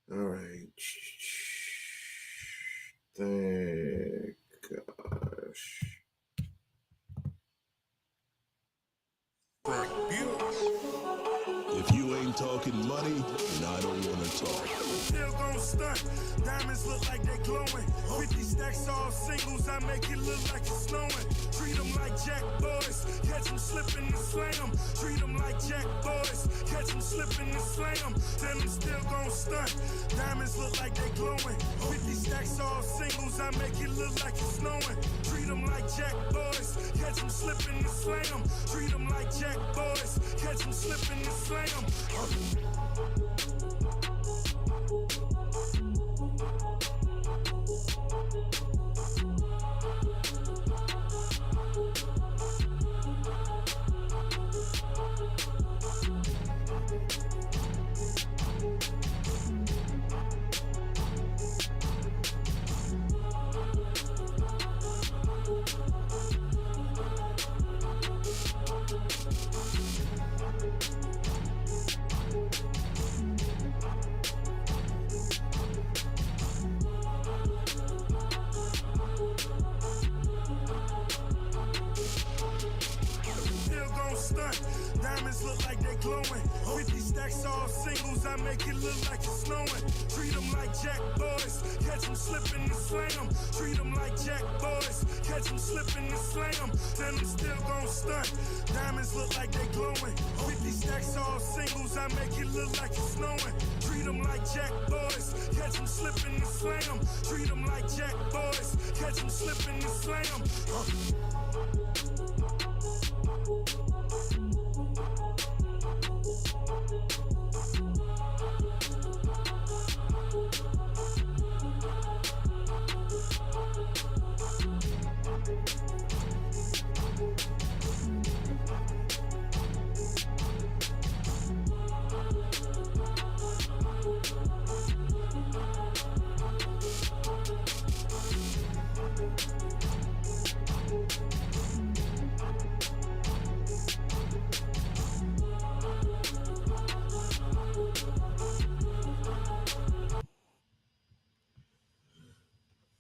All right. Thank gosh. If you ain't talking money, then I don't want to talk. Still gon' stunt. Diamonds look like they glowing. 50 stacks all singles. I make it look like it's snowing. Treat them like jack boys. Catch them slipping and slam. Treat them like jack boys. Catch them slipping and slam. Then I'm still gon' stunt. Diamonds look like they glowing. 50 stacks all singles. I make it look like it's snowing. Treat them like jack boys. Catch them slipping and slam. Treat them like jack boys. Catch them slipping and slam. Still gon' stunt. Diamonds look like they glowing. 50 stacks all singles. I make it look like it's snowing. Treat them like jack boys. Catch them slipping and slam. Treat them like jack boys. Catch them slipping and slam. Then I'm still gon' stunt. Diamonds look like they glowing. 50 stacks all singles. I make it look like it's snowing. Treat them like jack boys. Catch them slipping and slam. Treat them like jack boys. Catch them slipping and slam.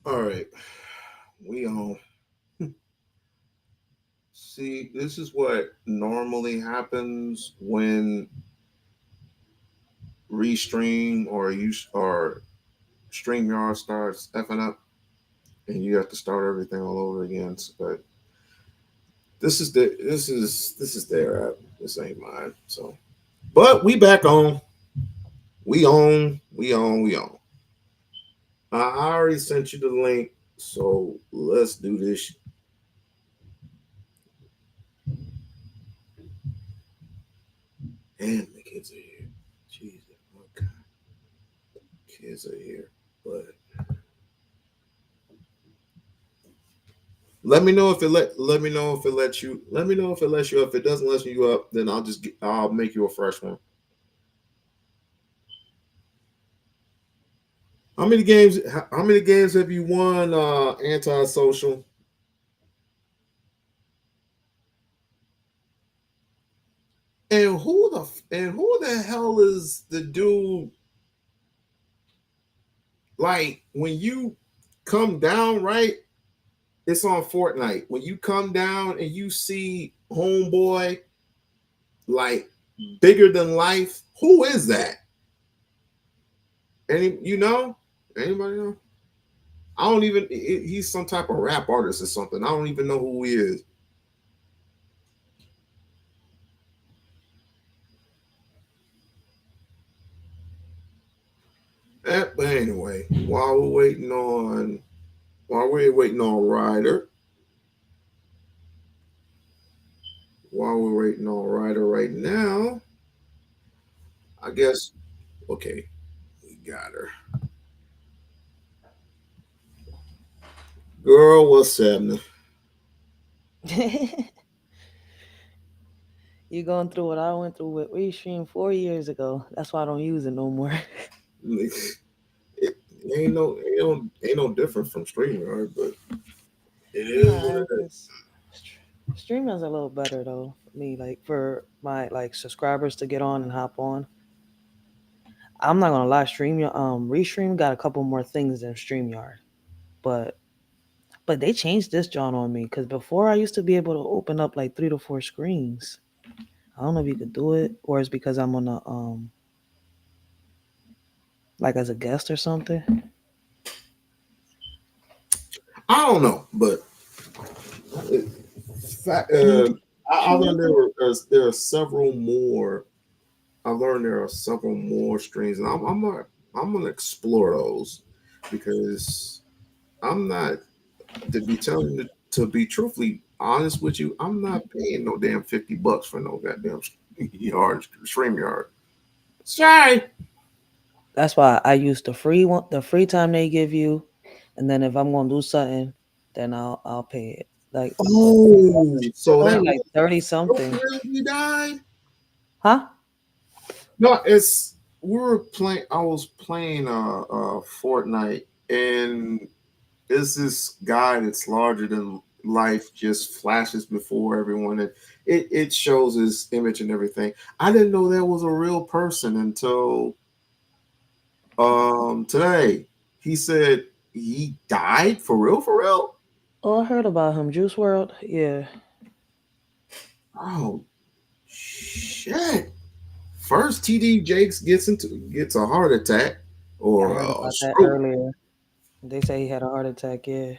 All right. We on. See, this is what normally happens when Restream or StreamYard starts effing up, and you have to start everything all over again. But this is their app. This ain't mine. So, but we back on. We on. We on. We on. I already sent you the link, so let's do this. And the kids are here. Jesus, okay. Kids are here, but let me know if it lets you. Let me know if it lets you up. If it doesn't let you up, then I'll make you a fresh one. How many games have you won? Antisocial. And who the hell is the dude? Like when you come down, right? It's on Fortnite. When you come down and you see Homeboy like bigger than life, who is that? Any you know? Anybody know? I don't even. He's some type of rap artist or something. I don't even know who he is. But anyway, while we're waiting on Ryder, while we're waiting on Ryder right now, I guess okay, we got her. Girl, what's happening? You going through what I went through with Restream 4 years ago. That's why I don't use it no more. It ain't no different from StreamYard, but it is what Nah, it is. streaming's a little better though for me. Like for my like subscribers to get on and hop on. I'm not gonna lie, Restream got a couple more things than StreamYard, but they changed this John on me because before I used to be able to open up like 3 to 4 screens. I don't know if you could do it, or it's because I'm on a like as a guest or something. I don't know, but Can you I show learned it? there are several more. I learned there are several more streams, and I'm gonna explore those because I'm not to be telling you to be truthfully honest with you. I'm not paying no damn $50 for no goddamn yard stream yard. Sorry. That's why I use the free one, the free time they give you, and then if I'm gonna do something, then I'll pay it. Like Oh, it's so only that like was 30 real something, for real you died? huh? No, it's we were playing. I was playing Fortnite, and there's this guy that's larger than life just flashes before everyone, and it shows his image and everything. I didn't know that was a real person until today. He said he died for real, for real. Oh, I heard about him, Juice World. Yeah, Oh shit! First, TD Jakes gets a heart attack yeah, I or heard a about that stroke. earlier. They say he had a heart attack. Yeah,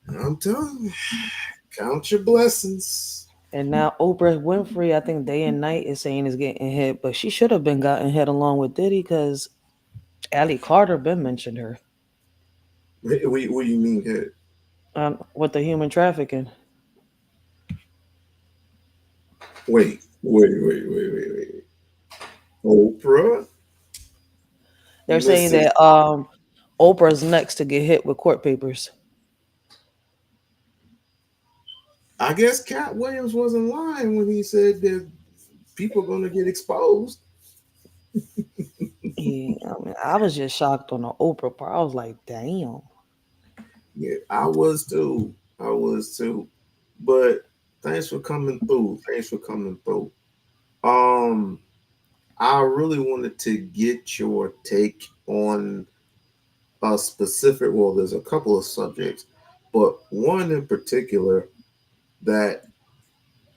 I'm telling you, count your blessings. and now Oprah Winfrey, I think Day and Night is saying is getting hit, but she should have been gotten hit along with Diddy because Allie Carter been mentioned her What do you mean hit? with the human trafficking. Wait. Oprah? They're saying Mrs. that Oprah's next to get hit with court papers. I guess Cat Williams wasn't lying when he said that people are going to get exposed. Yeah, I mean, I was just shocked on the Oprah part. I was like, damn. Yeah, I was too. I was too. But thanks for coming through. Thanks for coming through. Um, I really wanted to get your take on a specific, well, there's a couple of subjects, but one in particular that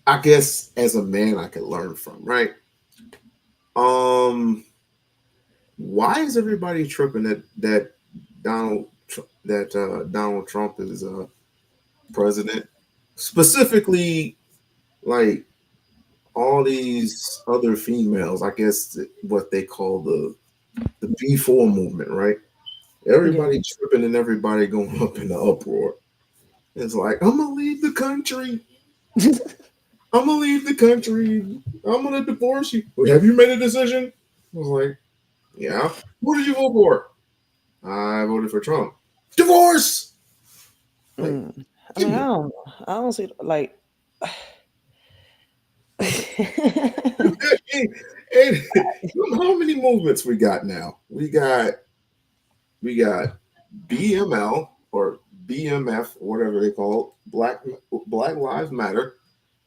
I guess as a man I could learn from, right? Um, why is everybody tripping that Donald Trump is president? Specifically, like all these other females, I guess what they call the B4 movement, right? Yeah. Everybody tripping and everybody going up in the uproar. It's like I'm gonna leave the country. I'm gonna leave the country. I'm gonna divorce you. Well, have you made a decision? I was like, yeah. Who did you vote for? I voted for Trump. Divorce. Like, Mm. I give mean, me a I don't see like. and how many movements we got now? We got BML or BMF, whatever they call it, Black Lives Matter.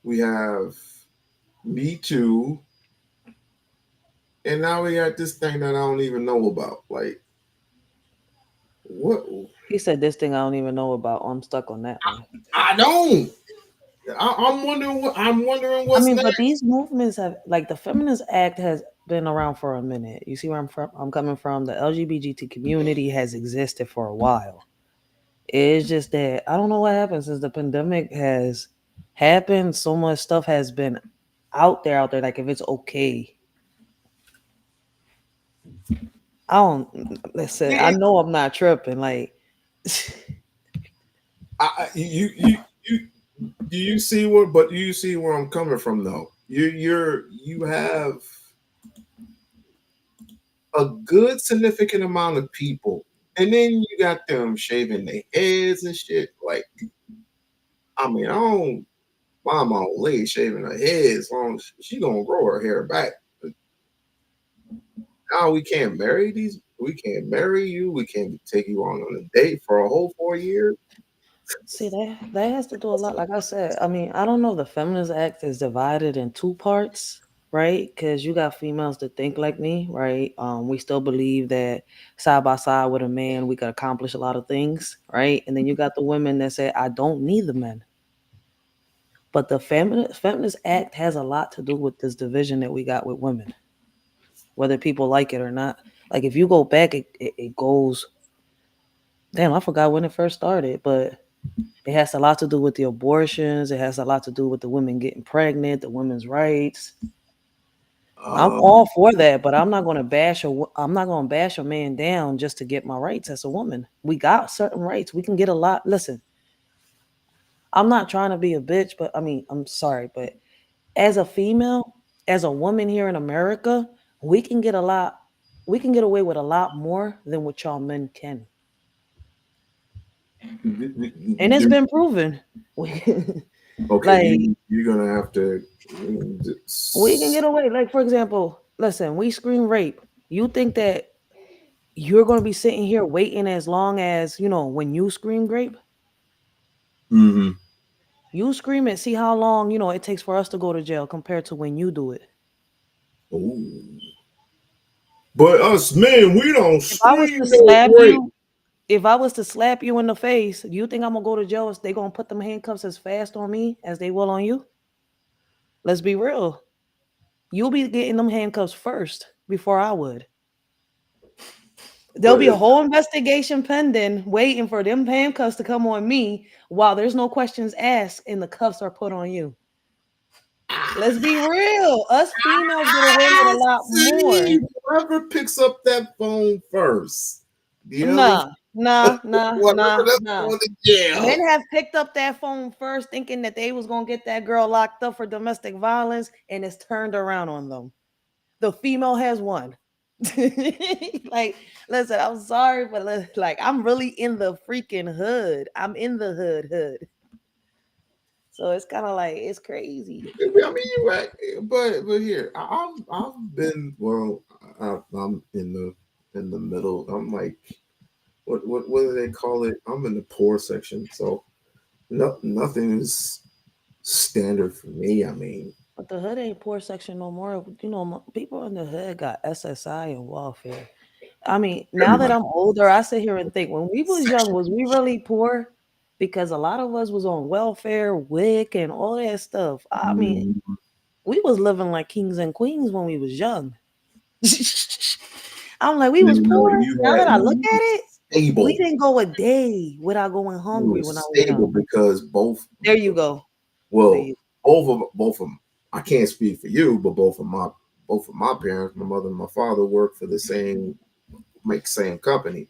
We have Me Too, and now we got this thing that I don't even know about. Like what? He said this thing I don't even know about. I'm stuck on that one. I don't. I'm wondering what I what's mean, next. but these movements have like the Feminist Act has been around for a minute. You see where I'm from? I'm coming from. The LGBT community has existed for a while. It's just that I don't know what happened since the pandemic has happened. So much stuff has been out there. Like if it's okay, I don't listen. I It, know I'm not tripping. Like, you do you see where? But you see where I'm coming from, though. You have a good significant amount of people, and then you got them shaving their heads and shit. Like, I mean, I don't mind my old lady shaving her head as long as she gonna grow her hair back. But now we can't marry these. We can't marry you. We can't take you on a date for a whole 4 years. see that has to do a lot. Like I said, I mean, I don't know. The Feminist Act is divided in two parts. right? Because you got females that think like me, right? We still believe that side by side with a man, we could accomplish a lot of things, right? And then you got the women that say, I don't need the men. But the feminist act has a lot to do with this division that we got with women, whether people like it or not. Like if you go back, it goes. Damn, I forgot when it first started, but it has a lot to do with the abortions. It has a lot to do with the women getting pregnant, the women's rights. I'm Um, all for that, but I'm not gonna bash a man down just to get my rights as a woman. We got certain rights. We can get a lot. Listen, I'm not trying to be a bitch, but I mean, I'm sorry, but as a female, as a woman here in America, we can get a lot. We can get away with a lot more than what y'all men can, and it's you're, been proven. okay, Like you're gonna have to. we can get away. Like for example, listen, we scream rape. You think that you're going to be sitting here waiting as long as when you scream rape? Mm-hmm. You scream it, see how long it takes for us to go to jail compared to when you do it. Ooh. But us men, we don't If I was to scream no slap rape. you, if I was to slap you in the face, you think I'm gonna go to jail? They gonna put them handcuffs as fast on me as they will on you? Let's be real. You'll be getting them handcuffs first before I would. There'll But be a whole investigation pending, waiting for them handcuffs to come on me while there's no questions asked and the cuffs are put on you. Let's be real. Us females get away with a lot more. see, whoever picks up that phone first, the other, Nah, nah, nah, whatever, nah, that's nah. going to jail. Men have picked up that phone first thinking that they was gonna get that girl locked up for domestic violence and it's turned around on them. The female has won. Like, listen, I'm sorry, but like I'm really in the freaking hood. I'm in the hood. So it's kind of like it's crazy. I mean, you right, but here, I've been well. I'm in the middle. I'm like, what do they call it? I'm in the poor section, so nothing is standard for me. I mean, But the hood ain't poor section no more. People in the hood got SSI and welfare. I mean, now that everybody. I'm older, I sit here and think when we was young, was we really poor? Because a lot of us was on welfare, WIC, and all that stuff. I mean, Mm, we was living like kings and queens when we was young. I'm like, we was you know, poor. Now that I look you at it, we stable. didn't go a day without going You hungry were when I was stable young. because There you go. There well, you both of them. I can't speak for you, but both of my parents, my mother and my father, worked for the same company,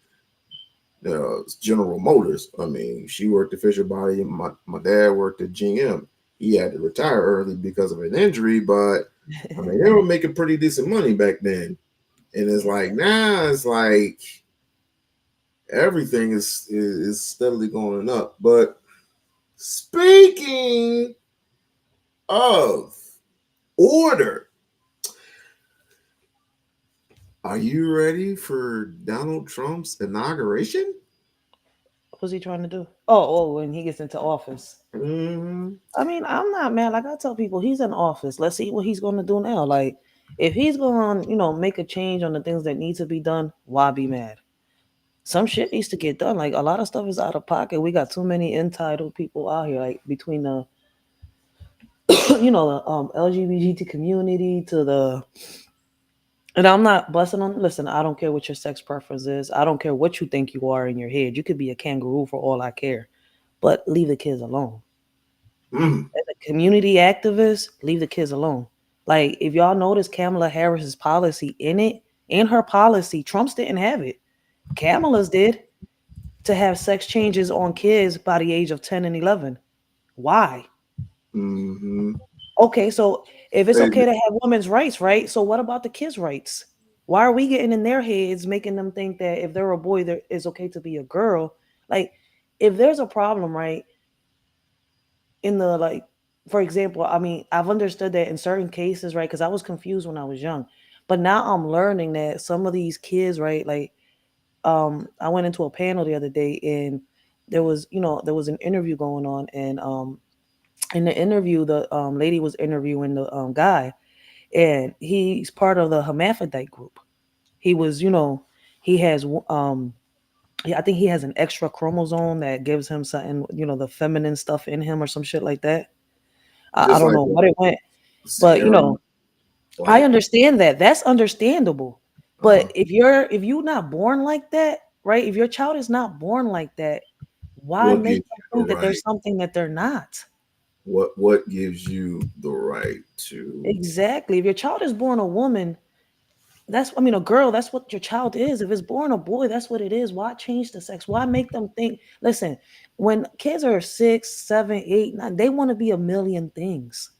General Motors. I mean, she worked at Fisher Body, and my dad worked at GM. He had to retire early because of an injury, but I mean, they were making pretty decent money back then. And it's yeah. like now, it's like everything is steadily going up. But speaking of order, are you ready for Donald Trump's inauguration? What's he trying to do? Oh, when he gets into office. Mm-hmm. I mean, I'm not mad. Like I tell people, he's in office. Let's see what he's going to do now. Like, if he's going to, make a change on the things that need to be done, why be mad? Some shit needs to get done. Like, a lot of stuff is out of pocket. We got too many entitled people out here. Like, between the, the LGBT community to the, and I'm not blessing on. Listen, I don't care what your sex preference is. I don't care what you think you are in your head. You could be a kangaroo for all I care, but leave the kids alone. Mm. As a community activist, leave the kids alone. Like if y'all notice Kamala Harris's policy in her policy, Trump's didn't have it. Kamala's did to have sex changes on kids by the age of 10 and 11. Why? Mm-hmm. Okay, so if it's They, okay to have women's rights, right? So what about the kids' rights? Why are we getting in their heads, making them think that if they're a boy, there it's okay to be a girl? Like, if there's a problem, right? In the like, for example, I mean, I've understood that in certain cases, right? Because I was confused when I was young, but now I'm learning that some of these kids, right? Like, I went into a panel the other day, and there was an interview going on, and in the interview, the lady was interviewing the guy, and he's part of the hermaphrodite group. He was, he has I think he has an extra chromosome that gives him something, the feminine stuff in him or some shit like that. I Just don't like know what it went, but serum, I like understand that. That's understandable. uh-huh. But if you're not born like that, right? If your child is not born like that, why What make gives them you the think that right? there's something that they're not? What gives you the right to? Exactly. If your child is born a woman, a girl, that's what your child is. If it's born a boy, that's what it is. Why change the sex? Why make them think? Listen, when kids are 6, 7, 8, 9, they want to be a million things.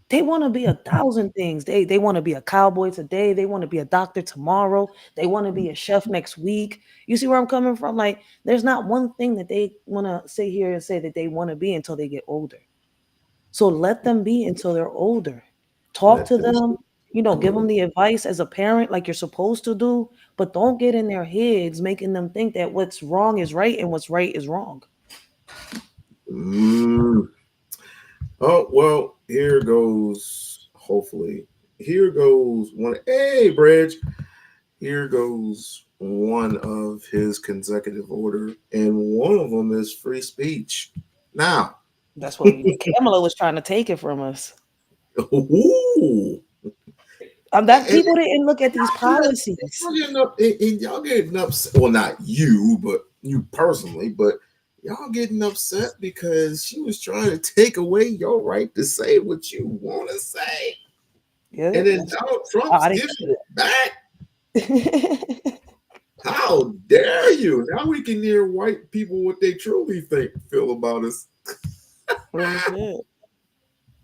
They want to be 1,000 things. They want to be a cowboy today. They want to be a doctor tomorrow. They want to be a chef next week. You see where I'm coming from? Like, there's not one thing that they want to sit here and say that they want to be until they get older. So let them be until they're older. Talk Let to them them, give grow. them the advice as a parent, like you're supposed to do, but don't get in their heads making them think that what's wrong is right and what's right is wrong. Mm. Oh well, here goes. Hopefully, here goes one. Hey, Bridge. Here goes one of his consecutive order, and one of them is free speech. Now, That's what Kamala was trying to take it from us. ooh, That and people didn't look at these policies. and y'all getting upset. Well, not you, but you personally, but y'all getting upset because she was trying to take away your right to say what you want to say, Yeah, and then Donald Trump's I didn't giving see it back. that. How dare you? Now we can hear white people what they truly feel about us. Real shit. People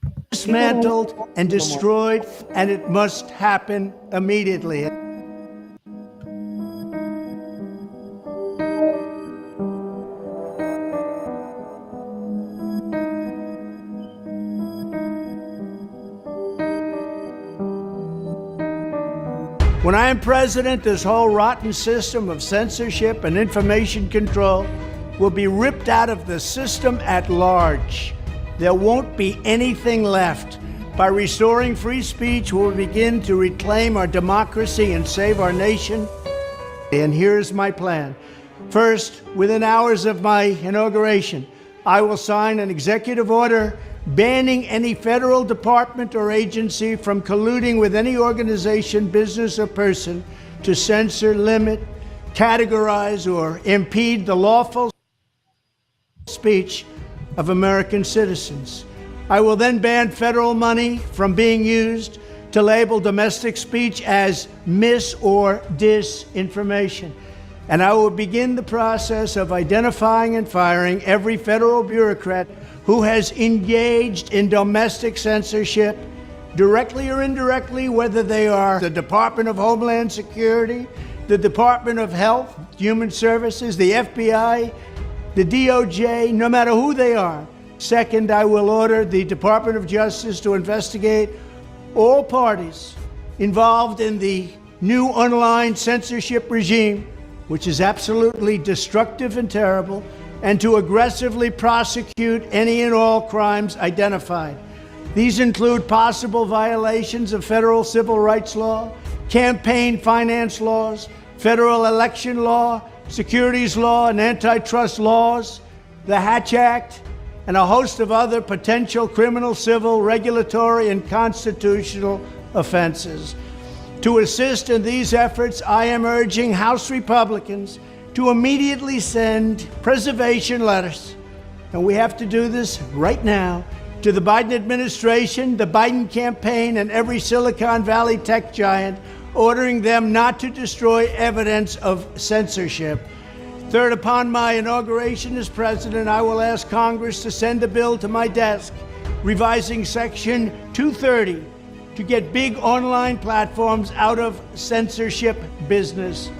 don't Dismantled and no more. destroyed, and it must happen immediately. When I am president, this whole rotten system of censorship and information control will be ripped out of the system at large. There won't be anything left. By restoring free speech, we'll begin to reclaim our democracy and save our nation. And here's my plan. First, within hours of my inauguration, I will sign an executive order banning any federal department or agency from colluding with any organization, business, or person to censor, limit, categorize, or impede the lawful speech of American citizens. I will then ban federal money from being used to label domestic speech as mis- or disinformation. And I will begin the process of identifying and firing every federal bureaucrat who has engaged in domestic censorship, directly or indirectly, whether they are the Department of Homeland Security, the Department of Health, Human Services, the FBI, the DOJ, no matter who they are. Second, I will order the Department of Justice to investigate all parties involved in the new online censorship regime, which is absolutely destructive and terrible, and to aggressively prosecute any and all crimes identified. These include possible violations of federal civil rights law, campaign finance laws, federal election law, securities law, and antitrust laws, the Hatch Act, and a host of other potential criminal, civil, regulatory, and constitutional offenses. To assist in these efforts, I am urging House Republicans to immediately send preservation letters, and we have to do this right now, to the Biden administration, the Biden campaign, and every Silicon Valley tech giant, ordering them not to destroy evidence of censorship. Third, upon my inauguration as president, I will ask Congress to send a bill to my desk revising Section 230 to get big online platforms out of censorship business.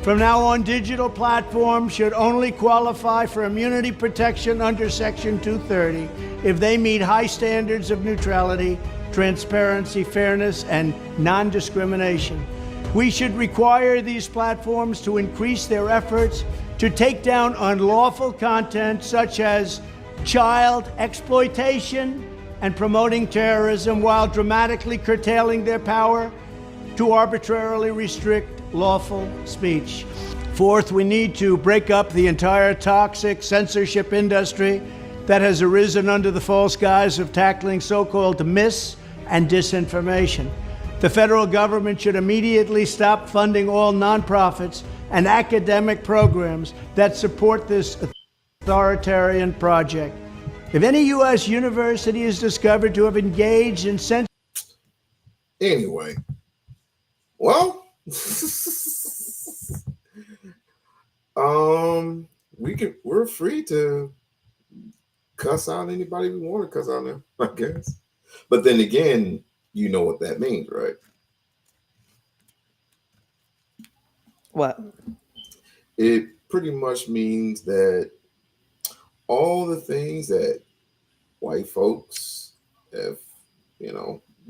From now on, digital platforms should only qualify for immunity protection under Section 230 if they meet high standards of neutrality, transparency, fairness, and non-discrimination. We should require these platforms to increase their efforts to take down unlawful content such as child exploitation, and promoting terrorism while dramatically curtailing their power to arbitrarily restrict lawful speech. Fourth, we need to break up the entire toxic censorship industry that has arisen under the false guise of tackling so-called mis- and disinformation. The federal government should immediately stop funding all nonprofits and academic programs that support this authoritarian project. If any U.S. university is discovered to have engaged in censorship, Anyway, well, we're free to cuss out anybody we want to cuss out now, I guess. But then again, you know what that means, right? What? It pretty much means that all the things that white folks have,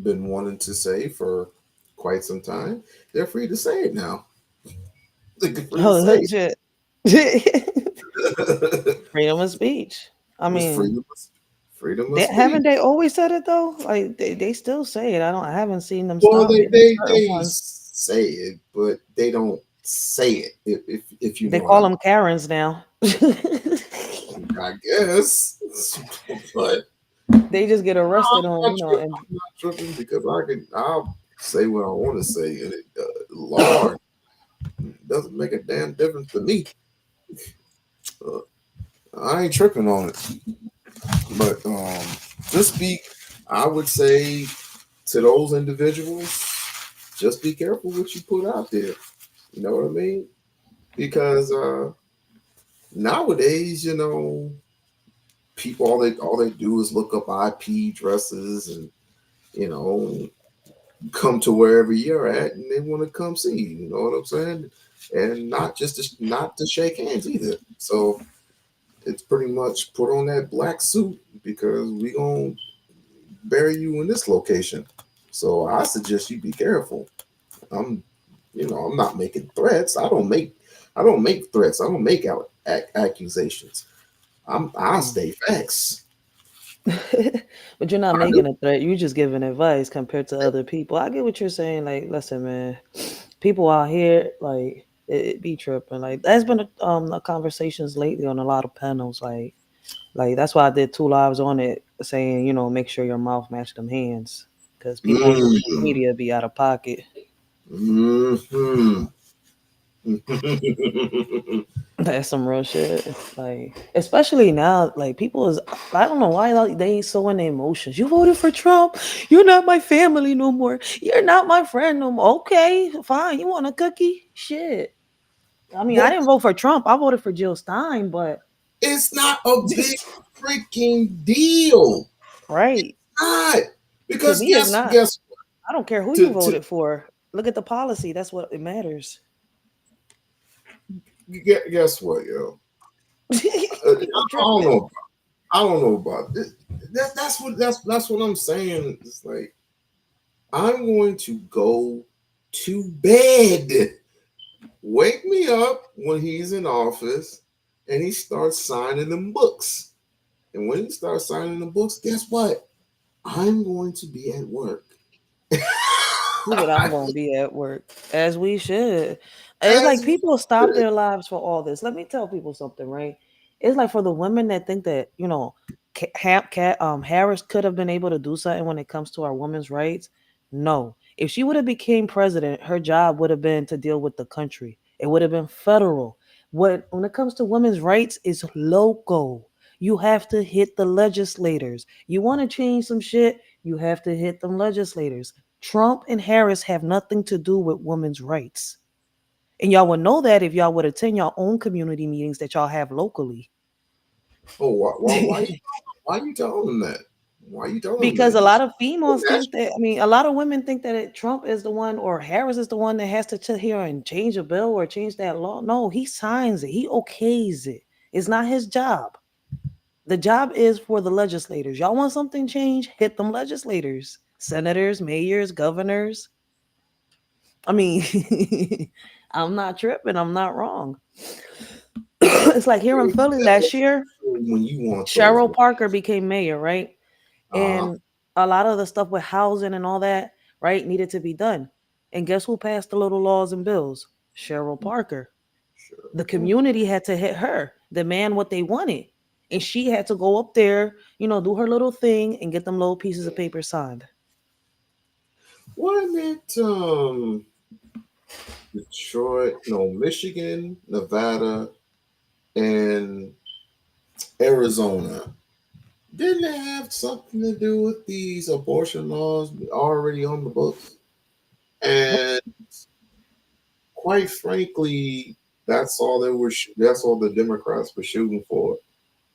been wanting to say for quite some time, they're free to say it now. They're free to Oh, say legit. it. Freedom of speech. I It's mean, freedom of haven't speech. they always said it though? Like they still say it. I haven't seen them Well, stop they it. they, Certain they ones say it, but they don't say it. If you they know what call I mean. them Karens now. I guess, but They just get arrested on and I'm not tripping because I'll say what I want to say, and Lord, it doesn't make a damn difference to me. Uh, I ain't tripping on it, but just be. I would say to those individuals, just be careful what you put out there. You know what I mean? Because nowadays, people all they do is look up IP addresses and you know come to wherever you're at, and they want to come see you. You know what I'm saying? And not to shake hands either. So it's pretty much put on that black suit because we gonna bury you in this location. So I suggest you be careful. I'm, I'm not making threats. I don't make threats. I don't make accusations. I state facts. but you're not I do. making a threat. You're just giving advice compared to other people. I get what you're saying. Like, listen, man, people out here like it be tripping. Like, there's been conversations lately on a lot of panels. Like that's why I did 2 lives on it, saying make sure your mouth match them hands because people on social Mm, media be out of pocket. hmm That's some real shit. Like, especially now, like people is I don't know why like, they ain't so in their emotions. You voted for Trump. You're not my family no more. You're not my friend no more. Okay, fine. You want a cookie? Shit. I mean, I But didn't vote for Trump. I voted for Jill Stein, but it's not a big freaking deal. right. Not To because me, it's guess not. guess I don't care who you to voted for. Look at the policy. That's what it matters. guess what, yo. I People don't tripping. know. I don't know about this. That's what I'm saying. It's like I'm going to go to bed. Wake me up when he's in office and he starts signing them books. And when he starts signing the books, guess what? I'm going to be at work. He said, I'm gonna be at work, as we should. It's like As we people stop should. their lives for all this. Let me tell people something, right? It's like for the women that think that Harris could have been able to do something when it comes to our women's rights. No, if she would have became president, her job would have been to deal with the country. It would have been federal. When it comes to women's rights, it's local. You have to hit the legislators. You want to change some shit, you have to hit them legislators. Trump and Harris have nothing to do with women's rights. And y'all would know that if y'all would attend your own community meetings that y'all have locally. Oh, why you telling them that? Why you telling them Because that? a You lot of should females think that, I mean, a lot of women think that Trump is the one or Harris is the one that has to sit here and change a bill or change that law. No, he signs it, he okays it. It's not his job. The job is for the legislators. Y'all want something changed? Hit them legislators, senators, mayors, governors. I mean, I'm not tripping. I'm not wrong. It's like here in Philly last year, when you want those. Cheryl Parker became mayor, right? Uh-huh. And a lot of the stuff with housing and all that, right, needed to be done. And guess who passed the little laws and bills? Cheryl Parker. Sure. The community had to hit her, demand what they wanted. And she had to go up there, do her little thing and get them little pieces of paper signed. Wasn't it Detroit, no, Michigan, Nevada, and Arizona? Didn't it have something to do with these abortion laws already on the books? And quite frankly, that's all they were. That's all the Democrats were shooting for,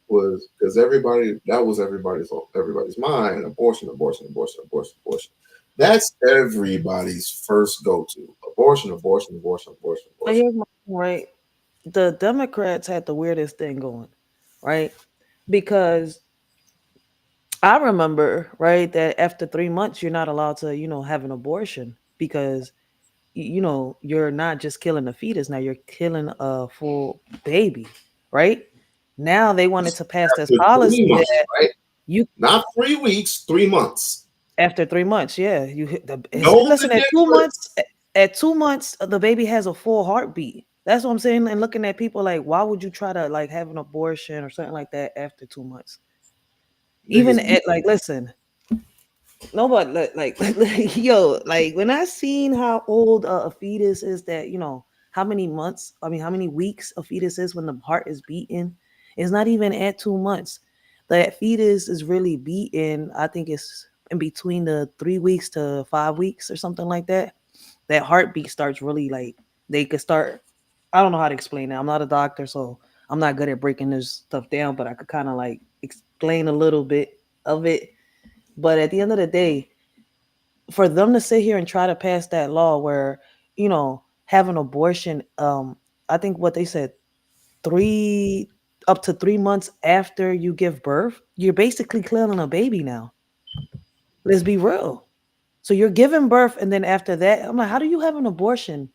was because everybody, that was everybody's mind: abortion, abortion, abortion, abortion, abortion. That's everybody's first go-to: abortion, abortion, abortion, abortion, But abortion. here's my thing, right? The Democrats had the weirdest thing going, right? Because I remember, right, that after 3 months, you're not allowed to, have an abortion because, you're not just killing a fetus. Now you're killing a full baby, right? Now they wanted to pass this After 3 months, policy that right? you, Not 3 weeks, 3 months. after 3 months, yeah, you hit Know the listen, at 2 months, difference. at 2 months, the baby has a full heartbeat. That's what I'm saying. And looking at people like, why would you try to like have an abortion or something like that after 2 months? Even Niggas be at like, listen, nobody like yo, like when I seen how old a fetus is, that how many months, I mean how many weeks a fetus is when the heart is beating, it's not even at 2 months. That fetus is really beating, I think it's in between the 3 weeks to 5 weeks or something like that. That heartbeat starts really like, they could start, I don't know how to explain that, I'm not a doctor, so I'm not good at breaking this stuff down, but I could kind of like explain a little bit of it. But at the end of the day, for them to sit here and try to pass that law where, have an abortion, I think what they said, three up to 3 months after you give birth, you're basically killing a baby now. Let's be real. So you're giving birth, and then after that, I'm like, how do you have an abortion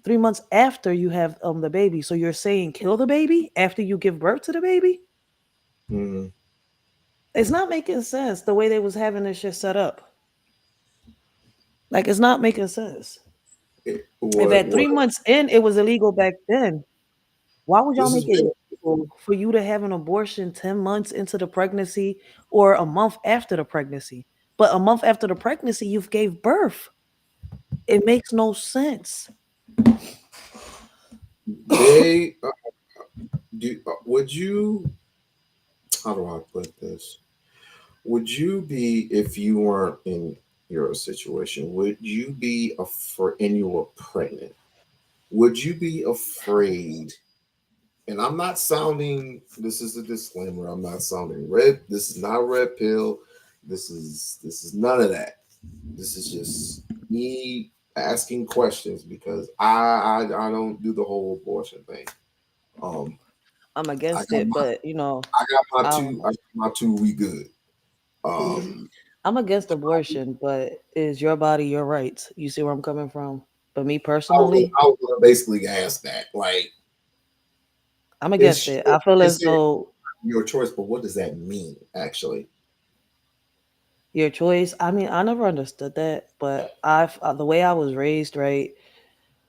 3 months after you have the baby? So you're saying kill the baby after you give birth to the baby? mm, It's not making sense the way they was having this shit set up. Like, it's not making sense. If at what 3 months in it was illegal back then, why would y'all this is make it big. illegal for you to have an abortion 10 months into the pregnancy or a month after the pregnancy? But a month after the pregnancy, you've gave birth. It makes no sense. They would you? How do I put this? Would you be, if you weren't in your situation? Would you be afraid, and you were pregnant? Would you be afraid? And I'm not sounding. This is a disclaimer. I'm not sounding red. This is not a red pill. This is none of that. This is just me asking questions because I don't do the whole abortion thing. Um, I'm I against got it, my but I got my I don't two. I know. got my two. We good. Um, I'm against abortion, but is your body your rights? You see where I'm coming from? But me I was gonna, personally, I was gonna basically ask that. Like, I'm against it's it. I feel as it's though your choice, but what does that mean actually? your choice. I mean, I never understood that, but the way I was raised, right?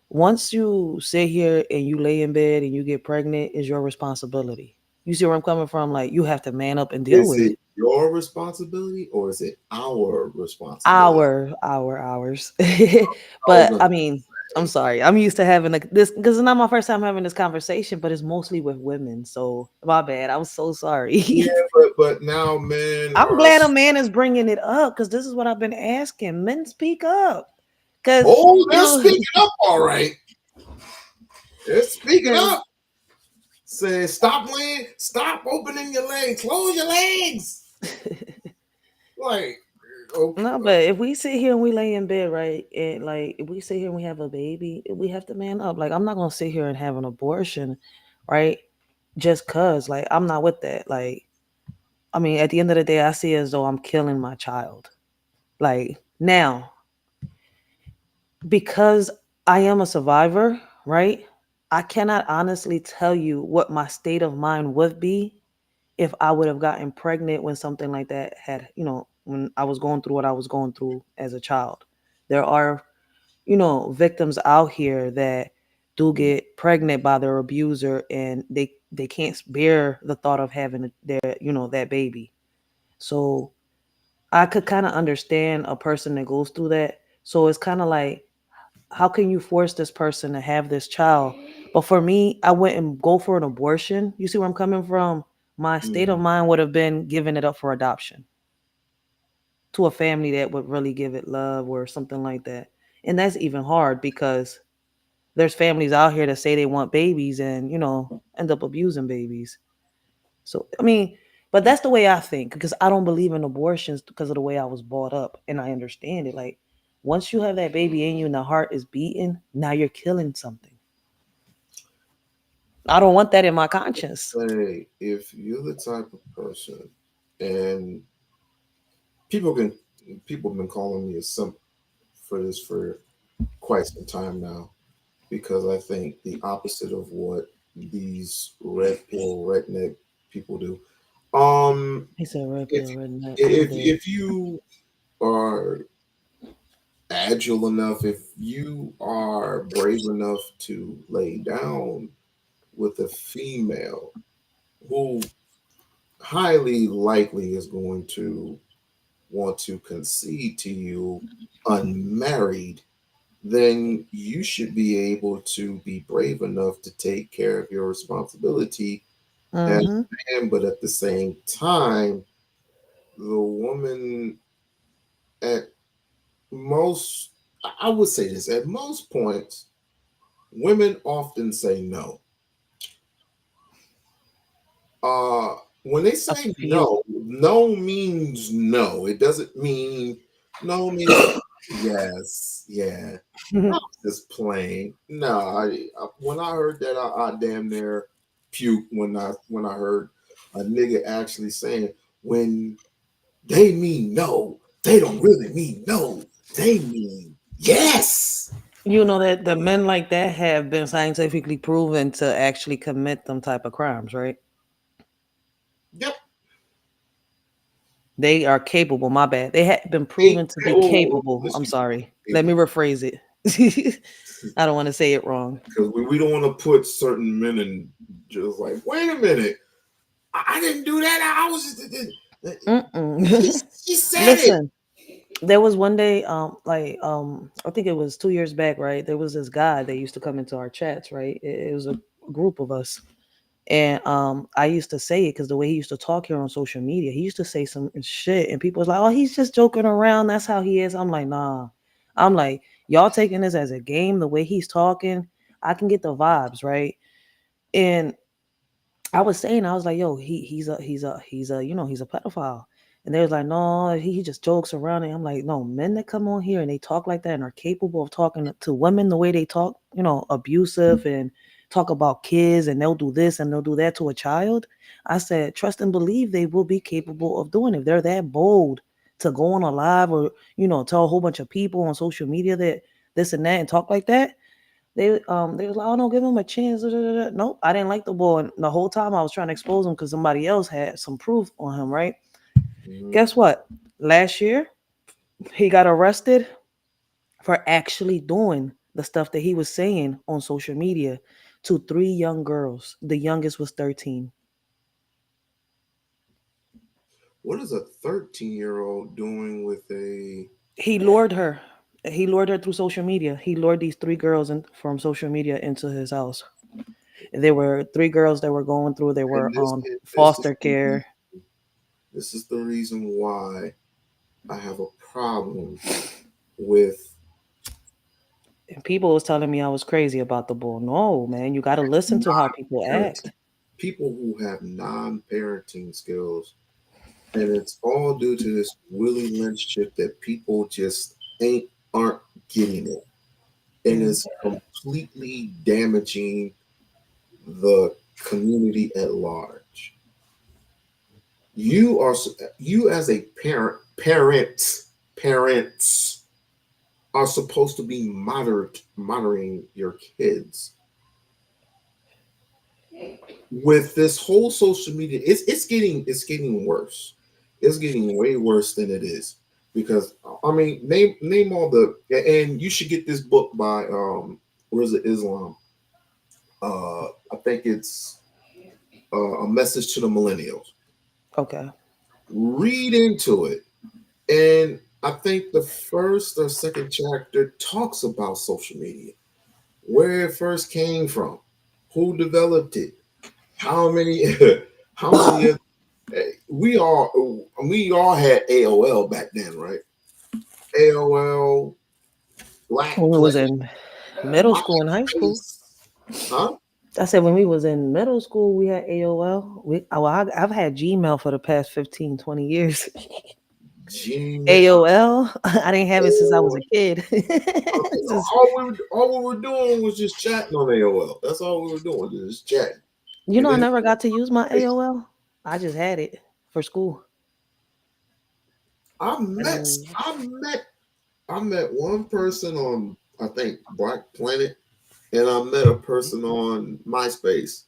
Once you sit here and you lay in bed and you get pregnant, is your responsibility. You see where I'm coming from? Like, you have to man up and deal Is with it it. your responsibility or is it our responsibility? Hours. I was But gonna I mean, I'm say, sorry. I'm used to having this because it's not my first time having this conversation, but it's mostly with women. So my bad. I'm so sorry. yeah, but now men I'm are glad a man is bringing it up because this is what I've been asking. Men, speak up. Because, oh, they're speaking up, all right. They're speaking because up. Say, stop laying, stop opening your legs, close your legs. Like, okay, no, but if we sit here and we lay in bed, right, and like if we sit here and we have a baby, we have to man up. Like, I'm not gonna sit here and have an abortion, right? Just cause, like, I'm not with that. Like, I mean, at the end of the day, I see it as though I'm killing my child. Like, now, because I am a survivor, right? I cannot honestly tell you what my state of mind would be if I would have gotten pregnant when something like that had, when I was going through what I was going through as a child. There are, victims out here that do get pregnant by their abuser, and they can't bear the thought of having that baby. So I could kind of understand a person that goes through that. So it's kind of like, how can you force this person to have this child? But for me, I went and go for an abortion. You see where I'm coming from? My state of Mhm. mind would have been giving it up for adoption to a family that would really give it love or something like that. And that's even hard because there's families out here that say they want babies and, end up abusing babies. So, I mean, but that's the way I think because I don't believe in abortions because of the way I was brought up and I understand it. Like, once you have that baby in you and the heart is beating, now you're killing something. I don't want that in my conscience. Say if you're the type of person, and people can people have been calling me a simp for this for quite some time now, because I think the opposite of what these red pill redneck people do. Um, He said red if pill, redneck. I'm if dead. if you are agile enough, if you are brave enough to lay down with a female who highly likely is going to want to concede to you unmarried, then you should be able to be brave enough to take care of your responsibility as Mm-hmm. a man. But at the same time, the woman at most, I would say this, at most points, women often say no. Uh, when they A say few. no, no means no. It doesn't mean no means yes, yeah. I was just playing. No, when I heard that, I damn near puked when I heard a nigga actually saying when they mean no, they don't really mean no. They mean yes. You know that the men like that have been scientifically proven to actually commit them type of crimes, right? Yep. They are capable. My bad. They have been Ain't proven to be oh, capable. I'm listen, sorry. Let me rephrase it. I don't want to say it wrong. because we don't want to put certain men in just like, wait a minute, I didn't do that. I was just she, Mm-mm. she said it. Listen, there was one day, I think it was 2 years back, right? There was this guy that used to come into our chats, right? It was a group of us, and I used to say it because the way he used to talk here on social media, he used to say some shit, and people was like, "Oh, he's just joking around. That's how he is." I'm like, "Nah." I'm like, "Y'all taking this as a game? The way he's talking, I can get the vibes, right?" And I was saying, I was like, yo, he's a pedophile. And they was like, no, he just jokes around. And I'm like, no, men that come on here and they talk like that and are capable of talking to women the way they talk, abusive and talk about kids and they'll do this and they'll do that to a child. I said, trust and believe they will be capable of doing it. If they're that bold to go on a live or, tell a whole bunch of people on social media that this and that and talk like that, they was like, oh no, give him a chance. Da, da, da, da. Nope, I didn't like the boy. And the whole time I was trying to expose him because somebody else had some proof on him, right? Mhm. Guess what? Last year he got arrested for actually doing the stuff that he was saying on social media to three young girls. The youngest was 13. What is a 13-year-old doing with a He lured her. He lured her through social media. He lured these three girls from social media into his house. There were three girls that were going through. They were and on this is foster the reason, care. why I have a problem with And people was telling me I was crazy about the bull. No, man, you got to listen to how people non-parenting act. people who have non-parenting skills, and it's all due to this Willie Lynch shit that people just aren't getting it, and Mm. it's completely damaging the community at large. You are you as a parents are supposed to be monitoring your kids. With this whole social media, it's getting worse. It's getting way worse than it is because I mean, name all the, and you should get this book by where is it, Islam? I think it's a message to the millennials. Okay. Read into it, and I think the first or second chapter talks about social media, where it first came from, who developed it, how many, how many. We all had AOL back then, right? AOL, Black When we was Planet, in middle school and high school. MySpace, huh? I said when we was in middle school, we had AOL. I've had Gmail for the past 15, 20 years. Gmail. AOL, I didn't have it since I was a kid. I mean, It's just, all we were doing was just chatting on AOL. That's all we were doing, just chatting. And I then never got to use my AOL. I just had it for school. I And met then, I met one person on, I think, Black Planet, and I met a person on MySpace,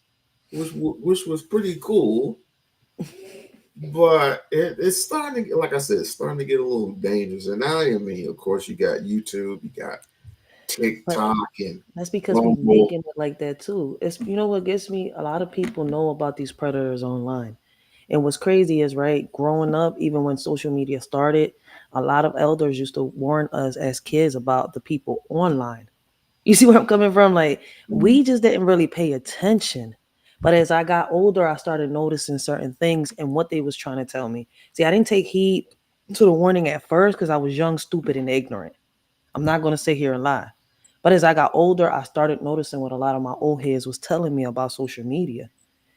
which was pretty cool. But it's starting to get, like I said, it's starting to get a little dangerous. And now, I mean, of course, you got YouTube, you got but TikTok, and that's because we Rumble. making it like that too. It's what gets me. A lot of people know about these predators online. And what's crazy is, right, growing up, even when social media started, a lot of elders used to warn us as kids about the people online. You see where I'm coming from? Like, we just didn't really pay attention. But as I got older, I started noticing certain things and what they was trying to tell me. See, I didn't take heed to the warning at first because I was young, stupid, and ignorant. I'm not going to sit here and lie. But as I got older, I started noticing what a lot of my old heads was telling me about social media.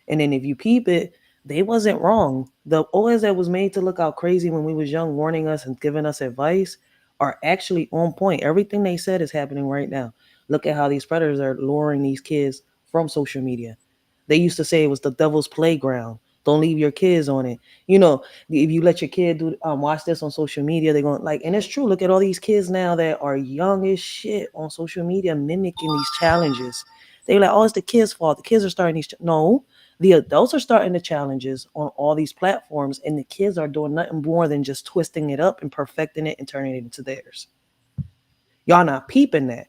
And then if you peep it, they wasn't wrong. The OS that was made to look out crazy when we was young, warning us and giving us advice, are actually on point. Everything they said is happening right now. Look at how these predators are luring these kids from social media. They used to say it was the devil's playground. Don't leave your kids on it. If you let your kid do watch this on social media, they're going like, and it's true. Look at all these kids now that are young as shit on social media mimicking these challenges. They're like, oh, it's the kids' fault. The kids are starting these. No, the adults are starting the challenges on all these platforms, and the kids are doing nothing more than just twisting it up and perfecting it and turning it into theirs. Y'all not peeping that.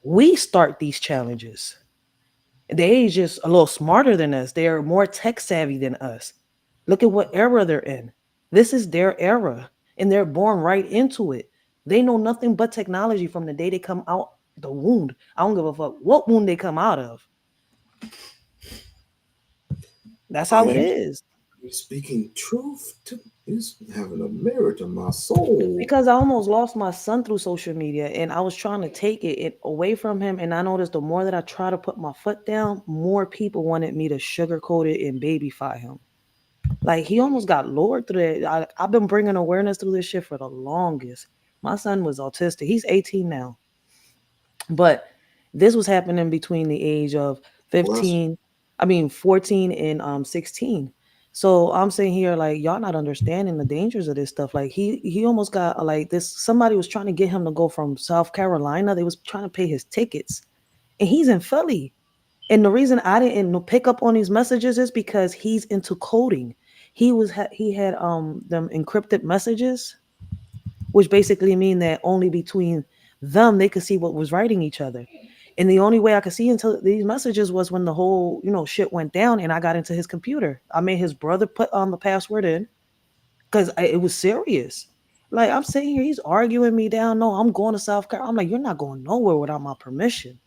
We start these challenges. They just a little smarter than us. They're more tech savvy than us. Look at what era they're in. This is their era, and they're born right into it. They know nothing but technology from the day they come out the wound. I don't give a fuck what wound they come out of. That's Are how it you is. speaking truth to is having a mirror to my soul? Because I almost lost my son through social media, and I was trying to take it away from him. And I noticed the more that I try to put my foot down, more people wanted me to sugarcoat it and babyfy him. Like, he almost got lured through that. I've been bringing awareness through this shit for the longest. My son was autistic. He's 18 now. But this was happening between the age of Bless. 15, I mean 14 and 16. So I'm saying here, like, y'all not understanding the dangers of this stuff. Like, he almost got like this. Somebody was trying to get him to go from South Carolina. They was trying to pay his tickets, and he's in Philly. And the reason I didn't pick up on these messages is because he's into coding. He had them encrypted messages, which basically mean that only between them they could see what was writing each other. And the only way I could see into these messages was when the whole, shit went down and I got into his computer. I made his brother put on the password in because it was serious. Like, I'm sitting here, he's arguing me down. No, I'm going to South Carolina. I'm like, you're not going nowhere without my permission.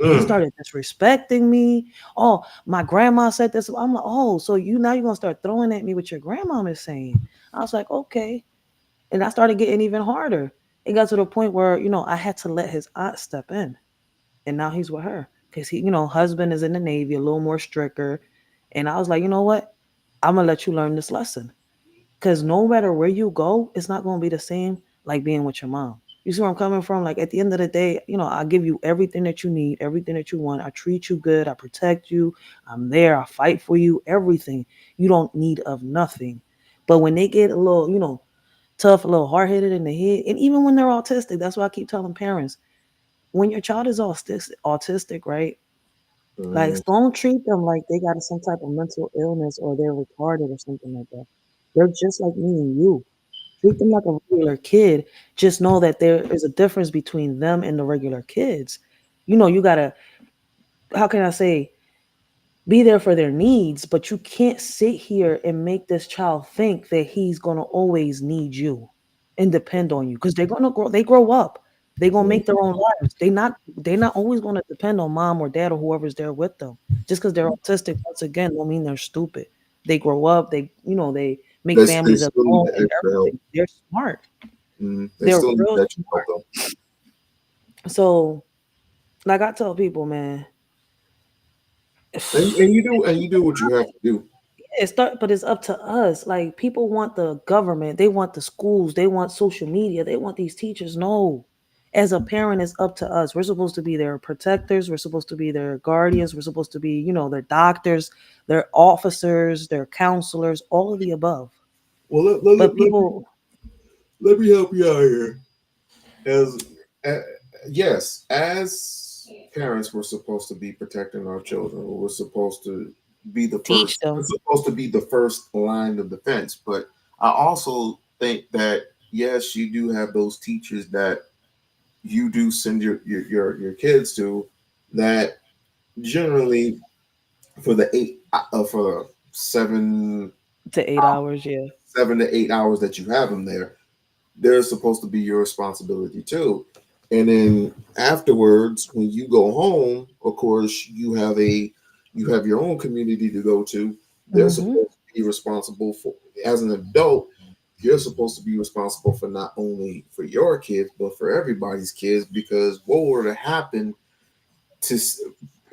And he Mm. started disrespecting me. Oh, my grandma said this. I'm like, oh, so you're gonna start throwing at me what your grandma is saying. I was like, okay. And I started getting even harder. It got to the point where, I had to let his aunt step in. And now he's with her. Because husband is in the Navy, a little more stricter. And I was like, you know what? I'm gonna let you learn this lesson. Because no matter where you go, it's not going to be the same like being with your mom. You see where I'm coming from? Like, at the end of the day, I give you everything that you need, everything that you want. I treat you good. I protect you. I'm there. I fight for you. Everything. You don't need of nothing. But when they get a little, tough, a little hard headed in the head, and even when they're autistic, that's why I keep telling parents, when your child is autistic, right? Like, Mm. don't treat them like they got some type of mental illness or they're retarded or something like that. They're just like me and you. Treat them like a regular kid. Just know that there is a difference between them and the regular kids. You gotta, how can I say, be there for their needs, but you can't sit here and make this child think that he's gonna always need you and depend on you because they grow up. They're gonna Mm, make their own lives. They're not always gonna depend on mom or dad or whoever's there with them. Just because they're autistic, once again, don't mean they're stupid. They grow up, they make they families of still their need own the and extra help. everything. They're smart. They They're still need real that extra help smart. though. So, like I tell people, man, And you do what you have to do. but it's up to us. Like people want the government, they want the schools, they want social media, they want these teachers. No, as a parent, it's up to us. We're supposed to be their protectors. We're supposed to be their guardians. We're supposed to be, their doctors, their officers, their counselors, all of the above. Well, But people, let me help you out here. As uh, yes, as parents, we're supposed to be protecting our children. We're supposed to be the teach first. We're them. supposed to be the first line of defense. But I also think that yes, you do have those teachers that you do send your kids to that generally for the for To 8 hours, yeah. 7 to 8 hours that you have them there, they're supposed to be your responsibility too. And then afterwards, when you go home, of course, you have your own community to go to. They're Mm-hmm. supposed to be responsible for as an adult. You're supposed to be responsible for not only for your kids but for everybody's kids because what were to happen to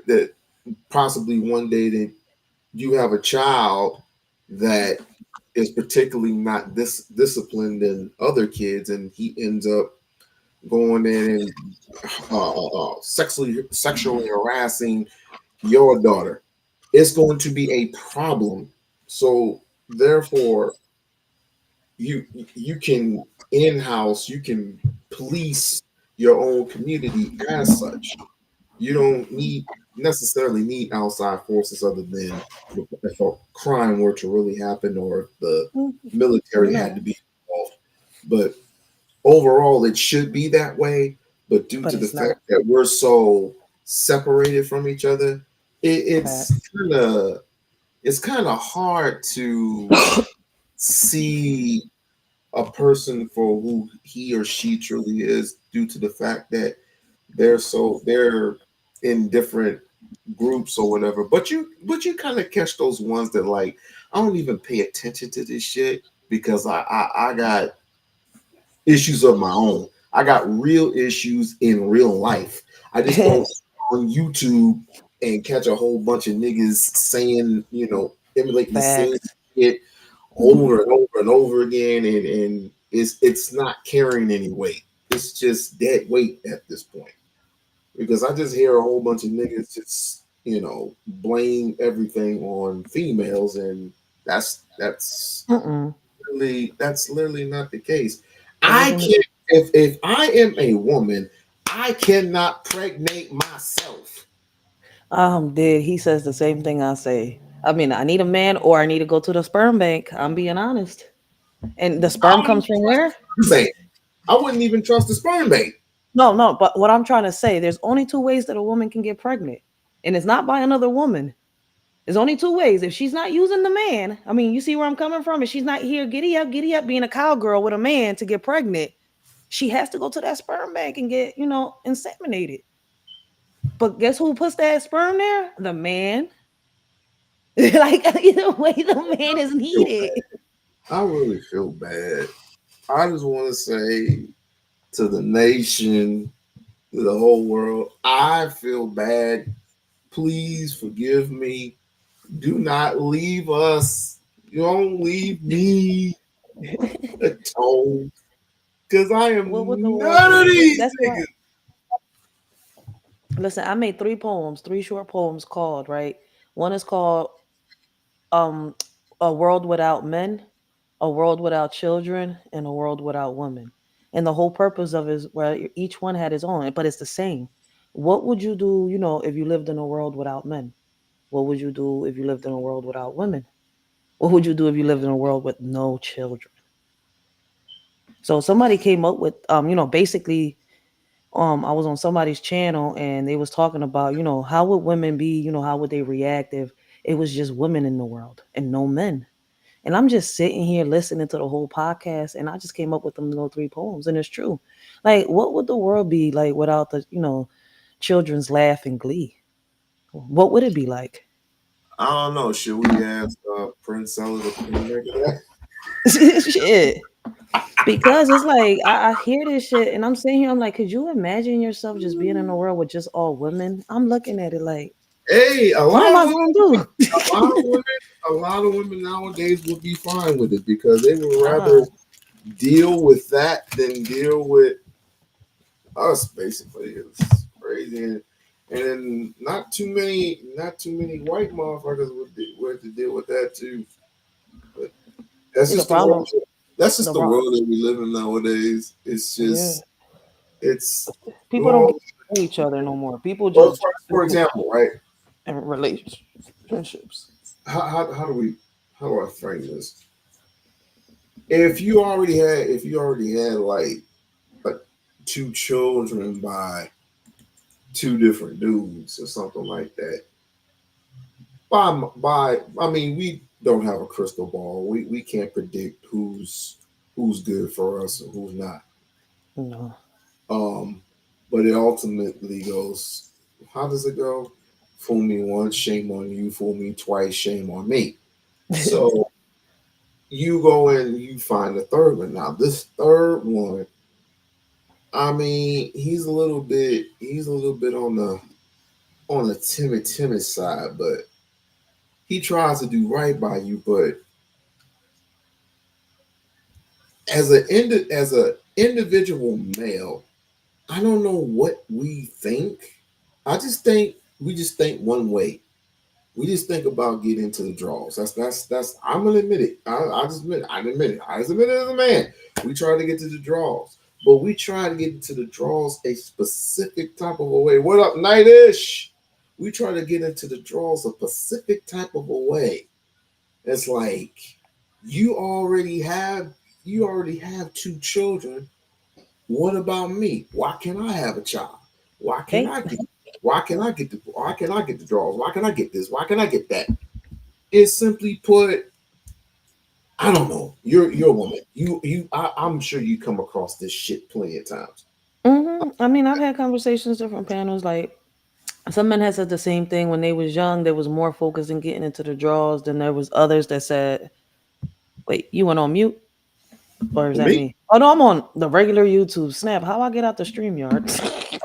that possibly one day that you have a child that is particularly not this disciplined than other kids, and he ends up going in and sexually harassing your daughter. It's going to be a problem. So therefore, you can in house you can police your own community as such. You don't need necessarily need outside forces other than if a crime were to really happen or if the You military had to know, be involved. But overall, it should be that way. But due but to the it's not. fact that we're so separated from each other, it's Facts. kind of hard to see a person for who he or she truly is due to the fact that they're in different groups or whatever. But you kind of catch those ones that like I don't even pay attention to this shit because I got issues of my own. I got real issues in real life. I just don't on YouTube and catch a whole bunch of niggas saying, emulating the same Facts. shit over and over and over again, and it's not carrying any weight. It's just dead weight at this point because I just hear a whole bunch of niggas just blame everything on females, and Mm-mm. that's literally not the case. I Everything is. can't if I am a woman, I cannot pregnate myself. Did he says the same thing I say. I mean, I need a man or I need to go to the sperm bank. I'm being honest. And the I sperm don't even comes from trust where? the sperm bank. I wouldn't even trust the sperm bank. No, no. But what I'm trying to say, there's only two ways that a woman can get pregnant, and it's not by another woman. There's only two ways. If she's not using the man, I mean, you see where I'm coming from. If she's not here, giddy up, being a cowgirl with a man to get pregnant, she has to go to that sperm bank and get, inseminated. But guess who puts that sperm there? The man. Like either way, the man is Feel needed. bad. I really feel bad. I just want to say to the nation, to the whole world, I feel bad. Please forgive me. Do not leave us. You don't leave me alone. Because I What would the am world none of do? these That's why. niggas. Listen, I made three poems, three short poems called, right? One is called um A World Without Men, A World Without Children, and A World Without Women. And the whole purpose of it is where each one had its own, but it's the same. What would you do, if you lived in a world without men? What would you do if you lived in a world without women? What would you do if you lived in a world with no children? So somebody came up with, basically, I was on somebody's channel and they was talking about, how would women be, how would they react if it was just women in the world and no men? And I'm just sitting here listening to the whole podcast, and I just came up with them little three poems, and it's true. Like, what would the world be like without the, children's laugh and glee? What would it be like? I don't know. Should we ask Prince Seller to make that? Shit. Because it's like I hear this shit and I'm sitting here, I'm like, could you imagine yourself just being in a world with just all women? I'm looking at it like, Hey, what am I gonna do? a lot of women, a lot of women nowadays would be fine with it because they would rather God. deal with that than deal with us. Basically, it's crazy, and then not too many white motherfuckers would have to deal with that too. But that's See, the just the world. problem, That's just the the problem, world that we live in nowadays. It's yeah. just it's People don't well, get to know each other no more. People well just for example, right? in relationships. How do we how do I frame this? If you already had like two children by two different dudes or something like that. By I mean we don't have a crystal ball. We can't predict who's good for us and who's not. No. Um, but it ultimately goes. How does it go? Fool me once, shame on you. Fool me twice, shame on me. So you go and you find a third one. Now this third one, I mean, he's a little bit on the timid side, but he tries to do right by you. But as a individual male, I don't know what we think. I just think we just think one way. We just think about getting to the draws. That's. I'm gonna admit it. I just admit it. I admit it. I just admit it as a man. We try to get to the draws, but we try to get to the draws a specific type of a way. What up, Nightish? We try to get into the draws a specific type of a way. It's like you already have you already have two children. What about me? Why can't I have a child? Why can't Hey, I get why can I get the draws? Why can I get this? Why can I get that? It's simply put, I don't know. You're a woman. I'm sure you come across this shit plenty of times. I mean, I've had conversations, different panels. Like some men had said the same thing when they was young. They was more focused in getting into the draws. Than there was others that said, "Wait, you went on mute, or is For that me, me? Oh no, I'm on the regular YouTube Snap. How I get out the stream yard?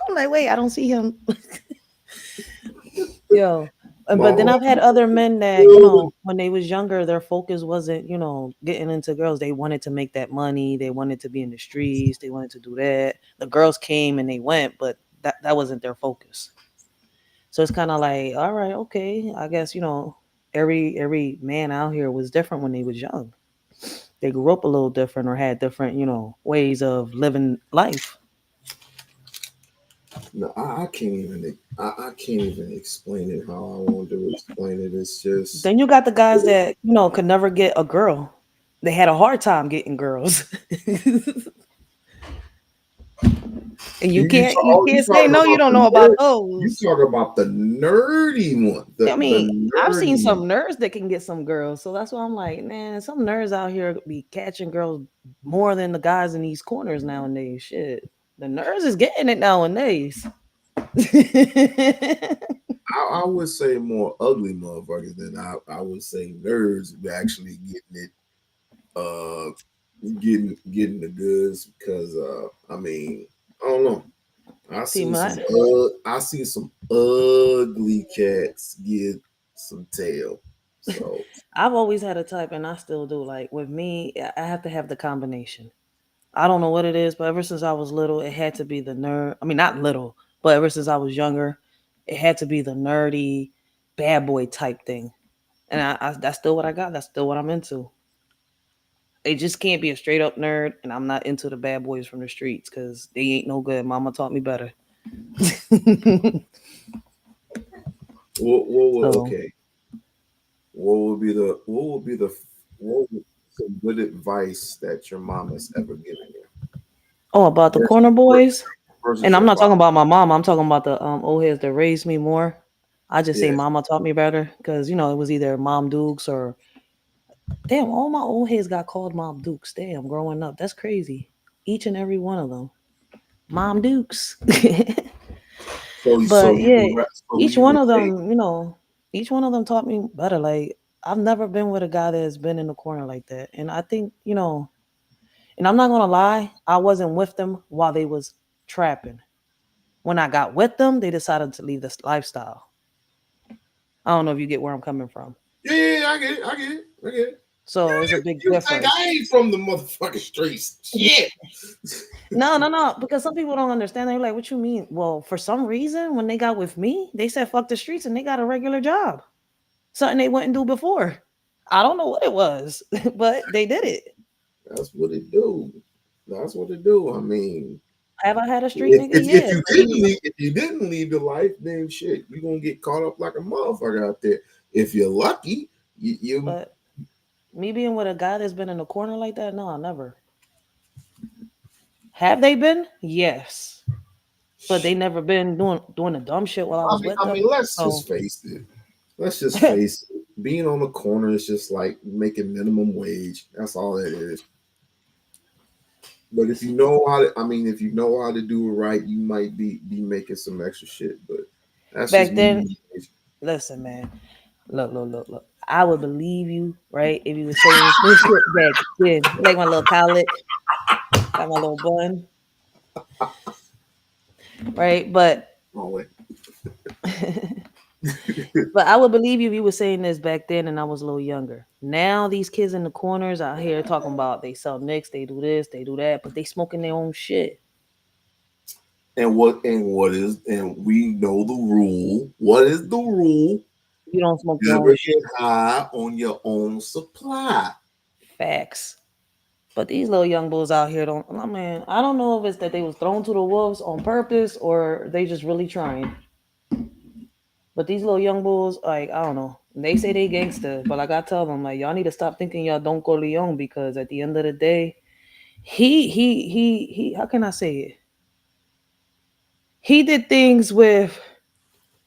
I'm like, wait, I don't see him. Yo. But then my I've had other men that, when they was younger, their focus wasn't, getting into girls. They wanted to make that money. They wanted to be in the streets. They wanted to do that. The girls came and they went, but that wasn't their focus. So it's kind of like, all right, okay. I guess, every man out here was different when they was young. They grew up a little different or had different, ways of living life. no, I can't even explain it how I want to explain it. It's just Then you got the guys that, could never get a girl. They had a hard time getting girls. And you you can't say talking no, you about don't the know about nerd you those. talk about the nerdy one. I The mean, I've seen nerdy some one. nerds that can get some girls. So that's why I'm like, man, some nerds out here be catching girls more than the guys in these corners nowadays. Shit. The nerds is getting it nowadays. I would say more ugly motherfuckers than I would say nerds actually getting it uh getting the goods because I mean I don't know. See, my I see some ugly cats get some tail. So I've always had a type and I still do. Like with me, I have to have the combination. I don't know what it is, but ever since I was little, it had to be the nerd. I mean, not little, but ever since I was younger, it had to be the nerdy bad boy type thing. And that's still what I got. That's still what I'm into. They just can't be a straight up nerd, and I'm not into the bad boys from the streets because they ain't no good. Mama taught me better. what So okay. what would some good advice that your mom has ever given you? Oh, about the Yes, corner boys. versus And I'm your not father. talking about my mom. I'm talking about the old heads that raised me more. I just say Yeah. mama taught me better because it was either Mom Dukes or damn. All my old heads got called Mom Dukes. Damn, growing up, that's crazy. Each and every one of them, Mom Dukes. So But you yeah, would so each you one would of take them, each one of them taught me better. Like I've never been with a guy that's been in the corner like that, and I think and I'm not gonna lie, I wasn't with them while they was trapping. When I got with them, they decided to leave this lifestyle. I don't know if you get where I'm coming from. yeah, I get it. I get it. I get it. So it's a big You think I difference. ain't from the motherfucking streets? Shit. No, no, no. Because some people don't understand. They're like, "What you mean?" Well, for some reason, when they got with me, they said, "Fuck the streets," and they got a regular job. Something they wouldn't do before. I don't know what it was, but they did it. That's what it do. That's what it do. I mean, Have I had a street nigga? if Yeah, you but didn't leave, the life, then shit, you gonna get caught up like a motherfucker out there. If you're lucky, you but me being with a guy that's been in the corner like that, no, never. Have they been? Yes, but they never been doing the dumb shit while I was with I them. mean, let's So just face it. Let's just face it. Being on the corner is just like making minimum wage. That's all it is. But if you know how to, I mean, if you know how to do it right, you might be making some extra shit. But that's just back then, me. listen, man. Look, look, look, look. I would believe you, right? If you were saying this shit back then. You like my little cowlick, got my little bun, right? But Oh wait. but I would believe you if you were saying this back then and I was a little younger. Now these kids in the corners out here talking about they sell nicks, they do this, they do that, but they smoking their own shit. And we know the rule. What is the rule? You don't smoke your Never own get shit. high on your own supply. Facts. But these little young bulls out here don't. I mean, I don't know if it's that they was thrown to the wolves on purpose or they just really trying. But these little young bulls, like I don't know. They say they gangster, but like I tell them, like y'all need to stop thinking y'all don't go Leon because at the end of the day, he. How can I say it? He did things with.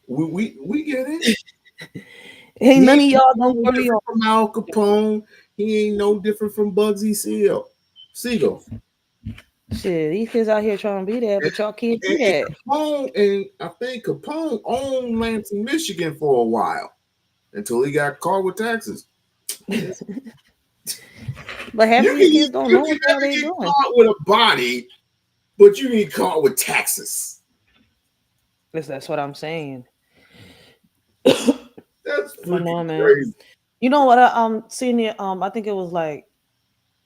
We get it. Ain't He none ain't of y'all don't no go Leon. different from Al Capone. He ain't no different from Bugsy Siegel. Shit, these kids out here trying to be that, And, but y'all can't be and that. Capone, and I think Capone owned Lansing, Michigan for a while until he got caught with taxes. But half of these kids don't You know can what the hell never they get doing. caught with a body, but you get caught with taxes. Listen, that's what I'm saying. That's But freaking no, man. crazy. You know what? I seen it. I think it was like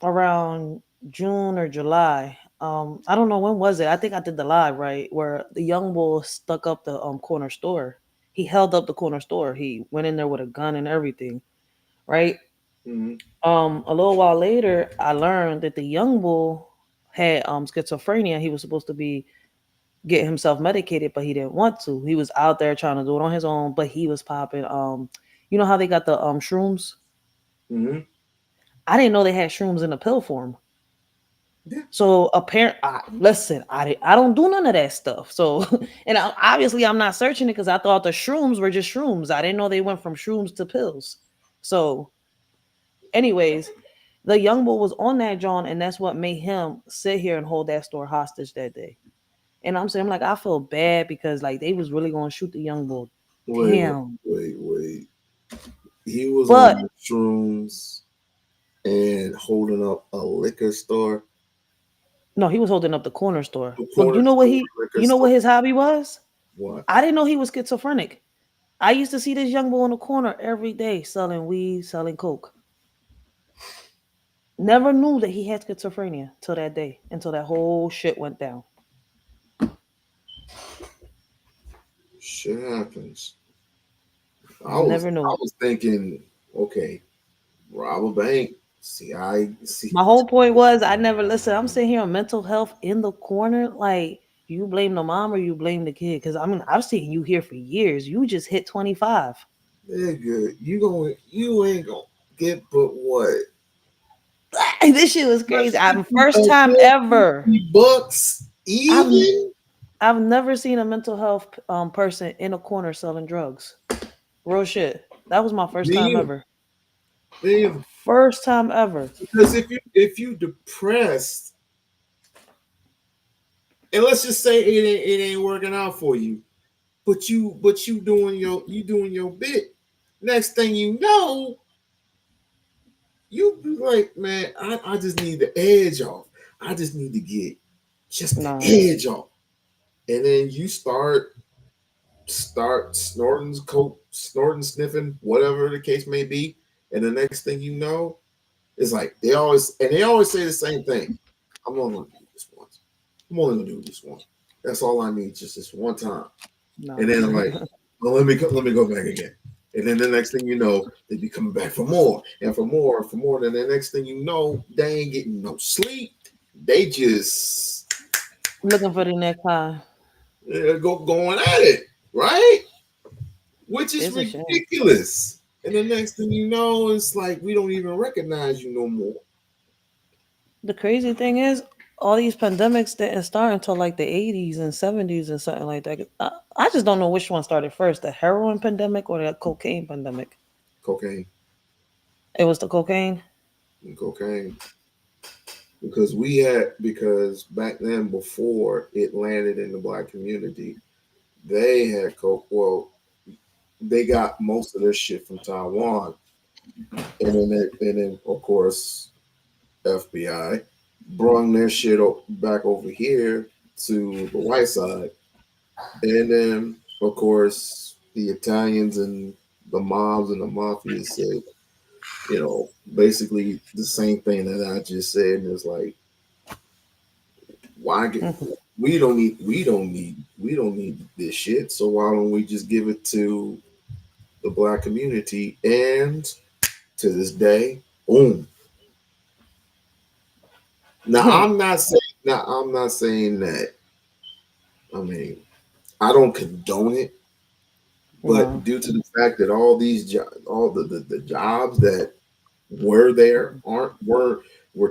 around June or July. I don't know when was it. I think I did the live right where the young bull stuck up the corner store. He held up the corner store. He went in there with a gun and everything, right? Mhm. A little while later, I learned that the young bull had schizophrenia. He was supposed to be getting himself medicated, but he didn't want to. He was out there trying to do it on his own, but he was popping. You know how they got the shrooms? Mhm. I didn't know they had shrooms in the pill form. Yeah. So apparent, listen, I don't do none of that stuff. So, and obviously I'm not searching it because I thought the shrooms were just shrooms. I didn't know they went from shrooms to pills. So, anyways, the young boy was on that John, and that's what made him sit here and hold that store hostage that day. And I'm saying, I'm like, I feel bad because like they was really gonna shoot the young boy. Wait, Damn. wait. He was But on shrooms and holding up a liquor store, no, he was holding up the corner store. a But corner store liquor you know store. what his hobby was? What? I didn't know he was schizophrenic. I used to see this young boy in the corner every day selling weed, selling coke. Never knew that he had schizophrenia till that day, until that whole shit went down. Shit happens. Never I knew. was thinking, okay, rob a bank. See, I see. My whole point was I never listen. I'm sitting here on mental health in the corner. Like, you blame the mom or you blame the kid? Because I mean, I've seen you here for years. You just hit 25. nigga, you ain't gonna get but what? This shit was crazy. I'm first time ever. $50 I've even? I've never seen a mental health person in a corner selling drugs. Real shit. That was my first time Me, ever. me, First time ever. because if you depressed, and let's just say it ain't working out for you, but you doing your bit. Next thing you know, you be like, man, I just need the edge off. I just need to get just the Nah. edge off. And then you start snorting coke, snorting, sniffing, whatever the case may be. And the next thing you know, it's like they always say the same thing. I'm only gonna do this once. I'm only gonna do this once. That's all I need, just this one time. And Nah. then I'm like, well, let me go back again. And then the next thing you know, they be coming back for more and for more and for more. Then the next thing you know, they ain't getting no sleep. They just Looking for the next time. going at it, right? Which is It's a shame. ridiculous. And the next thing you know, it's like we don't even recognize you no more. The crazy thing is, all these pandemics didn't start until like the 80s and 70s and something like that. I just don't know which one started first, the heroin pandemic or the cocaine pandemic. Cocaine It was the cocaine. and cocaine. Because back then before it landed in the black community, they had coke. Well, they got most of their shit from Taiwan, and then of course FBI brung their shit back over here to the white side, and then of course the Italians and the mobs and the mafia said, basically the same thing that I just said, and it's like, why get Mhm. we don't need this shit, so why don't we just give it to the black community? And to this day, boom. Now I'm not saying that. I mean, I don't condone it, but No. due to the fact that all the jobs that were there aren't were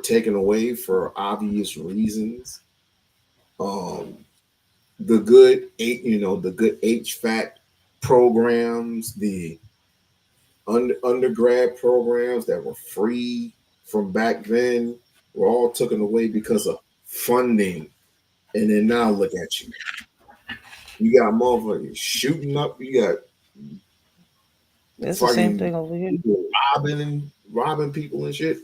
taken away for obvious reasons. Um, the good HVAC programs, the undergrad programs that were free from back then were all taken away because of funding. And then now look at you. You got motherfuckers shooting up. You got It's the same fucking thing over here. people robbing people and shit.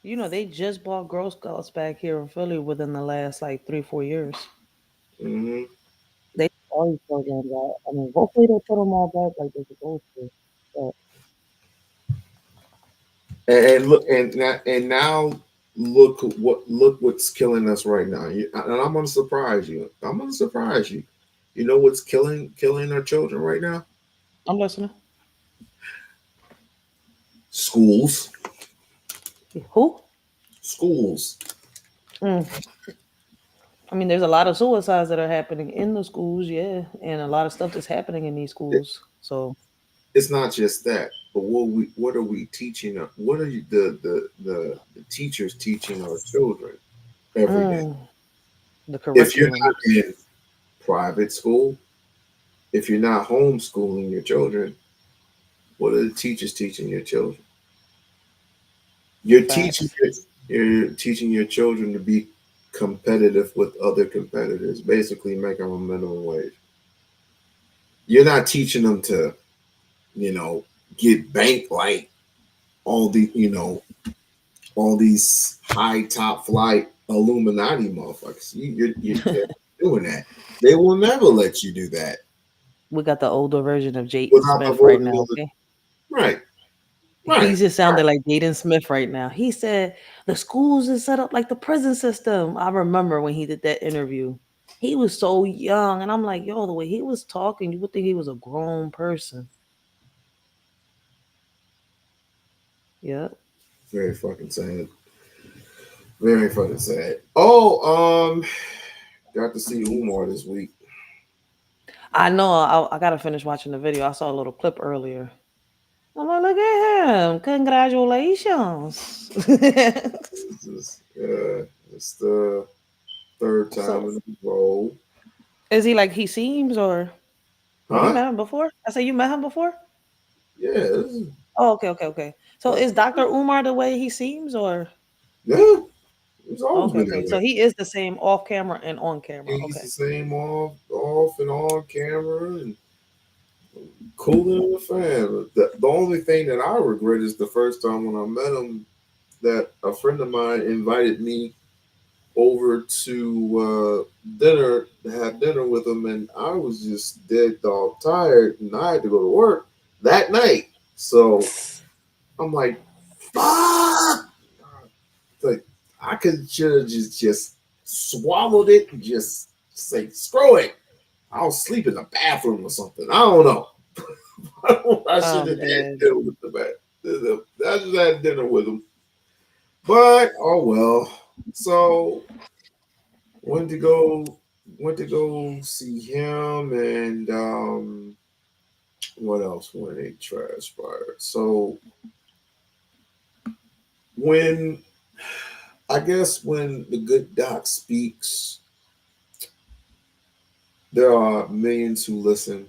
You know, they just bought Girl Scouts back here in Philly within the last like 3, 4 years. Hmm. They always programs out. I mean, hopefully they put them all back like they're supposed to. But And look, and now look what's killing us right now. And I'm gonna surprise you. I'm gonna surprise you. You know what's killing our children right now? I'm listening. Schools, Who? schools. Mm. I mean, there's a lot of suicides that are happening in the schools, yeah, and a lot of stuff that's happening in these It- schools. So, It's not just that, but what are we teaching? What are the teachers teaching our children every day? mm, the If you're curriculum. not in private school, if you're not homeschooling your children, what are the teachers teaching your children? You're teaching Facts. you're teaching your children to be competitive with other competitors, basically making them a minimum wage. You're not teaching them to, you know, get banked like all all these high top flight Illuminati motherfuckers. You're doing that. They will never let you do that We got the older version of Jaden without the Smith right voting now, of the okay? right, He right, just right. sounded like Jaden Smith right now. He said the schools is set up like the prison system. I remember when he did that interview. He was so young, and I'm like, yo, the way he was talking, you would think he was a grown person. Yep. Very fucking sad. Very fucking sad. Oh, got to see Umar this week. I know. I gotta finish watching the video. I saw a little clip earlier. I'm like, look at him! Congratulations. It's the third time So, in a row. is he like he seems, or you Huh? met him before? I say you met him before. Yeah, this is, Oh, okay, okay, okay. So is Dr. Umar the way he seems, or yeah, it's always okay, been that okay. So way. he is the same off camera and on camera. He's Okay. the same off and on camera and cooler than a fan. The only thing that I regret is the first time when I met him that a friend of mine invited me over to dinner to have dinner with him, and I was just dead dog tired, and I had to go to work that night. So I'm like, fuck! Like I could should have just swallowed it and just say, screw it. I'll sleep in the bathroom or something. I don't know. I should have I'm had dead. dinner with the man. I just had dinner with him. But oh well. So went to go went to go see him and what else when it transpired. So when I guess when the good doc speaks, there are millions who listen.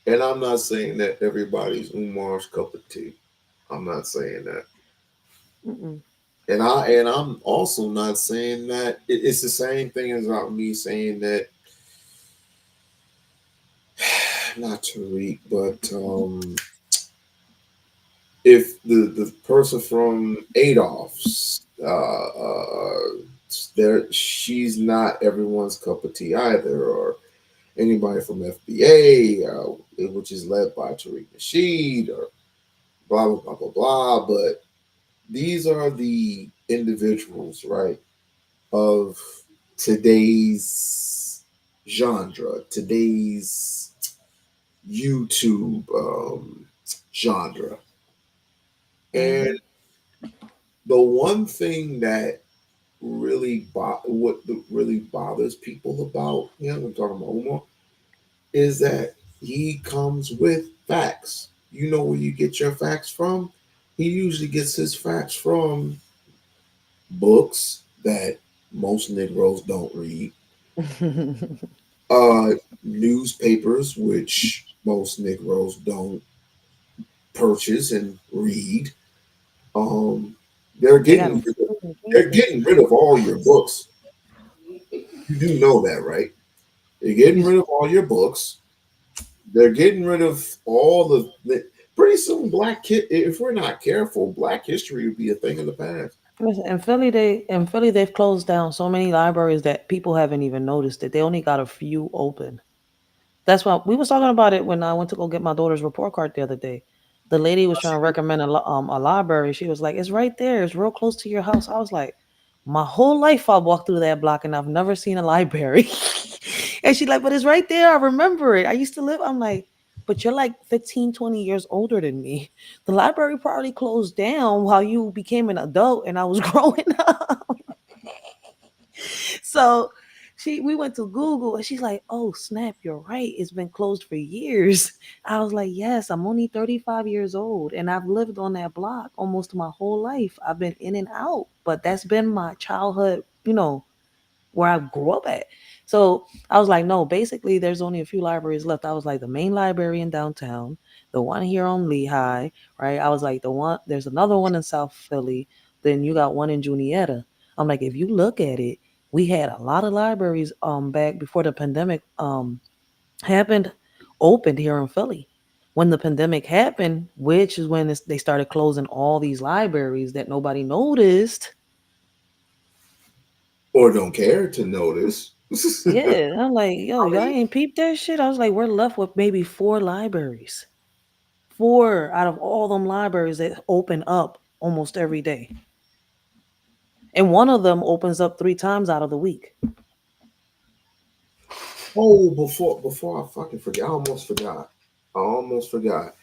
And I'm not saying that everybody's Umar's cup of tea. I'm not saying that. Mm-mm. And I'm also not saying that it's the same thing as about me saying that not Tariq, but if the person from Adolph's there she's not everyone's cup of tea either, or anybody from FBA, which is led by Tariq Nasheed, or blah blah blah blah blah. But these are the individuals, right, of today's genre, today's YouTube genre. Mm-hmm. And the one thing that really bothers people about him, I'm talking about Umar, is that he comes with facts. You know where you get your facts from? He usually gets his facts from books that most Negroes don't read, uh, newspapers which most Negroes don't purchase and read. Um, they're They got getting them rid of, freaking they're papers. getting rid of all your books. You do know that, right? They're getting You, rid of all your books. They're getting rid of all the. Pretty soon, Black kid. If we're not careful, Black history would be a thing of the past. listen, in Philly they've closed down so many libraries that people haven't even noticed it. They only got a few open. That's why we was talking about it when I went to go get my daughter's report card the other day. The lady was trying to recommend a library. She was like, "It's right there. It's real close to your house." I was like, "My whole life I walked through that block and I've never seen a library." And she's like, "But it's right there. I remember it. I used to live." I'm like, "But you're like 15, 20 years older than me. The library probably closed down while you became an adult and I was growing up." So we went to Google and she's like, "Oh snap, you're right. It's been closed for years." I was like, "Yes, I'm only 35 years old and I've lived on that block almost my whole life. I've been in and out, but that's been my childhood, where I grew up at." So I was like, no, basically there's only a few libraries left. I was like the main library in downtown, the one here on Lehigh, right? I was like there's another one in South Philly, then you got one in Juniata. I'm like, if you look at it, we had a lot of libraries back before the pandemic happened, opened here in Philly. When the pandemic happened, which is when they started closing all these libraries that nobody noticed. Or don't care to notice. Yeah, I'm like, yo, I y'all mean, ain't peeped that shit. I was like, we're left with maybe four libraries. Four out of all them libraries that open up almost every day. And one of them opens up 3 times out of the week. oh, before I fucking forget, I almost forgot. I almost forgot.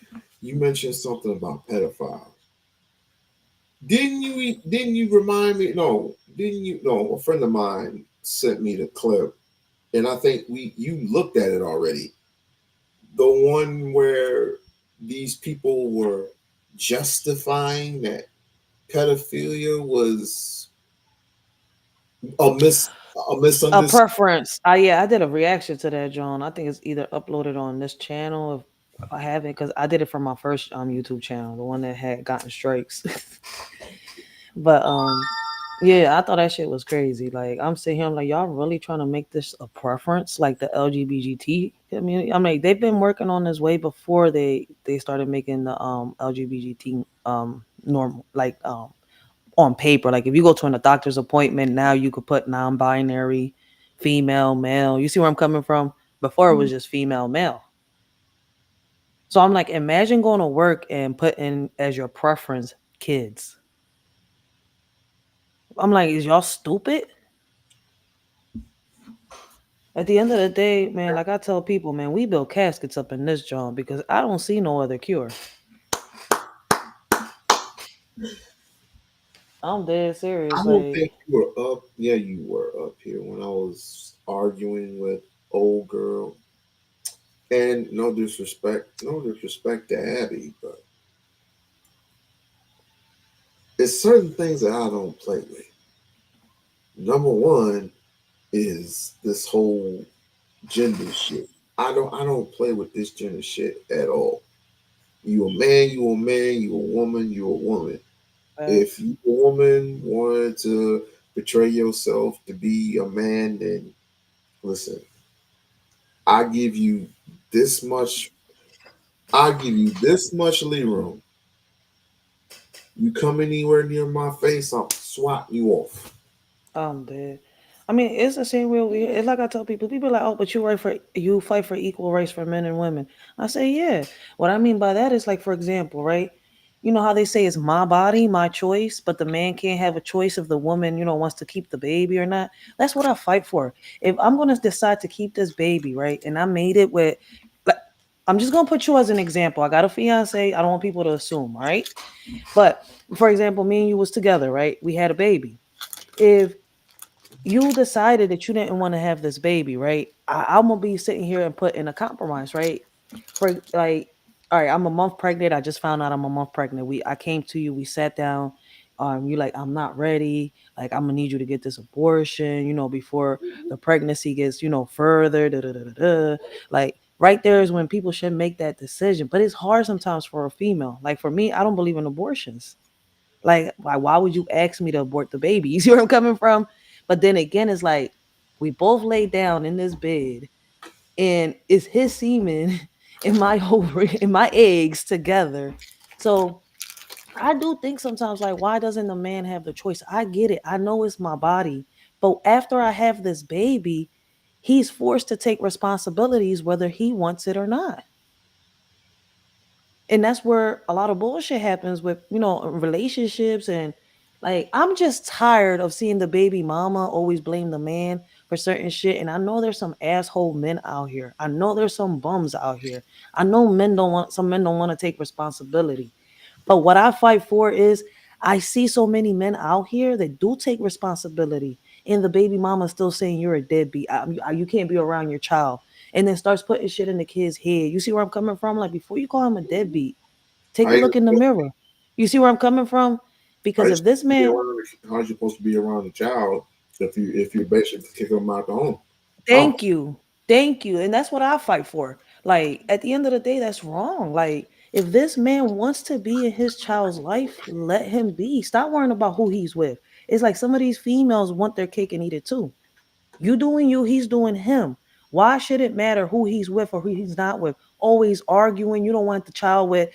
You mentioned something about pedophiles. Didn't you remind me? No, didn't you? No, a friend of mine sent me the clip, and I think you looked at it already. the one where these people were justifying that pedophilia was a A misunderstanding. preference. Yeah, I did a reaction to that, John. I think it's either uploaded on this channel if I haven't, because I did it from my first YouTube channel, the one that had gotten strikes. But yeah, I thought that shit was crazy. Like I'm sitting here, I'm like, y'all really trying to make this a preference, like the LGBT community. I mean, they've been working on this way before they started making the LGBT normal, like on paper. Like if you go to a doctor's appointment now, you could put non-binary, female, male. You see where I'm coming from? Before it was just female, male. So I'm like, imagine going to work and putting as your preference kids. I'm like, is y'all stupid? At the end of the day, man, like I tell people, man, we build caskets up in this joint because I don't see no other cure. I'm dead I serious. don't Like, think you were up. Yeah, you were up here when I was arguing with old girl. And no disrespect to Abby, but it's certain things that I don't play with. Number one is this whole gender shit. I don't play with this gender shit at all. You a man, you a man, you a woman, you a woman. If facts. you a woman wanted to portray yourself to be a man, then listen, I give you this much I give you this much leeway. You come anywhere near my face, I'll swat you off. I'm dead. I mean, it's the same way over here. It's like I tell people. People are like, oh, but you fight for equal rights for men and women. I say, yeah. What I mean by that is like, for example, right? You know how they say it's my body, my choice, but the man can't have a choice if the woman, wants to keep the baby or not. That's what I fight for. If I'm gonna decide to keep this baby, right, and I made it with, like, I'm just gonna put you as an example. I got a fiance. I don't want people to assume, all right? But for example, me and you was together, right? We had a baby. If you decided that you didn't want to have this baby, right? I'm gonna be sitting here and put in a compromise, right? For like, all right, I'm a month pregnant. I just found out I'm a month pregnant. I came to you, we sat down. You like, I'm not ready. Like, I'm gonna need you to get this abortion, before the pregnancy gets, further. Da, da, da, da, da. Like, right there is when people should make that decision. But it's hard sometimes for a female. Like for me, I don't believe in abortions. Like, why would you ask me to abort the baby? You see where I'm coming from? But then again, it's like we both lay down in this bed, and it's his semen and my ovary and my eggs together. So I do think sometimes, like, why doesn't the man have the choice? I get it. I know it's my body, but after I have this baby, he's forced to take responsibilities whether he wants it or not. And that's where a lot of bullshit happens with relationships. And like, I'm just tired of seeing the baby mama always blame the man for certain shit. And I know there's some asshole men out here. I know there's some bums out here. I know some men don't want to take responsibility. But what I fight for is, I see so many men out here that do take responsibility, and the baby mama still saying you're a deadbeat. You can't be around your child, and then starts putting shit in the kid's head. You see where I'm coming from? Like, before you call him a deadbeat, take How a you look in the mirror. You see where I'm coming from? how Because you if this supposed to be man, around how you supposed to be around a child if you basically kick them out the home? Oh, thank you, thank you, and that's what I fight for. Like, at the end of the day, that's wrong. Like, if this man wants to be in his child's life, let him be. Stop worrying about who he's with. It's like some of these females want their cake and eat it too. You doing you, he's doing him. Why should it matter who he's with or who he's not with? Always arguing. You don't want the child with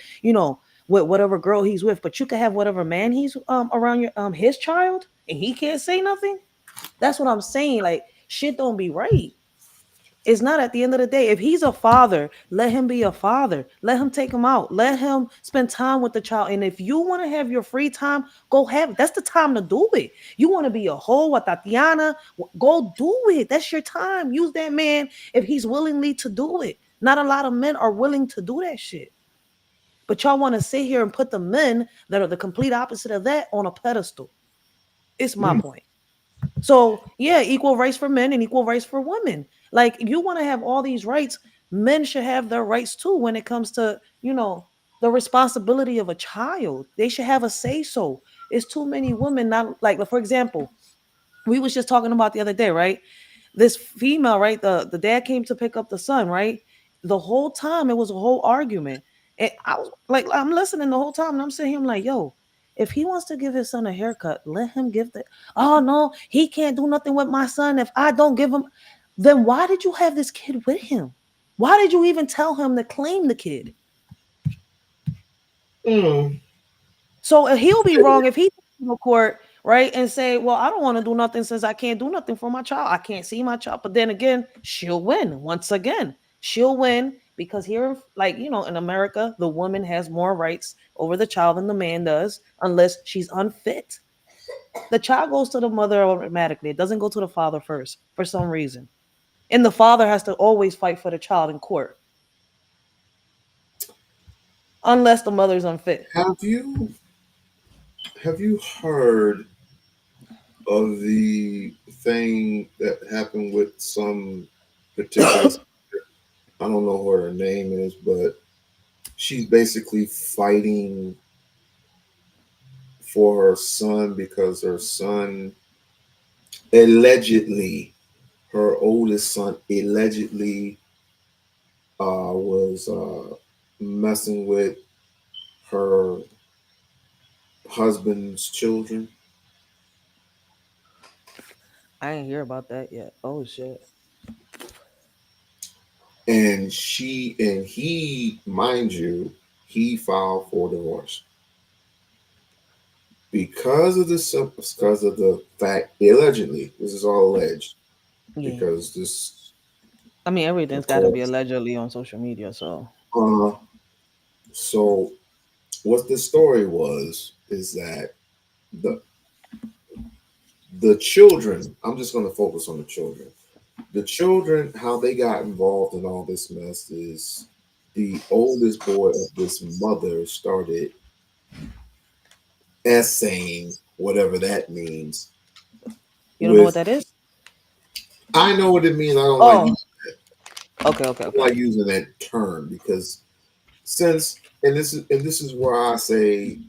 whatever girl he's with, but you can have whatever man he's around your his child, and he can't say nothing. That's what I'm saying. Like, shit don't be right. It's not, at the end of the day. If he's a father, let him be a father. Let him take him out. Let him spend time with the child. And if you want to have your free time, go have it. That's the time to do it. You want to be a hoe, a Tatiana, go do it. That's your time. Use that man if he's willingly to do it. Not a lot of men are willing to do that shit. But y'all want to sit here and put the men that are the complete opposite of that on a pedestal. It's my mm, point. So yeah, equal rights for men and equal rights for women. Like, you want to have all these rights. Men should have their rights too when it comes to, the responsibility of a child. They should have a say so. It's too many women not like, for example, we was just talking about the other day, right? This female, right? The dad came to pick up the son, right? The whole time it was a whole argument. And I was like, I'm listening the whole time, and I'm sitting here, I'm like, yo, if he wants to give his son a haircut, let him give the oh no, he can't do nothing with my son if I don't give him. Then why did you have this kid with him? Why did you even tell him to claim the kid? Mm. So he'll be wrong if he go to court, right, and say, "Well, I don't want to do nothing since I can't do nothing for my child. I can't see my child." But then again, she'll win once again. She'll win because here, like in America, the woman has more rights over the child than the man does, unless she's unfit. The child goes to the mother automatically. It doesn't go to the father first for some reason, and the father has to always fight for the child in court, unless the mother's unfit. Have you heard of the thing that happened with some particular? I don't know what her name is, but she's basically fighting for her son because her son allegedly, her oldest son allegedly was messing with her husband's children, I ain't hear about that yet. Oh shit. and he, mind you, he filed for divorce because of the fact allegedly this is all alleged Yeah. because this I mean, everything's of got to be course allegedly on social media. So, uh so what the story was is that the the children, I'm just going to focus on the children. The children, how they got involved in all this mess is the oldest boy of this mother started essaying, whatever that means, you don't know what with, that is? I know what it means. Oh, okay, okay, I don't okay. like using that term because since, and this is where I say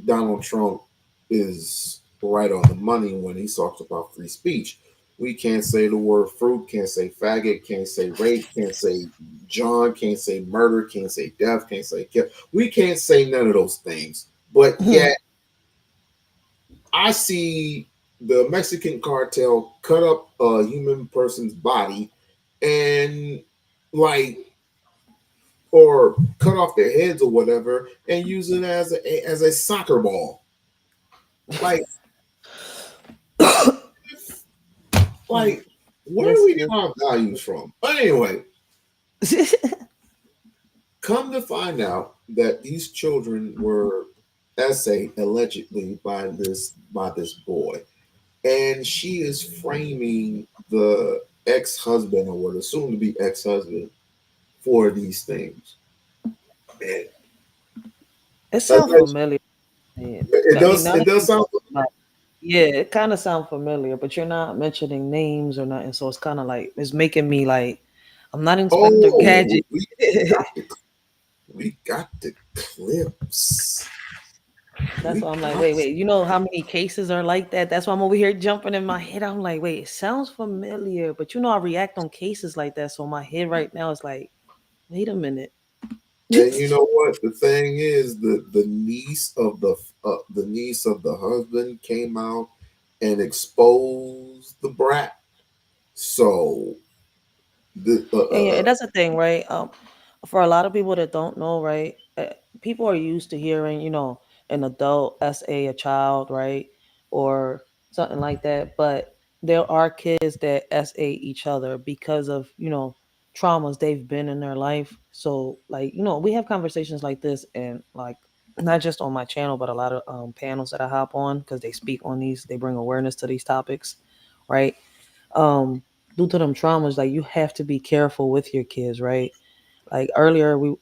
Donald Trump is right on the money when he talks about free speech. We can't say the word fruit, can't say faggot, can't say rape, can't say John, can't say murder, can't say death, can't say kill. We can't say none of those things. But yet, I see the Mexican cartel cut up a human person's body and like or cut off their heads or whatever and use it as a soccer ball. Like Like, where do This we get is our values from? But anyway, come to find out that these children were essayed allegedly by this boy, and she is framing the ex-husband or what assumed to be ex-husband for these things. And it sounds alleged- familiar. Man. it I mean, does now it that does you sound. talk about yeah, it kind of sounds familiar, but you're not mentioning names or nothing, so it's kind of like it's making me like I'm not Inspector Oh, Gadget. got the we got the clips. That's We why I'm like, got. wait, wait. You know how many cases are like that? That's why I'm over here jumping in my head. I'm like, wait, it sounds familiar, but I react on cases like that, so my head right now is like, wait a minute. And you know what? The thing is, the niece of the husband came out and exposed the brat. So the And that's the thing, right? For a lot of people that don't know, right? People are used to hearing, an adult SA a child, right, or something like that. But there are kids that SA each other because of traumas they've been in their life. So, like, we have conversations like this, and like not just on my channel, but a lot of panels that I hop on because they speak on these, they bring awareness to these topics, right? um Due to them traumas, like you have to be careful with your kids, right? Like earlier we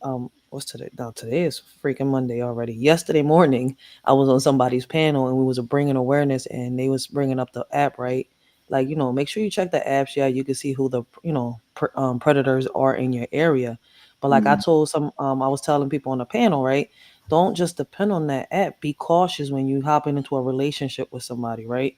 what's today? No, today is freaking Monday already. Yesterday morning I was on somebody's panel and we was bringing awareness and they was bringing up the app, right? like, make sure you check the apps. Yeah, you can see who the predators are in your area. But like I Mm, told I was telling people on the panel, right? Don't just depend on that app. Be cautious when you hopping into a relationship with somebody, right?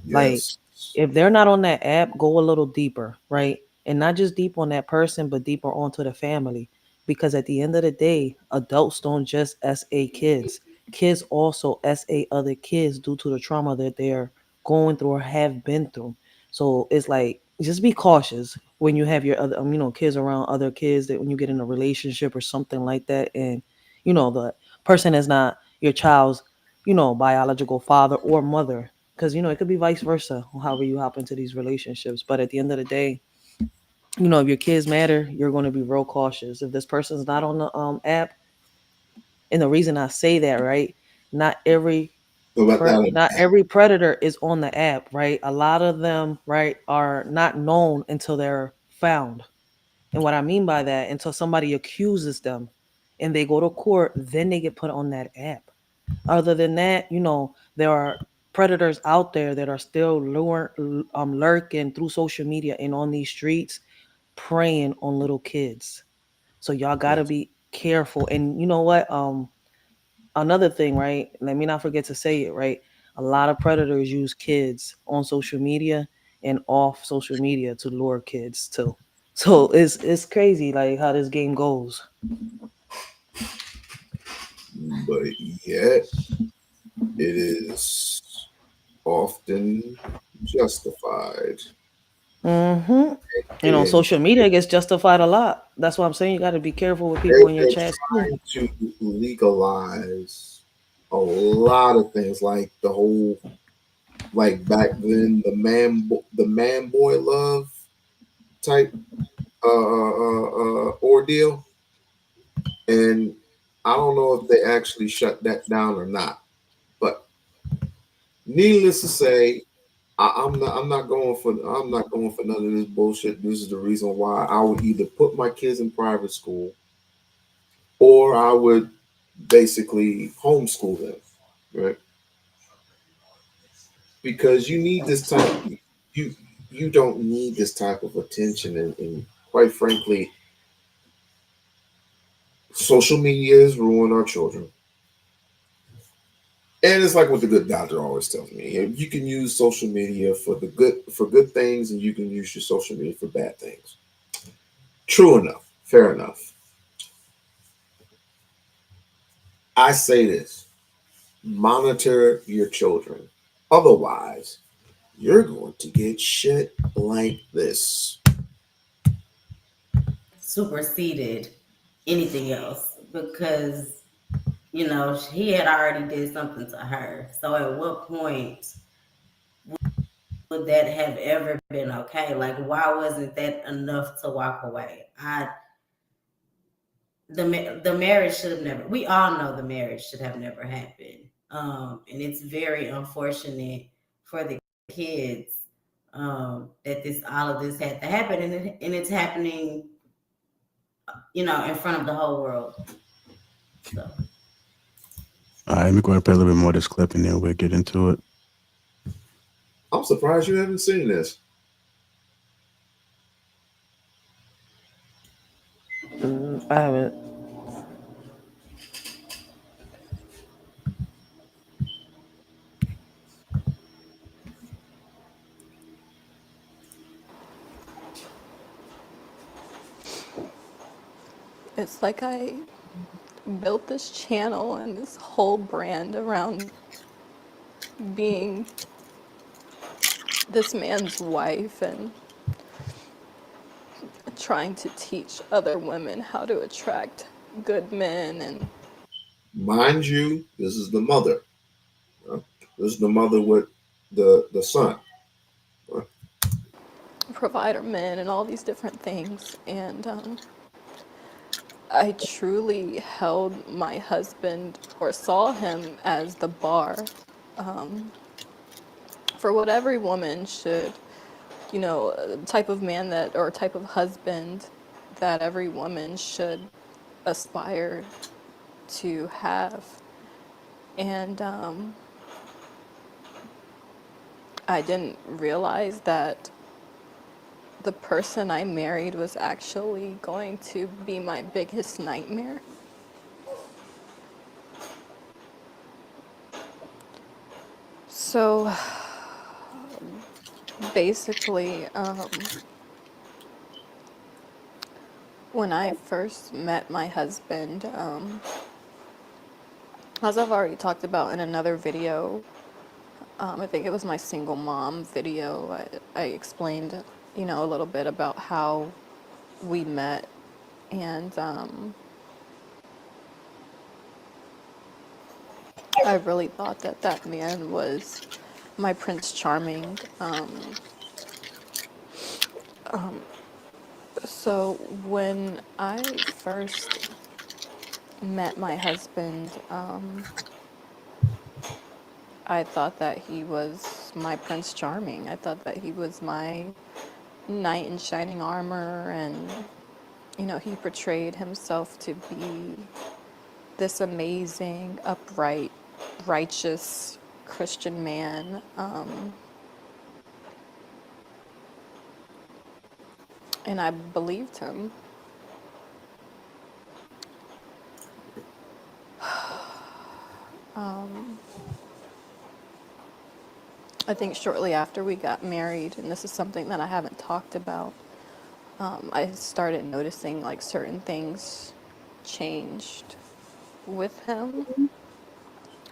Like, yes. if they're not on that app, go a little deeper, right? And not just deep on that person, but deeper onto the family. Because at the end of the day, adults don't just SA kids. Kids also SA other kids due to the trauma that they're going through or have been through. So it's like, just be cautious when you have your other, kids around other kids, that when you get in a relationship or something like that, and the person is not your child's, biological father or mother, because it could be vice versa, however you hop into these relationships. But at the end of the day, if your kids matter, you're going to be real cautious. If this person's not on the app, and the reason I say that, right, not every So about that, not every predator is on the app, right? A lot of them, right, are not known until they're found. And what I mean by that, until somebody accuses them and they go to court, then they get put on that app. Other than that, there are predators out there that are still lurking through social media and on these streets, preying on little kids. So y'all gotta yes. be careful. And you know what? Another thing, right? Let me not forget to say it, right? A lot of predators use kids on social media and off social media to lure kids too. So it's crazy like how this game goes. But yet it is often justified. Mm-hmm. On And social media, it gets justified a lot. That's why I'm saying you got to be careful with people in your they're chats too. trying to legalize a lot of things, like the whole, like back then, the man boy love type ordeal. And I don't know if they actually shut that down or not. But needless to say, I'm not going for none of this bullshit. This is the reason why I would either put my kids in private school, or I would basically homeschool them, right? Because you need this type, you you don't need this type of attention, and quite frankly, social media has ruined our children. And it's like what the good doctor always tells me: you can use social media for good things, and you can use your social media for bad things. True enough, fair enough. I say this: monitor your children. Otherwise, you're going to get shit like this. Superseded anything else because he had already did something to her. So at what point would that have ever been okay? Like, why wasn't that enough to walk away? The marriage should have never. We all know the marriage should have never happened. And it's very unfortunate for the kids that this all of this had to happen, and it's happening, in front of the whole world. So All right, let me go ahead and play a little bit more of this clip and then we'll get into it. I'm surprised you haven't seen this. I haven't. It's like I built this channel and this whole brand around being this man's wife and trying to teach other women how to attract good men and Mind you, this is the mother. uh, This is the mother with the son. uh, provider men and all these different things. And I truly held my husband or saw him as the bar for what every woman should, type of man that, or type of husband that every woman should aspire to have. And I didn't realize that the person I married was actually going to be my biggest nightmare. So basically, when I first met my husband, as I've already talked about in another video, I think it was my single mom video, I explained, a little bit about how we met. And I really thought that that man was my Prince Charming. So when I first met my husband, I thought that he was my Prince Charming. I thought that he was my knight in shining armor, and he portrayed himself to be this amazing, upright, righteous Christian man. And I believed him. I think shortly after we got married, and this is something that I haven't talked about, I started noticing like certain things changed with him.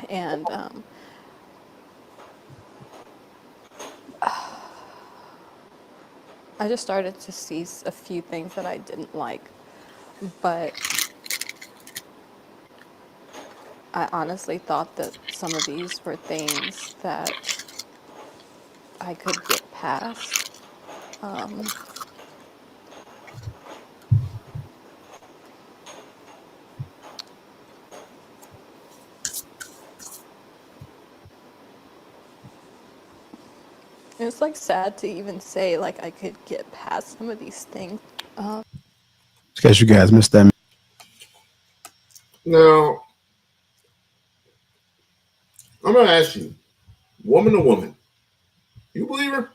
And I just started to see a few things that I didn't like. But I honestly thought that some of these were things that I could get past. It's like sad to even say like I could get past some of these things. In case you guys missed that. Now, I'm gonna ask you, woman to woman, you believe her?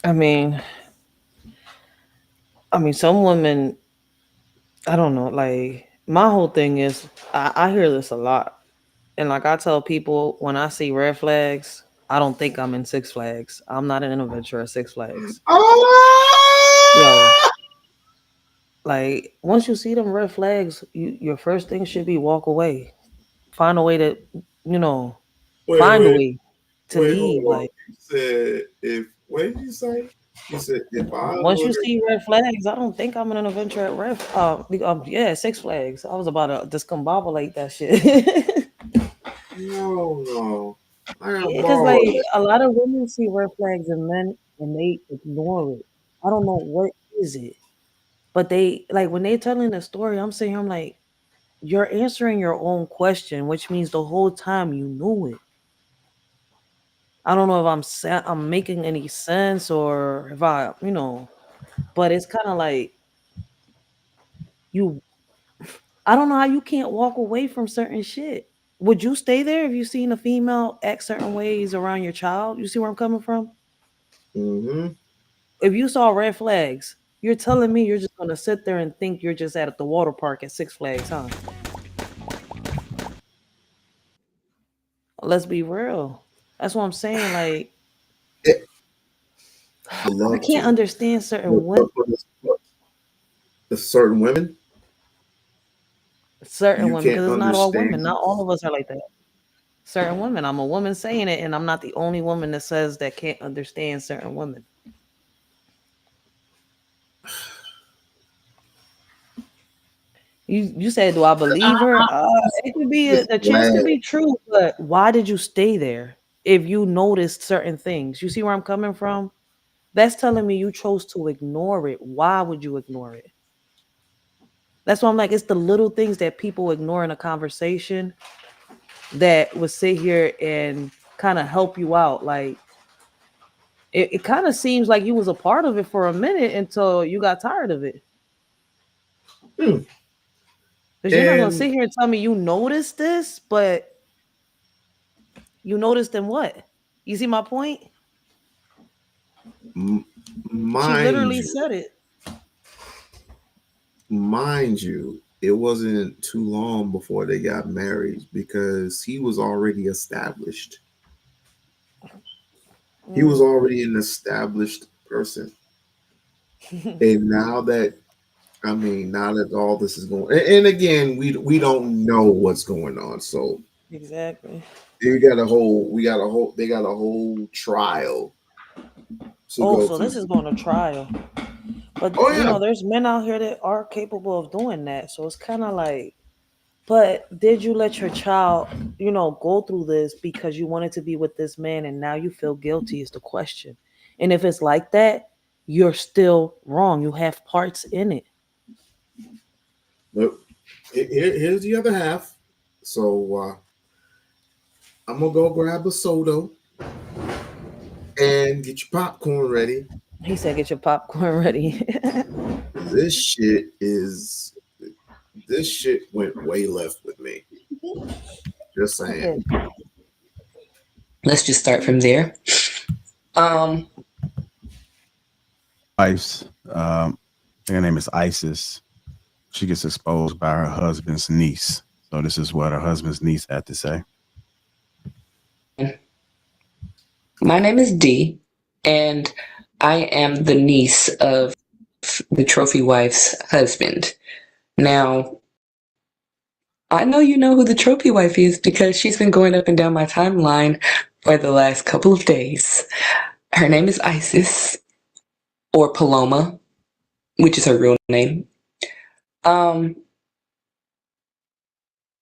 I mean, some women, I don't know. Like my whole thing is, I hear this a lot, and like I tell people when I see red flags, I don't think I'm in Six Flags. I'm not an adventure at Six Flags. Yo, Ah! like once you see them red flags, your first thing should be walk away. Find a way to, you know, Wait, find a wait, way to wait, hold leave. on. Like You said if what did you say? You said if I once you look see red flags, I don't think I'm an adventure at yeah, Six Flags. I was about to discombobulate that shit. no. I gotta Because borrow like that. a lot of women see red flags in men and they ignore it. I don't know what is it, but they like when they telling the story. I'm saying I'm like, you're answering your own question, which means the whole time you knew it. I don't know if I'm making any sense or if but it's kind of like you. I don't know how you can't walk away from certain shit. Would you stay there if you seen a female act certain ways around your child? You see where I'm coming from? Mm-hmm. If you saw red flags, you're telling me you're just gonna sit there and think you're just at the water park at Six Flags, huh? Let's be real. That's what I'm saying. Like, I I love can't to. understand But certain women. the certain women, Certain you women, can't because it's not all women. understand. Not all of us are like that. Certain women. I'm a woman saying it, and I'm not the only woman that says that can't understand certain women. You said, do I believe her? It could be It's a chance could glad. be true, but why did you stay there if you noticed certain things? You see where I'm coming from? That's telling me you chose to ignore it. Why would you ignore it? That's why I'm like, it's the little things that people ignore in a conversation that would sit here and kind of help you out. Like it kind of seems like you was a part of it for a minute until you got tired of it. Hmm. Because you're not gonna And sit here and tell me you noticed this, but you noticed in what? You see my point? m- She mind literally you, said it. it wasn't too long before they got married because he was already established. He was Mm. already an established person. And now that all this is going, and again, we don't know what's going on. So Exactly. they got a whole trial to Oh, go so this through. is going to trial. But Oh you yeah, know, there's men out here that are capable of doing that. So it's kind of like, but did you let your child, go through this because you wanted to be with this man and now you feel guilty is the question. And if it's like that, you're still wrong. You have parts in it. look, here's the other half. So I'm gonna go grab a soda and get your popcorn ready. He said, get your popcorn ready. This shit went way left with me. Just saying. Okay. Let's just start from there. Um, Wife's, I think her name is Isis. She gets exposed by her husband's niece. So this is what her husband's niece had to say. my name is Dee, and I am the niece of the trophy wife's husband. Now, I know you know who the trophy wife is because she's been going up and down my timeline for the last couple of days. Her name is Isis, or Paloma, which is her real name. Um,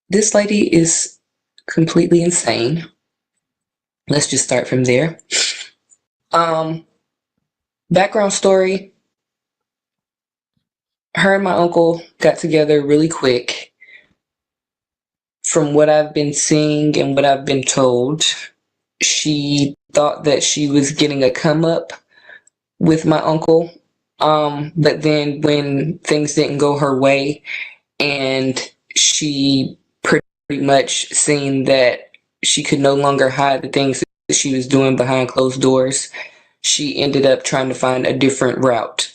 this lady is completely insane. Let's just start from there. Um, background story. Her and my uncle got together really quick. From what I've been seeing and what I've been told, she thought that she was getting a come up with my uncle. But then when things didn't go her way and she pretty much seen that she could no longer hide the things that she was doing behind closed doors, she ended up trying to find a different route,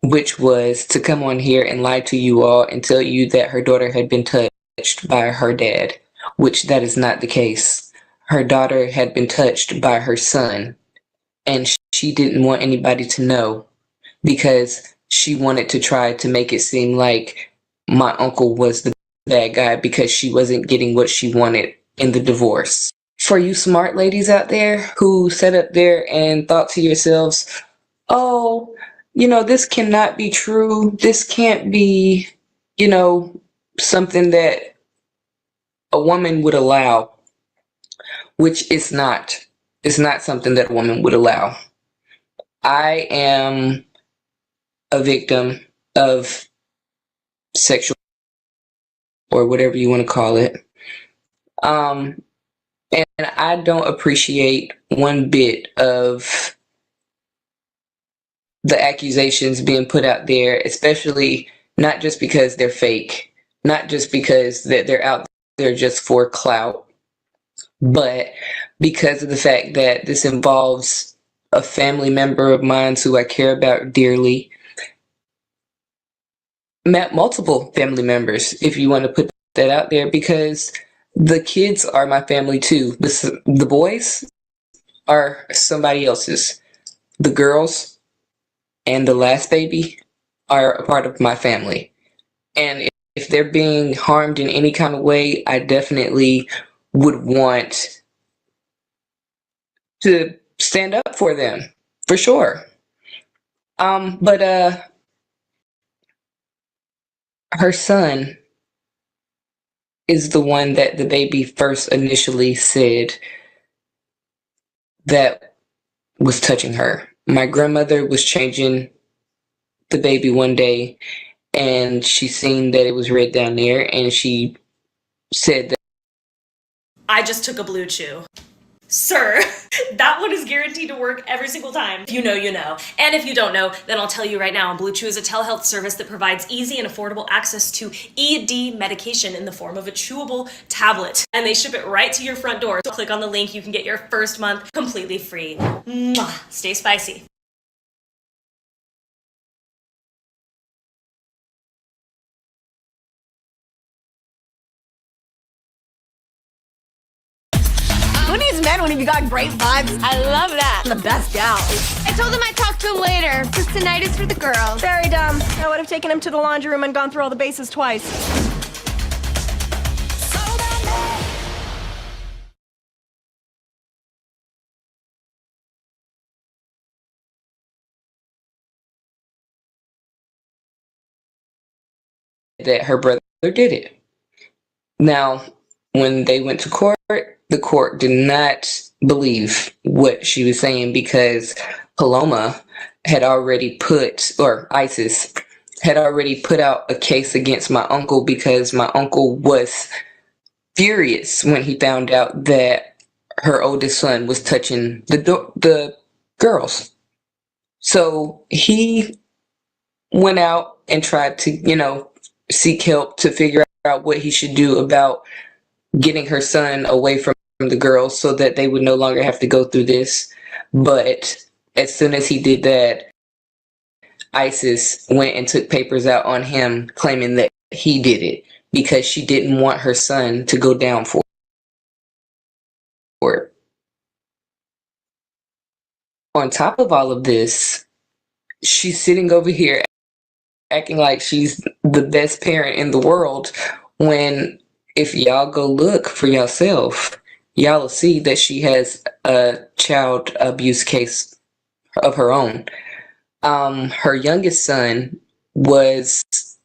which was to come on here and lie to you all and tell you that her daughter had been touched by her dad, which that is not the case. Her daughter had been touched by her son, and she didn't want anybody to know because she wanted to try to make it seem like my uncle was the bad guy because she wasn't getting what she wanted in the divorce. For you smart ladies out there who sat up there and thought to yourselves, oh, this cannot be true. This can't be, something that a woman would allow, which it's not. It's not something that a woman would allow. I am a victim of sexual or whatever you want to call it. And I don't appreciate one bit of the accusations being put out there, especially not just because they're fake, not just because that they're out there just for clout, but because of the fact that this involves a family member of mine who I care about dearly, multiple family members, if you want to put that out there, because the kids are my family too. The boys are somebody else's. The girls and the last baby are a part of my family. And if they're being harmed in any kind of way, I definitely would want to stand up for them, for sure. But her son is the one that the baby first initially said that was touching her. My grandmother was changing the baby one day and she seen that it was red down there and she said that I just took a blue chew. Sir, that one is guaranteed to work every single time. If you know, you know. And if you don't know, then I'll tell you right now. Blue Chew is a telehealth service that provides easy and affordable access to ED medication in the form of a chewable tablet. And they ship it right to your front door. So click on the link. You can get your first month completely free. Mwah. Stay spicy. Who needs men when you've got great vibes? I love that. The best gal. I told him I'd talk to him later, because tonight is for the girls. Very dumb. I would have taken him to the laundry room and gone through all the bases twice. That her brother did it. Now, when they went to court, the court did not believe what she was saying because Paloma had already ISIS had already put out a case against my uncle because my uncle was furious when he found out that her oldest son was touching the girls. So he went out and tried to, seek help to figure out what he should do about getting her son away from the girls so that they would no longer have to go through this. But as soon as he did that, ISIS went and took papers out on him claiming that he did it because she didn't want her son to go down for it. On top of all of this, she's sitting over here acting like she's the best parent in the world when if y'all go look for yourself, y'all will see that she has a child abuse case of her own. Her youngest son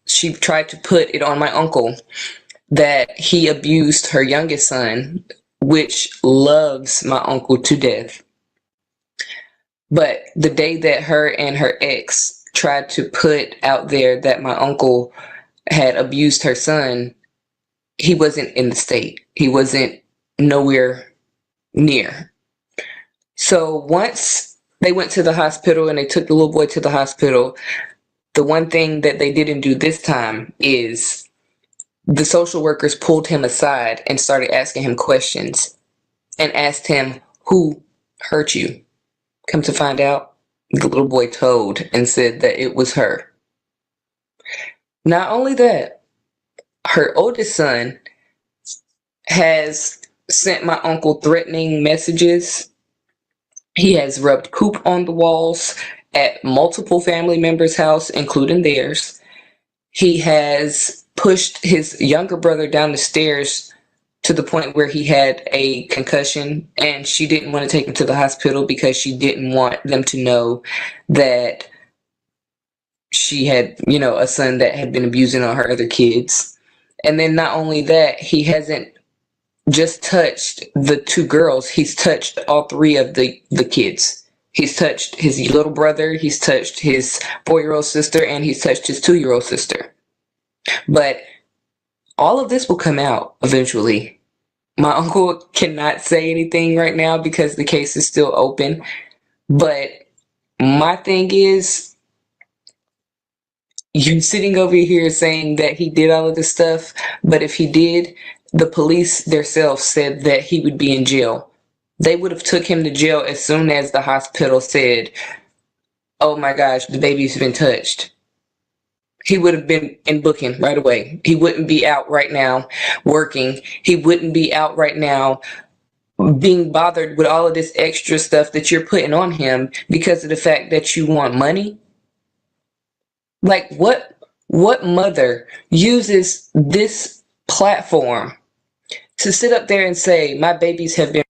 she tried to put it on my uncle that he abused her youngest son, which loves my uncle to death. But the day that her and her ex tried to put out there that my uncle had abused her son, he wasn't in the state. He wasn't nowhere near. So once they went to the hospital and they took the little boy to the hospital, the one thing that they didn't do this time is the social workers pulled him aside and started asking him questions and asked him, who hurt you? Come to find out, the little boy told and said that it was her. Not only that, her oldest son has sent my uncle threatening messages. He has rubbed poop on the walls at multiple family members' house, including theirs. He has pushed his younger brother down the stairs to the point where he had a concussion, and she didn't want to take him to the hospital because she didn't want them to know that she had, a son that had been abusing all her other kids. And then not only that, he hasn't just touched the two girls, he's touched all three of the kids. He's touched his little brother, he's touched his 4-year-old sister, and he's touched his 2-year-old sister. But all of this will come out eventually. My uncle cannot say anything right now because the case is still open. But my thing is, you sitting over here saying that he did all of this stuff, but if he did, the police themselves said that he would be in jail. They would have took him to jail as soon as the hospital said, oh my gosh, the baby's been touched. He would have been in booking right away. He wouldn't be out right now working. He wouldn't be out right now being bothered with all of this extra stuff that you're putting on him because of the fact that you want money. Like what mother uses this platform to sit up there and say, my babies have been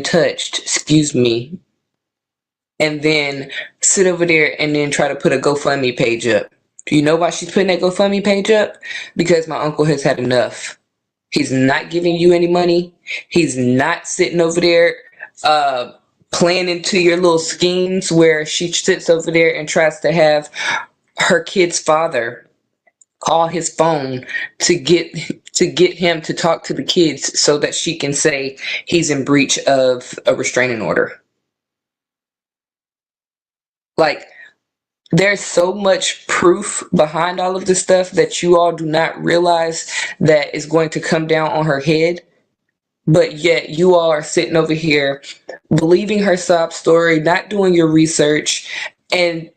touched, excuse me, and then sit over there and then try to put a GoFundMe page up. Do you know why she's putting that GoFundMe page up? Because my uncle has had enough. He's not giving you any money. He's not sitting over there playing into your little schemes where she sits over there and tries to have her kid's father call his phone to to get him to talk to the kids so that she can say he's in breach of a restraining order. Like, there's so much proof behind all of this stuff that you all do not realize that is going to come down on her head. But yet you all are sitting over here believing her sob story, not doing your research, and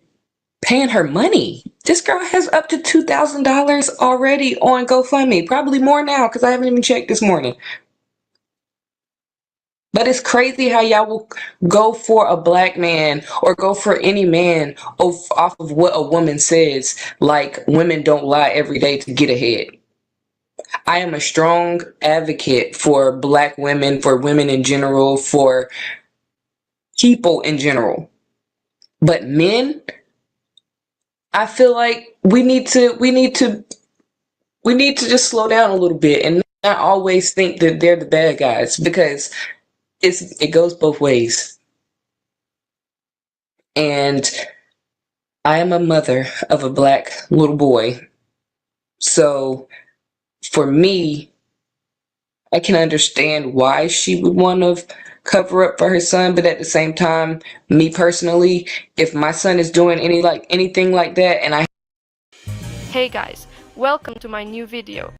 paying her money. This girl has up to $2,000 already on GoFundMe. Probably more now because I haven't even checked this morning. But it's crazy how y'all will go for a black man or go for any man off of what a woman says, like women don't lie every day to get ahead. I am a strong advocate for black women, for women in general, for people in general. But men, I feel like we need to just slow down a little bit and not always think that they're the bad guys, because it goes both ways. And I am a mother of a black little boy. So for me, I can understand why she would want to cover up for her son, but at the same time, me personally, if my son is doing anything like that and I Hey guys, welcome to my new video.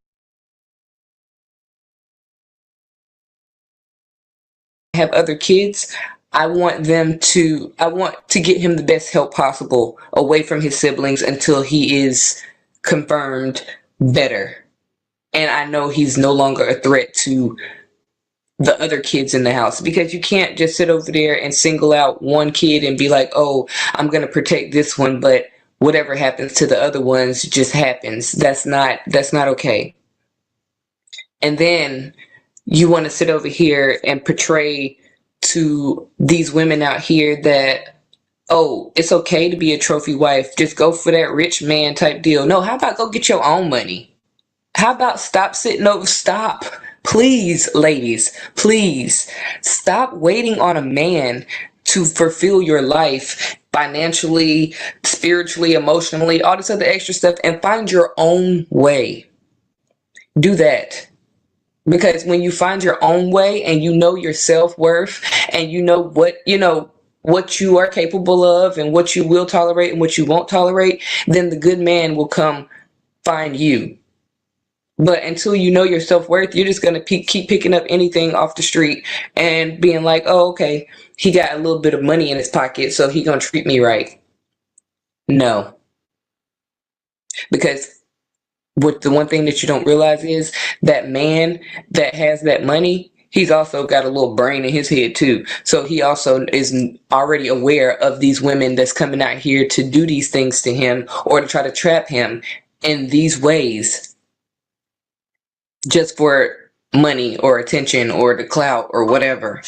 have other kids, I want to get him the best help possible away from his siblings until he is confirmed better. And I know he's no longer a threat to the other kids in the house, because you can't just sit over there and single out one kid and be like, oh, I'm going to protect this one, but whatever happens to the other ones just happens. That's not okay. And then you want to sit over here and portray to these women out here that, oh, it's okay to be a trophy wife. Just go for that rich man type deal. No, how about go get your own money? How about stop, please, ladies, please stop waiting on a man to fulfill your life financially, spiritually, emotionally, all this other extra stuff, and find your own way. Do that. Because when you find your own way and you know your self-worth and you know what you are capable of and what you will tolerate and what you won't tolerate, then the good man will come find you. But until you know your self-worth, you're just going to keep picking up anything off the street and being like, oh, okay, he got a little bit of money in his pocket, so he going to treat me right. No. Because the one thing that you don't realize is that man that has that money, he's also got a little brain in his head too. So he also is already aware of these women that's coming out here to do these things to him or to try to trap him in these ways, just for money or attention or the clout or whatever.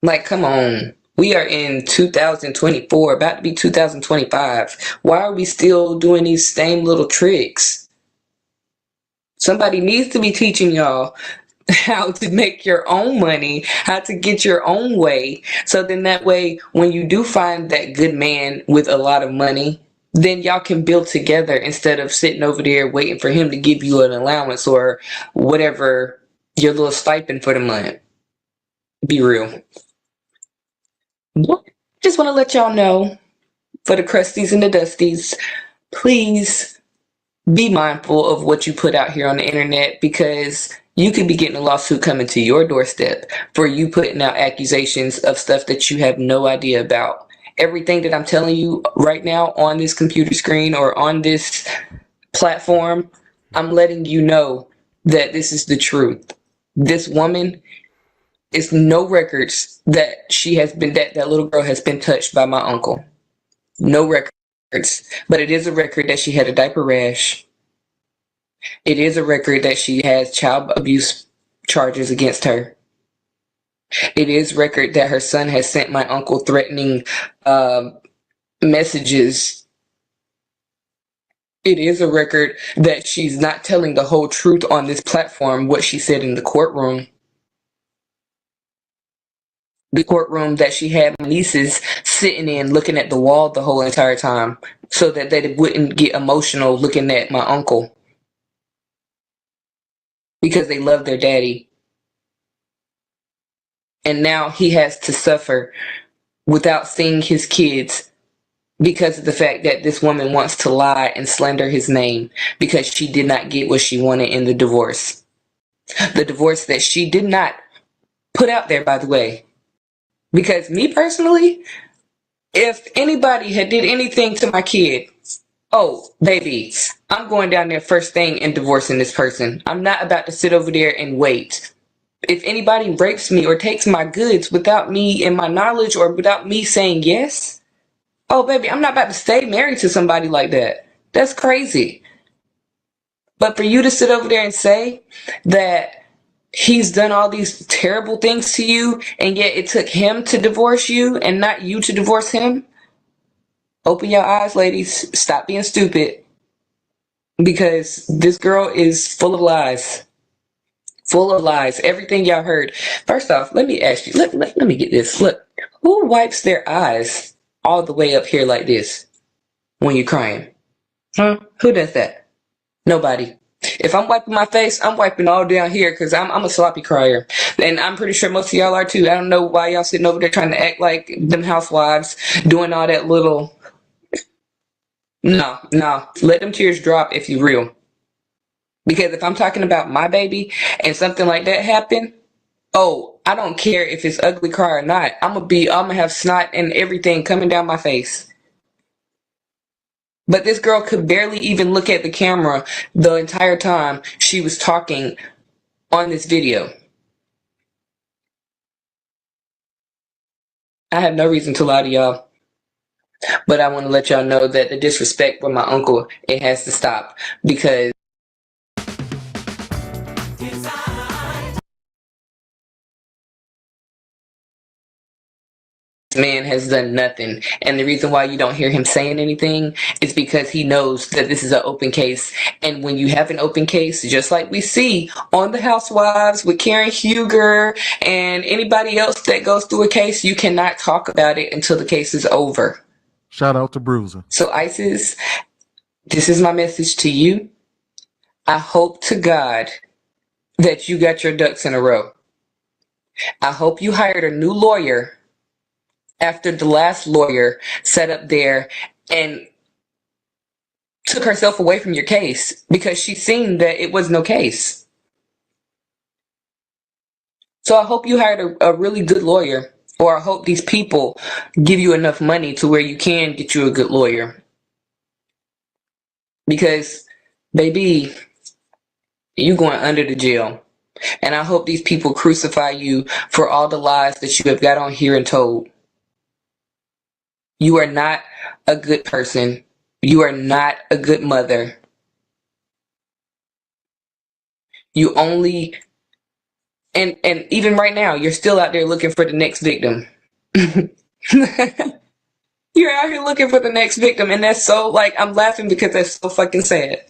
Like, come on. We are in 2024, about to be 2025. Why are we still doing these same little tricks? Somebody needs to be teaching y'all how to make your own money, how to get your own way. So then that way, when you do find that good man with a lot of money, then y'all can build together instead of sitting over there waiting for him to give you an allowance or whatever, your little stipend for the month. Be real. Just want to let y'all know, for the crusties and the dusties, please be mindful of what you put out here on the internet, because you could be getting a lawsuit coming to your doorstep for you putting out accusations of stuff that you have no idea about. Everything that I'm telling you right now on this computer screen or on this platform, I'm letting you know that this is the truth. This woman is no records that that little girl has been touched by my uncle. No records. But it is a record that she had a diaper rash. It is a record that she has child abuse charges against her. It is record that her son has sent my uncle threatening messages. It is a record that she's not telling the whole truth on this platform, what she said in the courtroom. The courtroom that she had my nieces sitting in looking at the wall the whole entire time so that they wouldn't get emotional looking at my uncle. because they love their daddy. And now he has to suffer without seeing his kids because of the fact that this woman wants to lie and slander his name because she did not get what she wanted in the divorce. The divorce that she did not put out there, by the way. Because me personally, if anybody had did anything to my kid, oh, baby, I'm going down there first thing and divorcing this person. I'm not about to sit over there and wait. If anybody rapes me or takes my goods without me and my knowledge or without me saying yes, oh, baby, I'm not about to stay married to somebody like that. That's crazy. But for you to sit over there and say that he's done all these terrible things to you, and yet it took him to divorce you and not you to divorce him, open your eyes, ladies. Stop being stupid. Because this girl is full of lies. Full of lies. Everything y'all heard. First off, let me ask you. Let me get this. Look, who wipes their eyes all the way up here like this when you're crying? Huh? Who does that? Nobody. If I'm wiping my face, I'm wiping all down here because I'm a sloppy crier. And I'm pretty sure most of y'all are too. I don't know why y'all sitting over there trying to act like them housewives doing all that little... No. Let them tears drop if you real. Because if I'm talking about my baby and something like that happen, oh, I don't care if it's ugly cry or not. I'm gonna have snot and everything coming down my face. But this girl could barely even look at the camera the entire time she was talking on this video. I have no reason to lie to y'all. But I want to let y'all know that the disrespect with my uncle, it has to stop. Because man has done nothing, and the reason why you don't hear him saying anything is because he knows that this is an open case. And when you have an open case, just like we see on the Housewives with Karen Huger and anybody else that goes through a case, you cannot talk about it until the case is over. Shout out to Bruiser. So Isis, this is my message to you. I hope to God that you got your ducks in a row. I hope you hired a new lawyer after the last lawyer sat up there and took herself away from your case because she seen that it was no case. So I hope you hired a really good lawyer, or I hope these people give you enough money to where you can get you a good lawyer. Because, baby, you going under the jail. And I hope these people crucify you for all the lies that you have got on here and told. You are not a good person. You are not a good mother. You only... And even right now, you're still out there looking for the next victim. You're out here looking for the next victim, and that's so, like, I'm laughing because that's so fucking sad.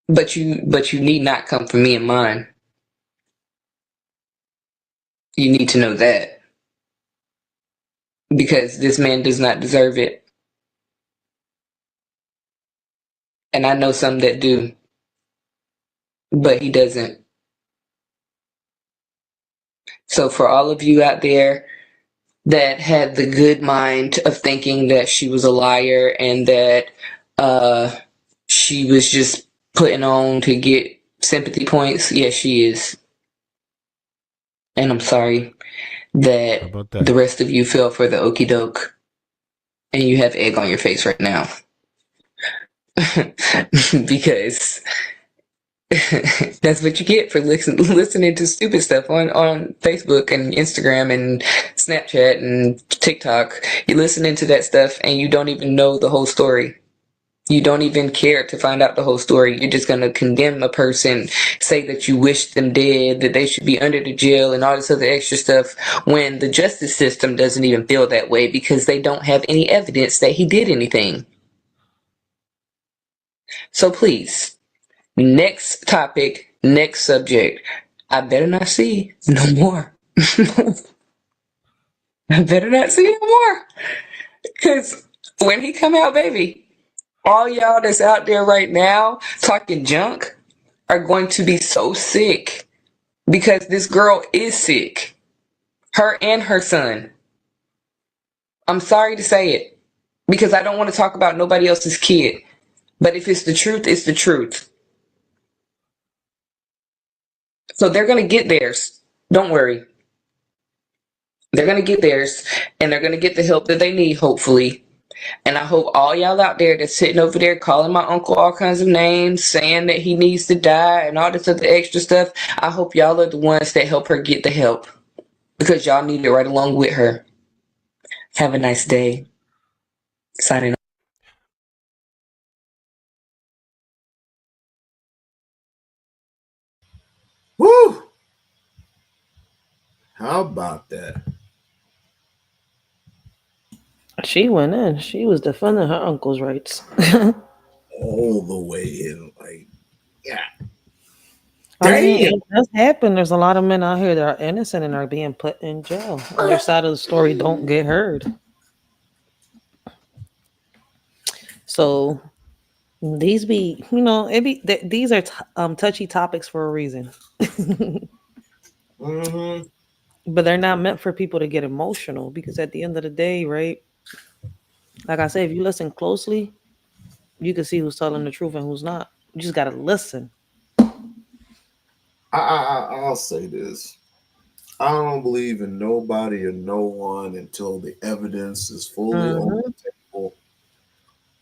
But you need not come for me and mine. You need to know that. Because this man does not deserve it. And I know some that do. But he doesn't. So for all of you out there that had the good mind of thinking that she was a liar and that she was just putting on to get sympathy points, yes, she is. And I'm sorry that the rest of you fell for the okie doke and you have egg on your face right now. Because that's what you get for listening to stupid stuff on Facebook and Instagram and Snapchat and TikTok. You're listening to that stuff and you don't even know the whole story. You don't even care to find out the whole story. You're just going to condemn a person, say that you wish them dead, that they should be under the jail and all this other extra stuff, when the justice system doesn't even feel that way because they don't have any evidence that he did anything. So please, next topic, next subject. I better not see no more. I better not see no more. Because when he come out, baby, All y'all that's out there right now talking junk are going to be so sick because this girl is sick. Her and her son. I'm sorry to say it because I don't want to talk about nobody else's kid. But if it's the truth, it's the truth. So they're going to get theirs. Don't worry. They're going to get theirs and they're going to get the help that they need, hopefully. And I hope all y'all out there that's sitting over there calling my uncle all kinds of names, saying that he needs to die and all this other extra stuff, I hope y'all are the ones that help her get the help because y'all need it right along with her. Have a nice day. Signing off. Woo! How about that? She went in. She was defending her uncle's rights. All the way in, like, yeah. I mean, Damn. it does happen. There's a lot of men out here that are innocent and are being put in jail. And their side of the story don't get heard. So these be, these are touchy topics for a reason. Mm-hmm. But they're not meant for people to get emotional because at the end of the day, right? Like I said, if you listen closely, you can see who's telling the truth and who's not. You just gotta listen. I'll say this. I don't believe in nobody or no one until the evidence is fully on Mm-hmm. the table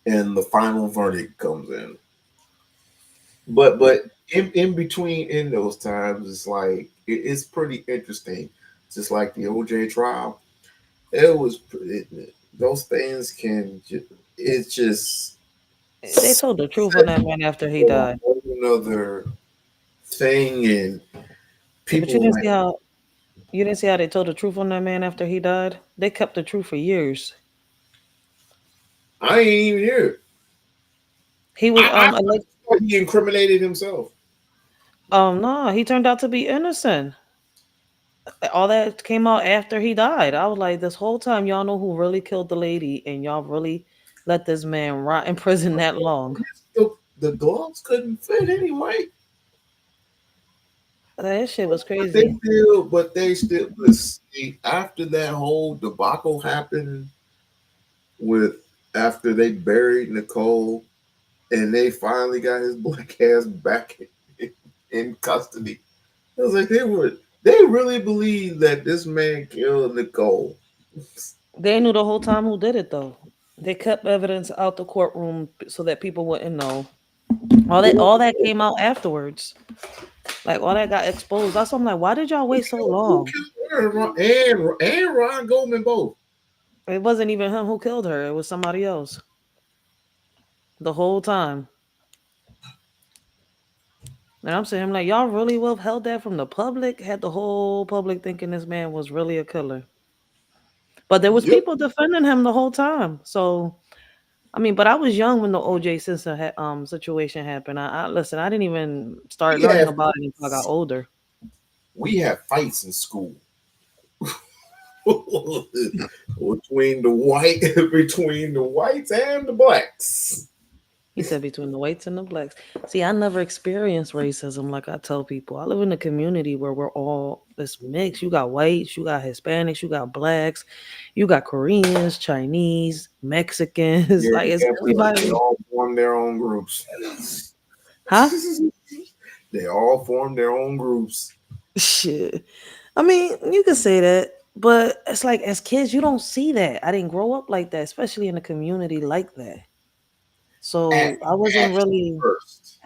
and the final verdict comes in. But in between in those times, it's like it's pretty interesting. Just like the OJ trial, those things can it's just They told the truth on that man after he a died. whole another thing, and Yeah, but people like you didn't see how they told the truth on that man after he died. They kept the truth for years. I ain't even here. He was I thought he incriminated himself. no, he turned out to be innocent. All that came out after he died. I was like, this whole time, y'all know who really killed the lady, and y'all really let this man rot in prison that long. The gloves couldn't fit anyway. That shit was But they crazy. still, but they still, but see, after that whole debacle happened with after they buried Nicole and they finally got his black ass back in custody. I was like, they really believe that this man killed Nicole. They knew the whole time who did it, though. They kept evidence out the courtroom so that people wouldn't know. All that came out afterwards. Like all that got exposed. That's why I'm like, why did y'all wait so Who long? killed her? And Ron Goldman both. It wasn't even him who killed her. It was somebody else. The whole time. And I'm saying, like, y'all really withheld that from the public? Had the whole public thinking this man was really a killer. But there was Yep. people defending him the whole time. So I mean, but I was young when the OJ Simpson situation happened. I listen. I didn't even start We learning have about it until I got older. we have fights in school between the whites and the blacks. He said between the whites and the blacks. See, I never experienced racism like I tell people. I live in a community where we're all this mix. You got whites, you got Hispanics, you got blacks, you got Koreans, Chinese, Mexicans. Yeah, Like it's yeah, but they everybody. all form their own groups. Huh? They all form their own groups. Shit. I mean, you could say that, but it's like as kids, you don't see that. I didn't grow up like that, especially in a community like that. At, So I wasn't at really first,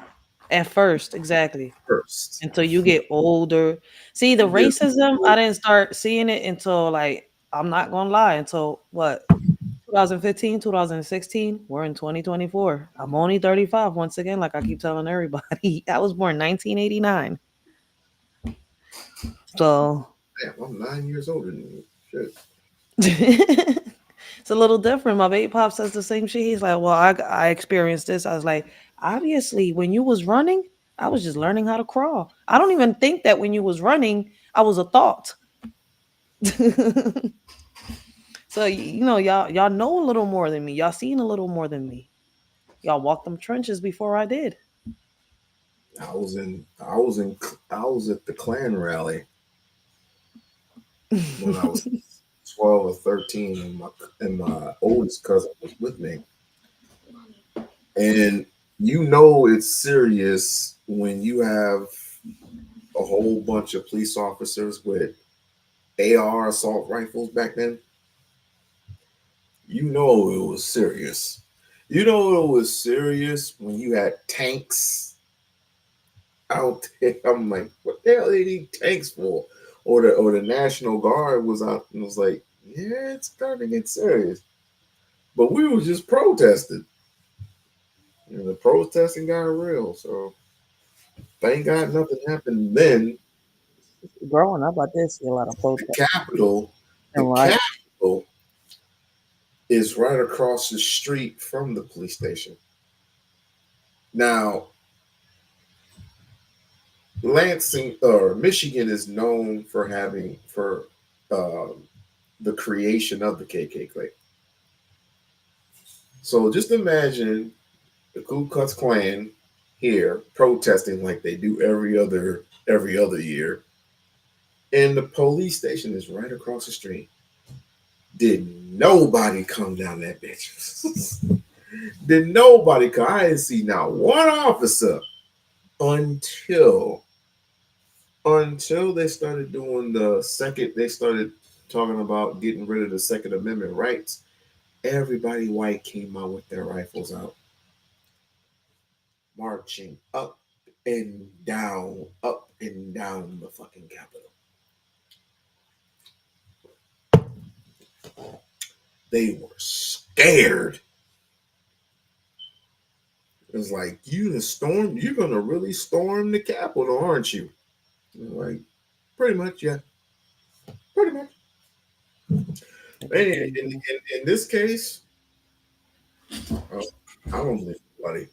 at first, exactly. first. Until you get older. See, the You get racism, I didn't start seeing it until like I'm not gonna lie, until what 2015, 2016. We're in 2024. I'm only 35 once again, like I keep telling everybody. I was born 1989. So damn, I'm 9 years older than you. Shit. it's a little different. My baby pop says the same shit. He's like, well, I experienced this. I was like, obviously, when you was running, I was just learning how to crawl. I don't even think that when you was running, I was a thought. So y'all know a little more than me. Y'all seen a little more than me. Y'all walked them trenches before I did. I was at the Klan rally when I was 12 or 13, and my oldest cousin was with me. And you know it's serious when you have a whole bunch of police officers with AR assault rifles back then. You know it was serious. You know it was serious when you had tanks out there. I'm like, what the hell do they need tanks for? Or the National Guard was out and was like, yeah, it's starting to get serious. But we was just protesting. And the protesting got real. So thank God nothing happened then. Growing up, I did see a lot of The protests. Capitol, the And right, Capitol is right across the street from the police station. Now, Lansing or Michigan is known for having um, the creation of the KKK. So just imagine the Ku Klux Klan here protesting like they do every other year, and the police station is right across the street. Did nobody come down that bitch? Did nobody come? I didn't see not one officer until they started doing the second. They started talking about getting rid of the Second Amendment rights. Everybody white came out with their rifles out, marching up and down the fucking Capitol. They were scared. It was like, you're gonna really storm the Capitol, aren't you? Like, pretty much, yeah. Pretty much. In this case, I don't miss anybody.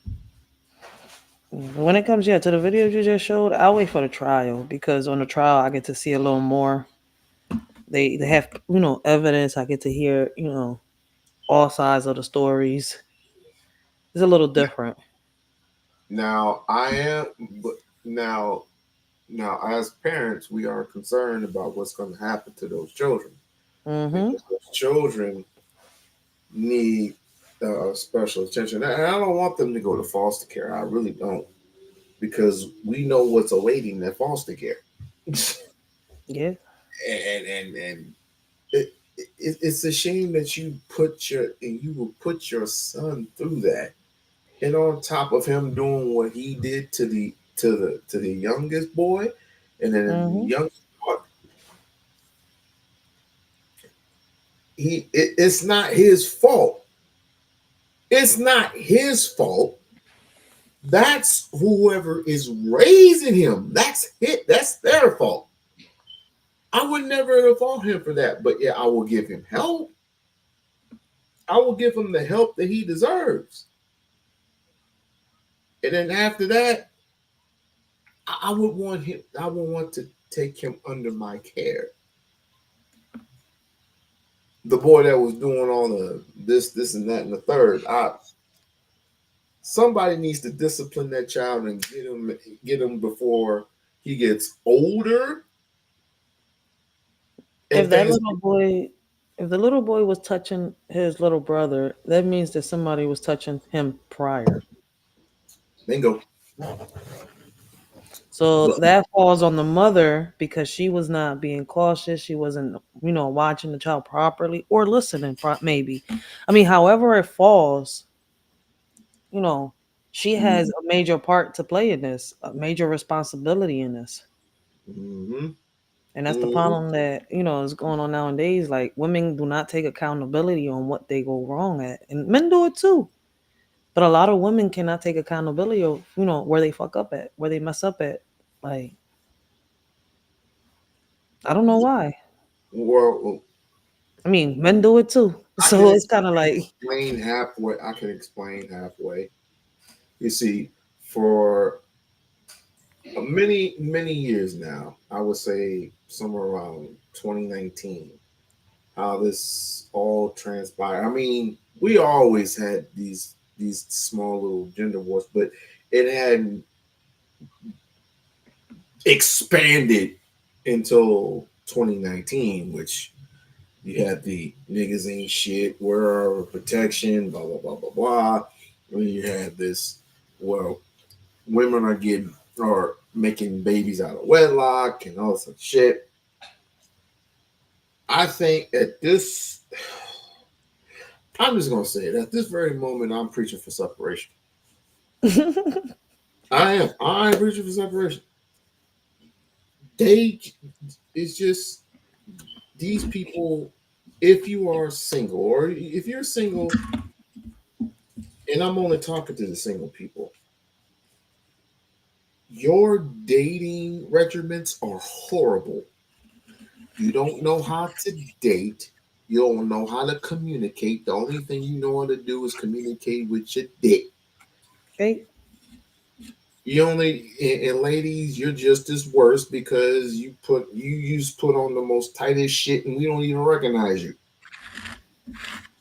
when it comes, to the videos you just showed, I'll wait for the trial because on the trial I get to see a little more. They have evidence. I get to hear all sides of the stories. It's a little different. Now I am, but now as parents, we are concerned about what's going to happen to those children Mm-hmm. because those children need special attention. And I don't want them to go to foster care. I really don't, because we know what's awaiting that foster care. Yeah. And it's a shame that you will put your son through that, and on top of him doing what he did to the youngest boy, and then the Mm-hmm. youngest boy, it's not his fault. It's not his fault. That's whoever is raising him. That's it. That's their fault. I would never have fault him for that, but yeah, I will give him help. I will give him the help that he deserves. And then after that, I would want him. I would want to take him under my care. The boy that was doing all the this, and that, and the third. Somebody needs to discipline that child and get him before he gets older. If And that things. little boy, if the little boy was touching his little brother, that means that somebody was touching him prior. Bingo. So But that falls on the mother because she was not being cautious. She wasn't, watching the child properly or listening, maybe. I mean, however it falls, you know, she has a major part to play in this, a major responsibility in this. mm-hmm, And that's the mm-hmm. problem that, is going on nowadays. Like women do not take accountability on what they go wrong at. And men do it too. But a lot of women cannot take accountability of, where they fuck up at, where they mess up at. Like, I don't know why. Well, I mean, men do it too. I So can it's kind of like, explain halfway. I can explain halfway. You see, for many years now, I would say somewhere around 2019, how this all transpired. I mean, we always had these these small little gender wars, but it hadn't expanded until 2019, which you had the niggas ain't shit, wear our protection, blah blah blah blah blah. And you had this, well, women are getting or making babies out of wedlock and all this shit. I think at this, I'm just gonna say it. At this very moment, I'm preaching for separation. I am. I'm preaching for separation. They, it's just these people. If you are single, or if you're single, and I'm only talking to the single people, your dating regimens are horrible. You don't know how to date. You don't know how to communicate. The only thing you know how to do is communicate with your dick. Okay. You only and ladies, you're just as worse because you put on the most tightest shit and we don't even recognize you.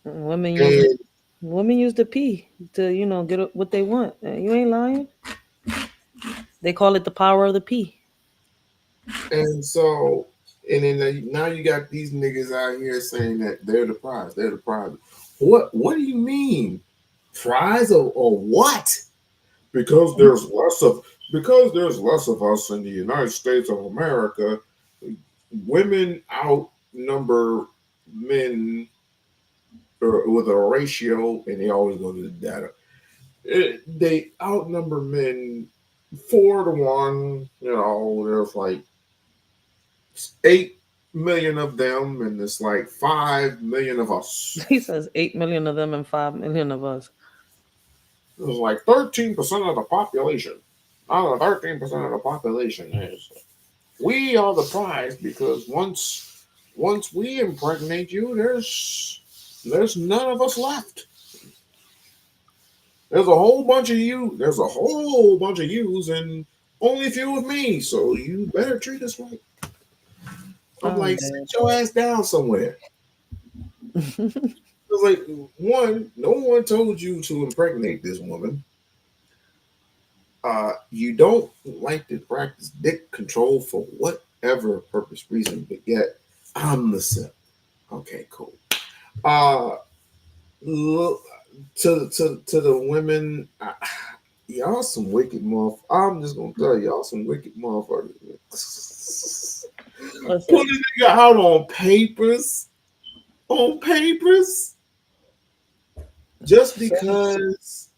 Women use And, women use the P to get what they want. You ain't lying. They call it the power of the P. and so and then now you got these niggas out here saying that they're the prize. They're the prize. What do you mean? Prize or what? Because there's less of us in the United States of America, women outnumber men with a ratio, and they always go to the data. They outnumber men 4 to 1. There's like 8 million of them, and it's like 5 million of us. He says 8 million of them and 5 million of us. It's like 13% of the population. Out of 13% of the population is we are the prize because once we impregnate you, there's none of us left. There's a whole bunch of you. There's a whole bunch of yous, and only a few of me. So you better treat us right. I'm like, sit your ass down somewhere. It's like, one, no one told you to impregnate this woman. You don't like to practice dick control for whatever purpose, reason, but yet I'm the simp. Okay, cool. Look, to the women, y'all some wicked motherfuckers. I'm just gonna tell y'all some wicked motherfuckers. Put a nigga out on papers, just because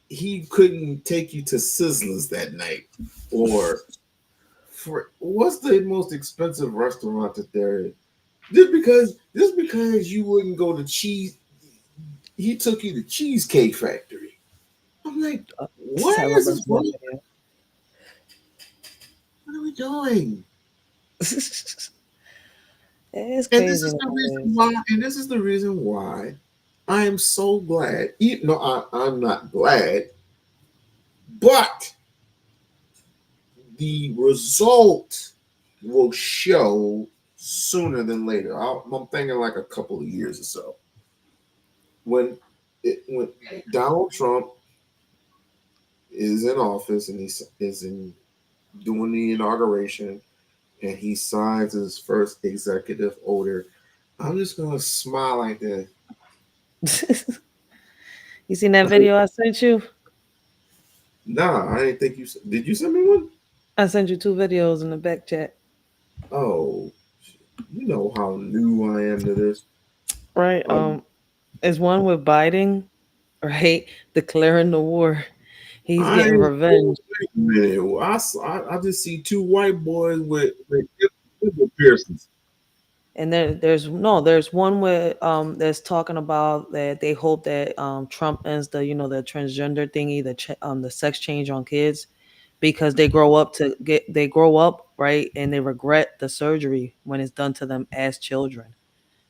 he couldn't take you to Sizzlers that night, or for what's the most expensive restaurant that there is? Just because you wouldn't go to cheese, he took you to Cheesecake Factory. I'm like, what is this? What are we doing? It's And crazy. this is the reason why. And this is the reason why I am so glad. I'm not glad, but the result will show sooner than later. I'm thinking like a couple of years or so. When Donald Trump is in office and he is doing the inauguration and he signs his first executive order, I'm just gonna smile like that. You seen that video I sent you? Nah, I didn't think you did. You send me one? I sent you 2 videos in the back chat. Oh, you know how new I am to this, right? Is one with Biden, right? Declaring the war. He's getting revenge. I just see 2 white boys with piercings. And there's one where that's talking about that they hope that Trump ends the the transgender thingy, the sex change on kids, because they grow up right, and they regret the surgery when it's done to them as children.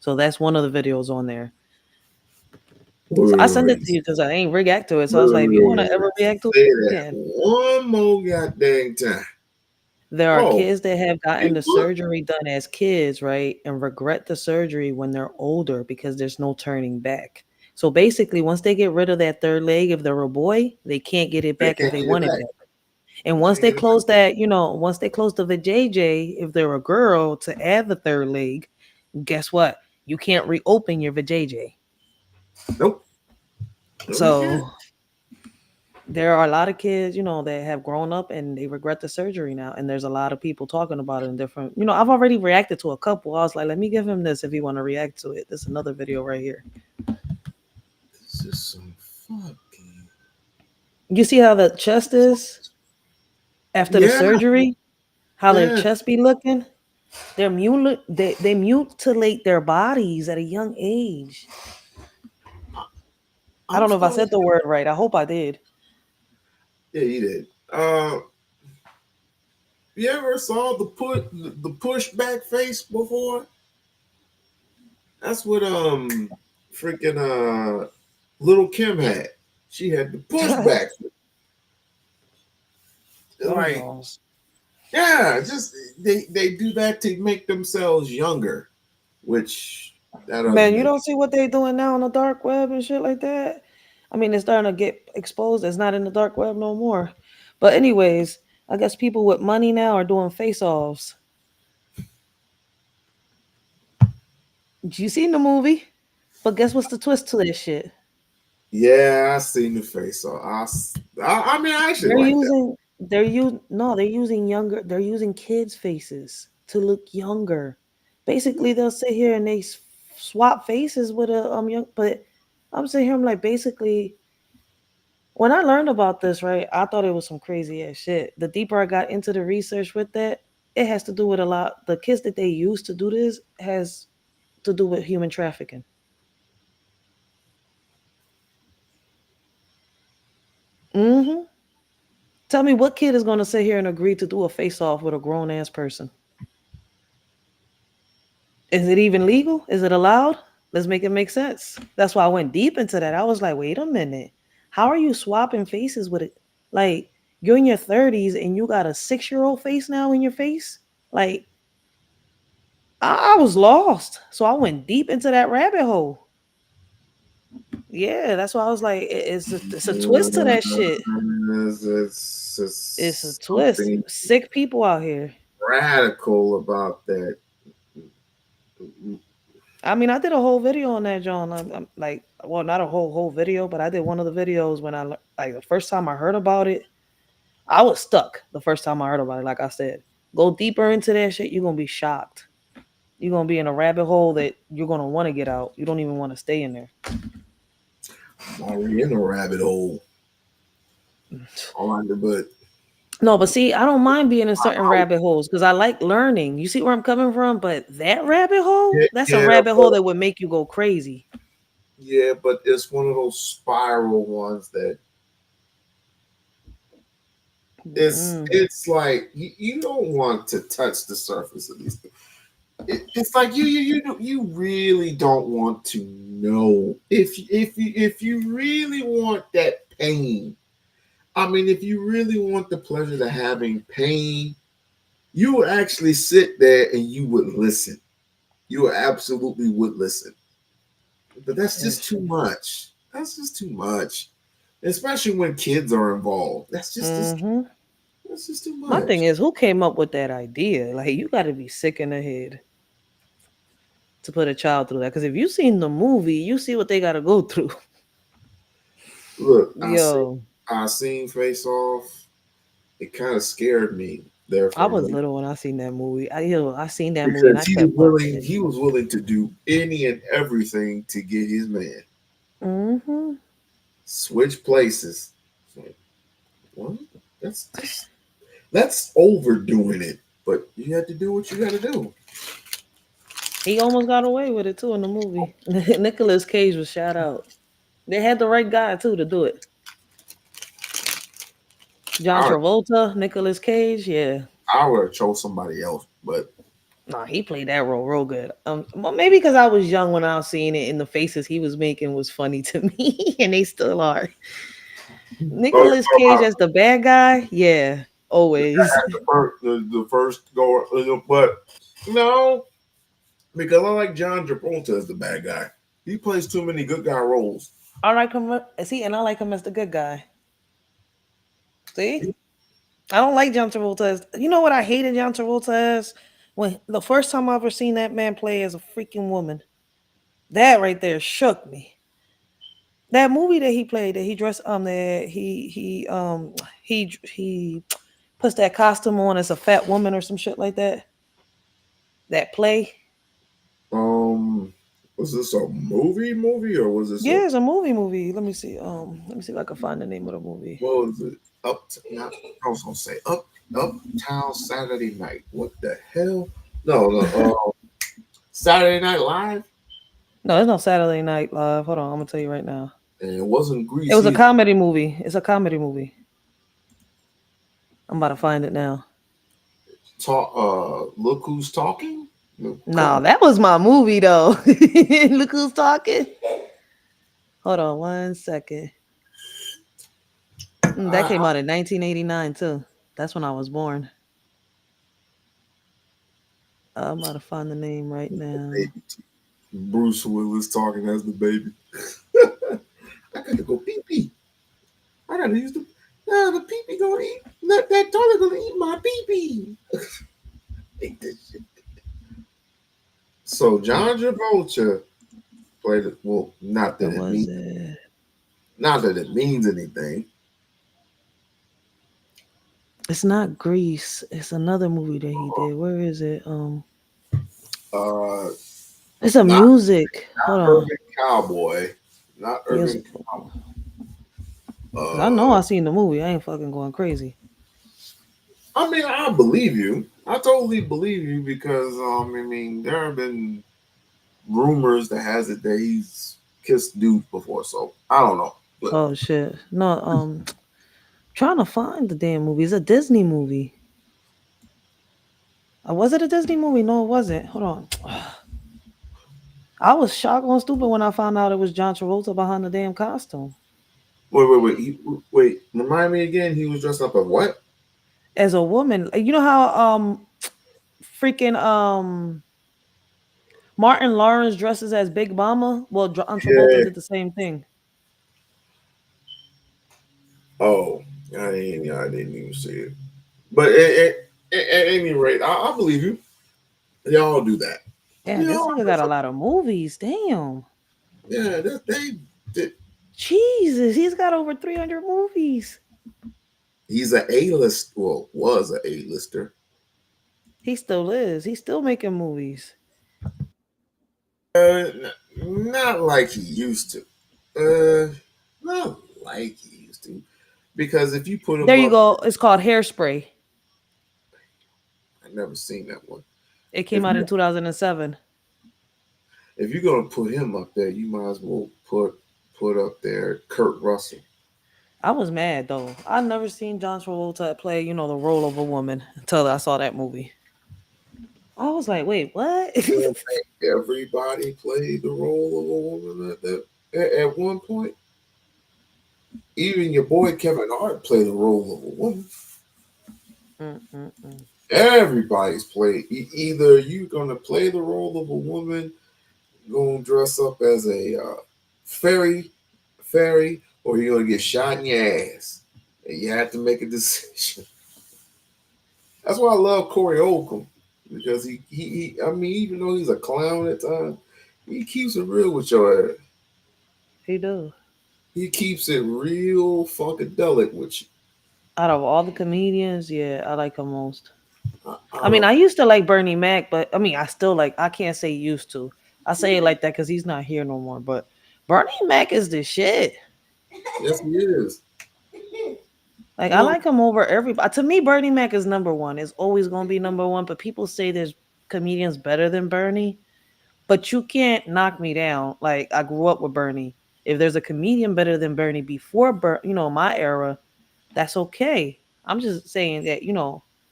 So that's one of the videos on there. So I sent it to you because I ain't react to it. So I was like, if you want to ever react to it, yeah. One more goddamn time. There are kids that have gotten the surgery done as kids, right? And regret the surgery when they're older because there's no turning back. So basically, once they get rid of that third leg, if they're a boy, they can't get it They back if can't they get it want it back. back. And once Can't they get it back. close that, once they close the vajayjay, if they're a girl, to add the third leg, guess what? You can't reopen your vajayjay. Nope. No, you can't. So there are a lot of kids, that have grown up and they regret the surgery now. And there's a lot of people talking about it in different, I've already reacted to a couple. I was like, let me give him this if you want to react to it. This is another video right here. This is some fucking. You see how the chest is after the Yeah, surgery? How their yeah. chest be looking? They mutilate their bodies at a young age. I I'm don't know if I starting. said the word right. I hope I did. Yeah, you did. You ever saw the pushback face before? That's what freaking little Kim had. She had the pushback. Them Like, Jones. yeah, just they do that to make themselves younger, which that doesn't Man, you make. don't see what they doing now on the dark web and shit like that. I mean, it's starting to get exposed. It's not in the dark web no more. But anyways, I guess people with money now are doing face-offs. You seen the movie? But guess what's the twist to this shit? Yeah, I seen the face. So I mean, I actually They're like that. using they're using kids' faces to look younger. Basically, they'll sit here and swap faces with a young. But I'm sitting here, I'm like, basically, when I learned about this, right, I thought it was some crazy ass shit. The deeper I got into the research with that, it has to do with a lot. The kids that they use to do this has to do with human trafficking. Mm-hmm. Tell me what kid is going to sit here and agree to do a face off with a grown ass person? Is it even legal? Is it allowed? Let's make it make sense. That's why I went deep into that. I was like, wait a minute. How are you swapping faces with it? Like, you're in your 30s and you got a 6-year-old face now in your face? Like, I was lost. So I went deep into that rabbit hole. Yeah, that's why I was like, it's a twist to that shit. It's a It's twist. something Sick people out here. radical about that. I mean, I did a whole video on that, John. I'm like, well, not a whole video, but I did one of the videos when like the first time I heard about it. I was stuck the first time I heard about it. Like I said, go deeper into that shit, you're gonna be shocked. You're gonna be in a rabbit hole that you're gonna want to get out. You don't even want to stay in there. I'm already in a rabbit hole. On the but No, but see, I don't mind being in certain rabbit holes because I like learning. You see where I'm coming from? But that rabbit hole, yeah, that's a yeah, rabbit hole but that would make you go crazy. yeah, but it's one of those spiral ones that it's like you don't want to touch the surface of these things. It's like you really don't want to know if you really want that pain. I mean, if you really want the pleasure of having pain, you would actually sit there and you would listen. You absolutely would listen. But that's just too much. That's just too much, especially when kids are involved. That's just too My much. thing is, who came up with that idea? Like, you got to be sick in the head to put a child through that. Because if you seen the movie, you see what they got to go through. Look, Yo, I seen Face Off. It kind of scared me there I for a was minute little when I seen that movie. I seen that movie and because I kept watching it. he was willing to do any and everything to get his man. Mm-hmm. Switch places. Like, what? That's overdoing it. But you had to do what you got to do. He almost got away with it too in the movie. Nicolas Cage was shout out. They had the right guy too to do it. John I Travolta, Nicolas Cage, yeah. I would have chose somebody else, but Nah, he played that role real good. Well, maybe because I was young when I was seeing it, and the faces he was making was funny to me, and they still are. oh, Nicolas Cage as the bad guy, yeah, always. the first go, but no, because I like John Travolta as the bad guy. He plays too many good guy roles. I like him. See, and I like him as the good guy. See, I don't like John Travolta as. You know what I hated John Travolta as? When the first time I ever seen that man play as a freaking woman. That right there shook me. That movie that he played, that he dressed that he puts that costume on as a fat woman or some shit like that. That play. Was this a movie or was this Yeah, it's a movie. Let me see. Let me see if I can find the name of the movie. what was it? I was gonna say Uptown Saturday Night. What the hell? No. Saturday Night Live. No, it's not Saturday Night Live. Hold on, I'm gonna tell you right now. And it wasn't It was a Greasy. comedy movie. It's a comedy movie. I'm about to find it now. Look Who's Talking. No, that was my movie though. Look who's talking. Hold on 1 second. That came out in 1989 too. That's when I was born. I'm about to find the name right now. Bruce Willis talking as the baby. I gotta go pee pee. I gotta use the pee pee gonna eat. That toilet gonna eat my pee pee. Hate this shit. So John Travolta played it. Well, not that it means anything. It's not Grease. It's another movie that he did. Where is it? It's a music. Hold on. Urban Cowboy. Not Urban Cowboy. I know I seen the movie. I ain't fucking going crazy. I mean, I believe you. I totally believe you because I mean, there have been rumors that has it that he's kissed dudes before, so I don't know. But Oh shit. No, trying to find the damn movie. It's a Disney movie. Was it a Disney movie? No, it wasn't. Hold on. I was shocked and stupid when I found out it was John Travolta behind the damn costume. Wait. Remind me again. He was dressed up as what? As a woman. You know how freaking Martin Lawrence dresses as Big Mama? Well, John Travolta did the same thing. Oh, I didn't even see it. But at any rate, I believe you. Y'all do that. Yeah, this nigga got a lot of movies. Damn. Yeah, they did. Jesus, he's got over 300 movies. He's an A-list. Well, was an A-lister. He still is. He's still making movies. Not like he used to. Not like he used to. Because if you put him there you go. It's called Hairspray. I've never seen that one. It came out in 2007. If you're gonna put him up there, you might as well put up there Kurt Russell. I was mad though. I never seen John Travolta play, the role of a woman until I saw that movie. I was like, wait, what? Everybody played the role of a woman at one point. Even your boy Kevin Hart played the role of a woman. Everybody's played. Either you're gonna play the role of a woman, gonna dress up as a fairy, or you're gonna get shot in your ass, and you have to make a decision. That's why I love Corey Holcomb, because he I mean, even though he's a clown at times, he keeps it real with your ass. He do. He keeps it real funkadelic with you. Out of all the comedians, yeah, I like him most. I mean, I used to like Bernie Mac, but I mean, I still like. I can't say used to. I say it like that because he's not here no more. But Bernie Mac is the shit. Yes, he is. Like, I like him over everybody. To me, Bernie Mac is number one. It's always going to be number one. But people say there's comedians better than Bernie. But you can't knock me down. Like, I grew up with Bernie. If there's a comedian better than Bernie before, my era, that's okay. I'm just saying that,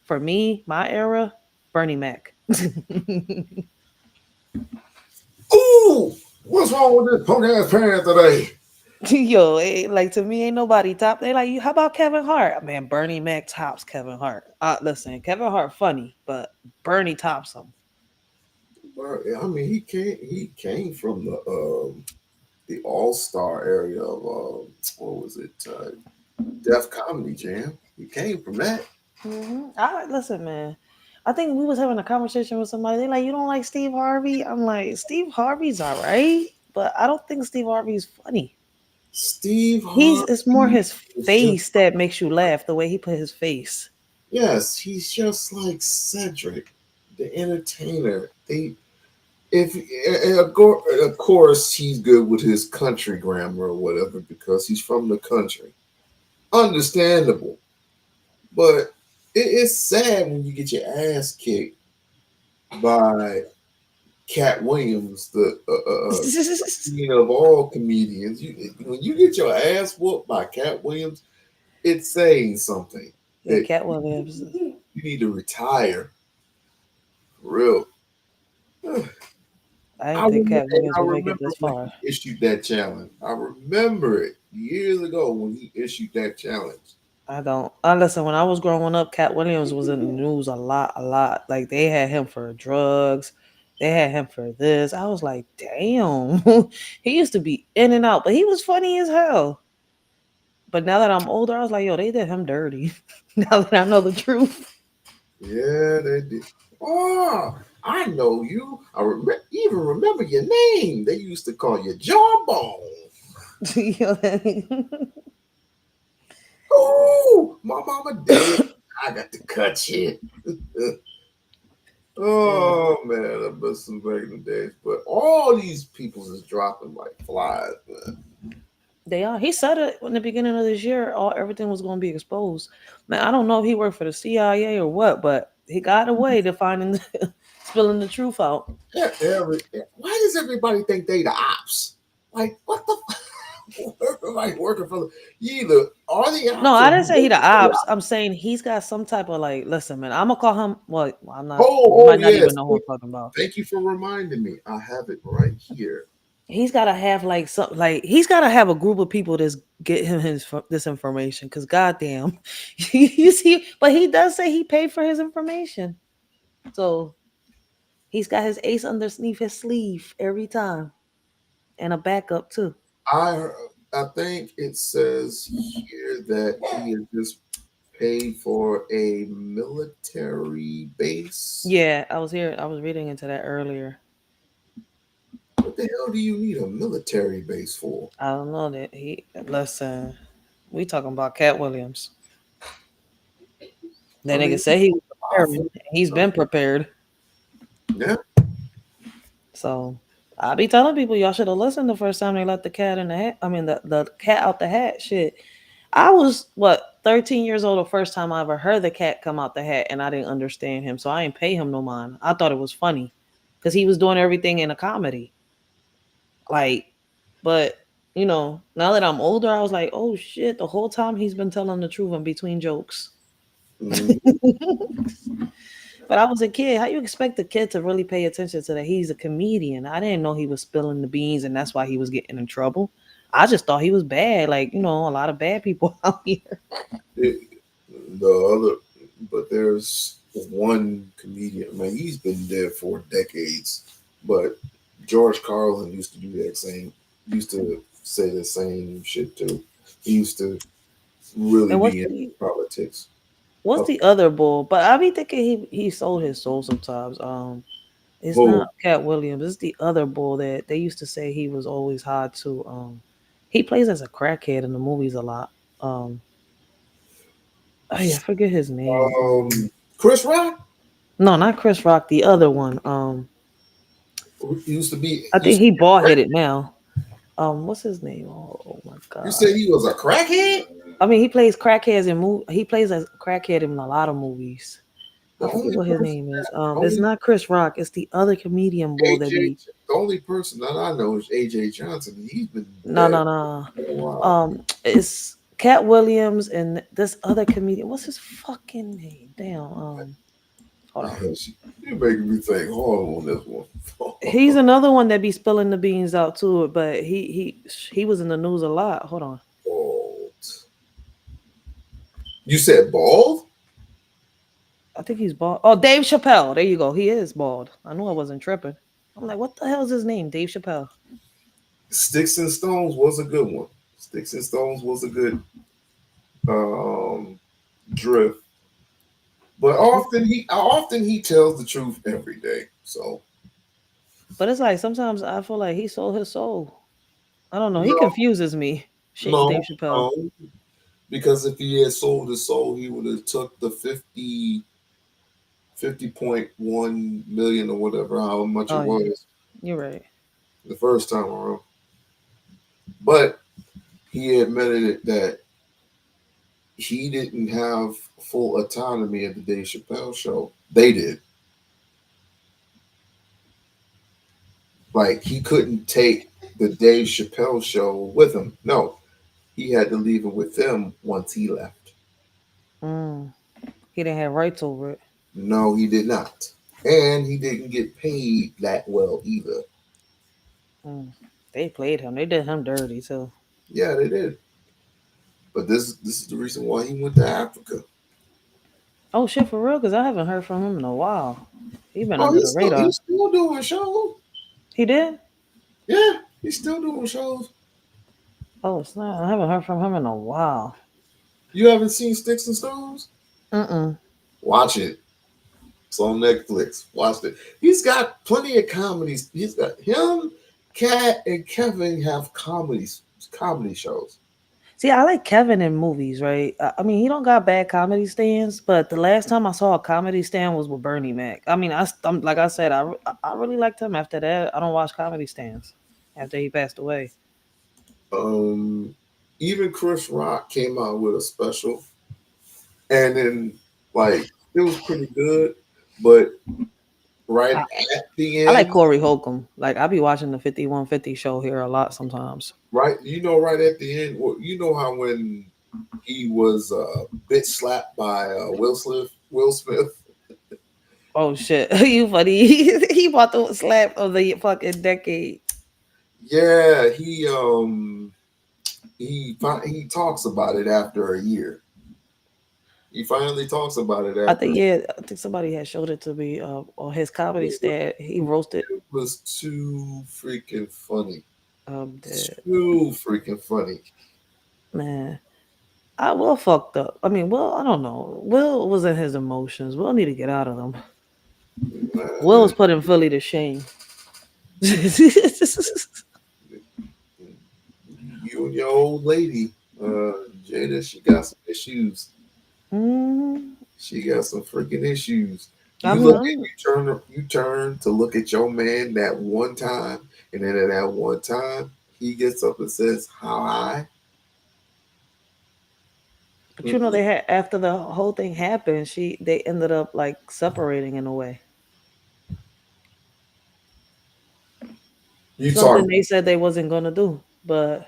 for me, my era, Bernie Mac. Ooh, what's wrong with this punk ass parent today? Yo, like, to me, ain't nobody top. They like, how about Kevin Hart? Man, Bernie Mac tops Kevin Hart. Listen, Kevin Hart funny, but Bernie tops him. Well, I mean, he came from the All Star area of what was it? Def Comedy Jam. He came from that. I listen, man. I think we was having a conversation with somebody. They like, you don't like Steve Harvey? I'm like, Steve Harvey's all right, but I don't think Steve Harvey's funny. Steve It's more Harvey his is just face that makes you laugh. The way he put his face. yes, he's just like Cedric, the entertainer. They if and of course he's good with his country grammar or whatever because he's from the country. Understandable, but it's sad when you get your ass kicked by Cat Williams, the queen of all comedians. When you get your ass whooped by Cat Williams, it's saying something Yeah, that Cat Williams. you need to retire. For real. I didn't think Cat Williams I would make it remember this when far. he issued that challenge. I remember it years ago when he issued that challenge. I don't. I listen. When I was growing up, Cat Williams was in the news a lot, a lot. Like they had him for drugs, they had him for this. I was like, damn. He used to be in and out, but he was funny as hell. But now that I'm older, I was like, yo, they did him dirty. Now that I know the truth. Yeah, they did. Oh, I know you. Even remember your name. They used to call you Jawbone. Oh, my mama did. I got to cut you. Oh man, I miss some back in the days. But all these people is dropping like flies, man. They are. He said it in the beginning of this year. Everything was going to be exposed. Man, I don't know if he worked for the CIA or what, but he got away to finding, spilling the truth out. Yeah, why does everybody think they the ops? Like, what the? Everybody working for the either are the ops? No, I Or didn't say he you the the ops. ops. I'm saying he's got some type of like. Listen, man, I'm gonna call him. Well, I'm not. You Oh might not yes. even know who I'm talking about. Thank you for reminding me. I have it right here. He's got to have like some like he's got to have a group of people that's get him this information because goddamn, you see, but he does say he paid for his information, so he's got his ace underneath his sleeve every time and a backup too. I I think it says here that he has just paid for a military base. Yeah, I was here. I was reading into that earlier. What the hell do you need a military base for? I don't know that he. Listen, we talking about Cat Williams. I That nigga mean, said he was awful. preparing. He's been prepared. Yeah. So I be telling people y'all should have listened the first time they let the cat in the hat. I mean the cat out the hat. Shit. I was 13 years old the first time I ever heard the cat come out the hat and I didn't understand him. So I didn't pay him no mind. I thought it was funny. Because he was doing everything in a comedy. Like, but now that I'm older, I was like, oh shit, the whole time he's been telling the truth in between jokes. But I was a kid. How you expect a kid to really pay attention to that? He's a comedian. I didn't know he was spilling the beans and that's why he was getting in trouble. I just thought he was bad. Like, a lot of bad people out here. But there's one comedian, man, he's been dead for decades. But George Carlin used to do used to say the same shit too. He used to really be in politics. What's the other bull? But I be thinking he sold his soul sometimes. It's not Cat Williams. It's the other bull that they used to say he was always hot to. He plays as a crackhead in the movies a lot. Oh yeah, I forget his name. Chris Rock? No, not Chris Rock. The other one. He used to be. I think he bald headed now. What's his name? Oh my god! You said he was a crackhead? I mean, he plays crackheads in He plays as a crackhead in a lot of movies. I forget what his name is. It's not Chris Rock. It's the other comedian bull that be. The only person that I know is AJ Johnson. He's been No. It's Cat Williams and this other comedian. What's his fucking name? Damn. Hold on. You're making me think hard on this one. He's another one that be spilling the beans out too. But he was in the news a lot. Hold on. Bald. You said bald? I think he's bald. Oh, Dave Chappelle. There you go. He is bald. I knew I wasn't tripping. I'm like, what the hell is his name? Dave Chappelle. Sticks and Stones was a good one. Sticks and Stones was a good um, drift. But often he tells the truth every day. So But it's like sometimes I feel like he sold his soul. I don't know. He no, confuses me. Dave no, Chappelle. no. Because if he had sold his soul, he would have took the 50.1 million or whatever, how much it Oh yeah, was you're right. the first time around. But he admitted it that he didn't have full autonomy at the Dave Chappelle show. They did. Like he couldn't take the Dave Chappelle show with him. No, he had to leave it with them once he left. Mm. He didn't have rights over it. No, he did not. And he didn't get paid that well either. Mm. They played him. They did him dirty too. Yeah, they did. But this is the reason why he went to Africa. Oh shit, for real? Because I haven't heard from him in a while. He been Oh, under the radar. he's still doing shows. He did? Yeah, he's still doing shows. Oh snap! I haven't heard from him in a while. You haven't seen Sticks and Stones? Mm-mm. Watch it. It's on Netflix. Watch it. He's got plenty of comedies. He's got him, Kat, and Kevin have comedy shows. See, I like Kevin in movies, right? I mean, he don't got bad comedy stands, but the last time I saw a comedy stand was with Bernie Mac. I mean, I'm like I said, I really liked him. After that, I don't watch comedy stands. After he passed away. Um, Even Chris Rock came out with a special, and then like it was pretty good, but right I, at the I like end, Corey Holcomb. Like I be watching the 5150 show here a lot sometimes. right, right at the end, well, you know how when he was bitch slapped by Will Smith. Oh shit, you funny. He bought the slap of the fucking decade. Yeah, he talks about it after a year. He finally talks about it I after. think yeah, I think somebody had showed it to me on his comedy stand. He roasted. It was too freaking funny. I'm dead, Too freaking funny. man. I Will fucked up. I mean, Will, I don't know. Will was in his emotions. Will need to get out of them. Will was putting Philly to shame. You and your old lady, Jada, she got some issues. Mhm. She got some freaking issues. I You turn to look at your man that one time, and then at that one time, he gets up and says, "How high?" but you know they had after the whole thing happened, they ended up like separating in a way. You Something talk they said they wasn't gonna do, but I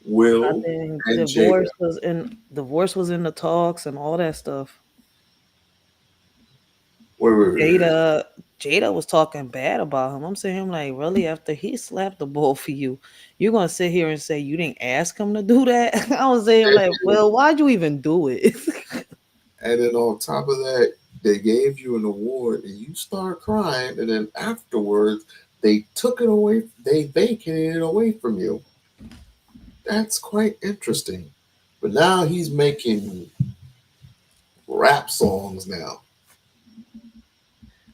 Will think and Jada. divorce was in the talks and all that stuff. Wait. Jada was talking bad about him. I'm saying him like, really? After he slapped the ball for you, you're gonna sit here and say you didn't ask him to do that? I was saying like, well, why'd you even do it? And then on top of that, they gave you an award and you start crying, and then afterwards they took it away, they vacated it away from you. That's quite interesting. But now he's making rap songs now.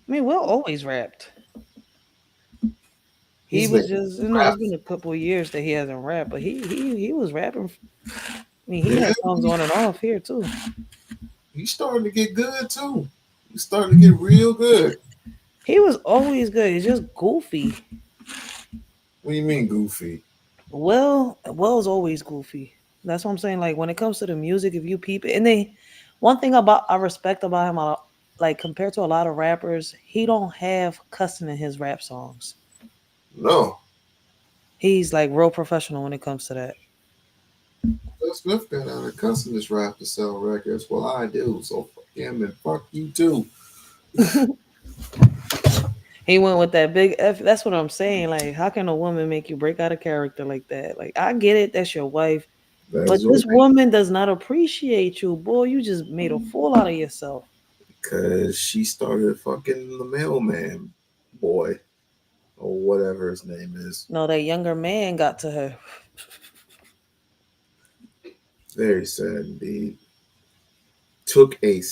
I mean, Will always rapped. He He's was making just, rap. it's been a couple of years that he hasn't rapped, but he was rapping. I mean, he Yeah, had songs on and off here too. he's starting to get good too. He's starting to get real good. He was always good. He's just goofy. What do you mean goofy? Will's always goofy. That's what I'm saying. Like when it comes to the music, if you peep it, and one thing about I respect about him, like compared to a lot of rappers, he don't have cussing in his rap songs. No. He's like real professional when it comes to that. Will Smith got out of cussing this rap to sell records. Well, I do. So fuck him and fuck you too. He went with that big F. That's what I'm saying. Like, how can a woman make you break out of character like that? Like, I get it, that's your wife, but That's this right. woman does not appreciate you, boy. You just made a fool out of yourself. Because she started fucking the mailman boy. or whatever his name is. No, that younger man got to her. Very sad indeed. Took a.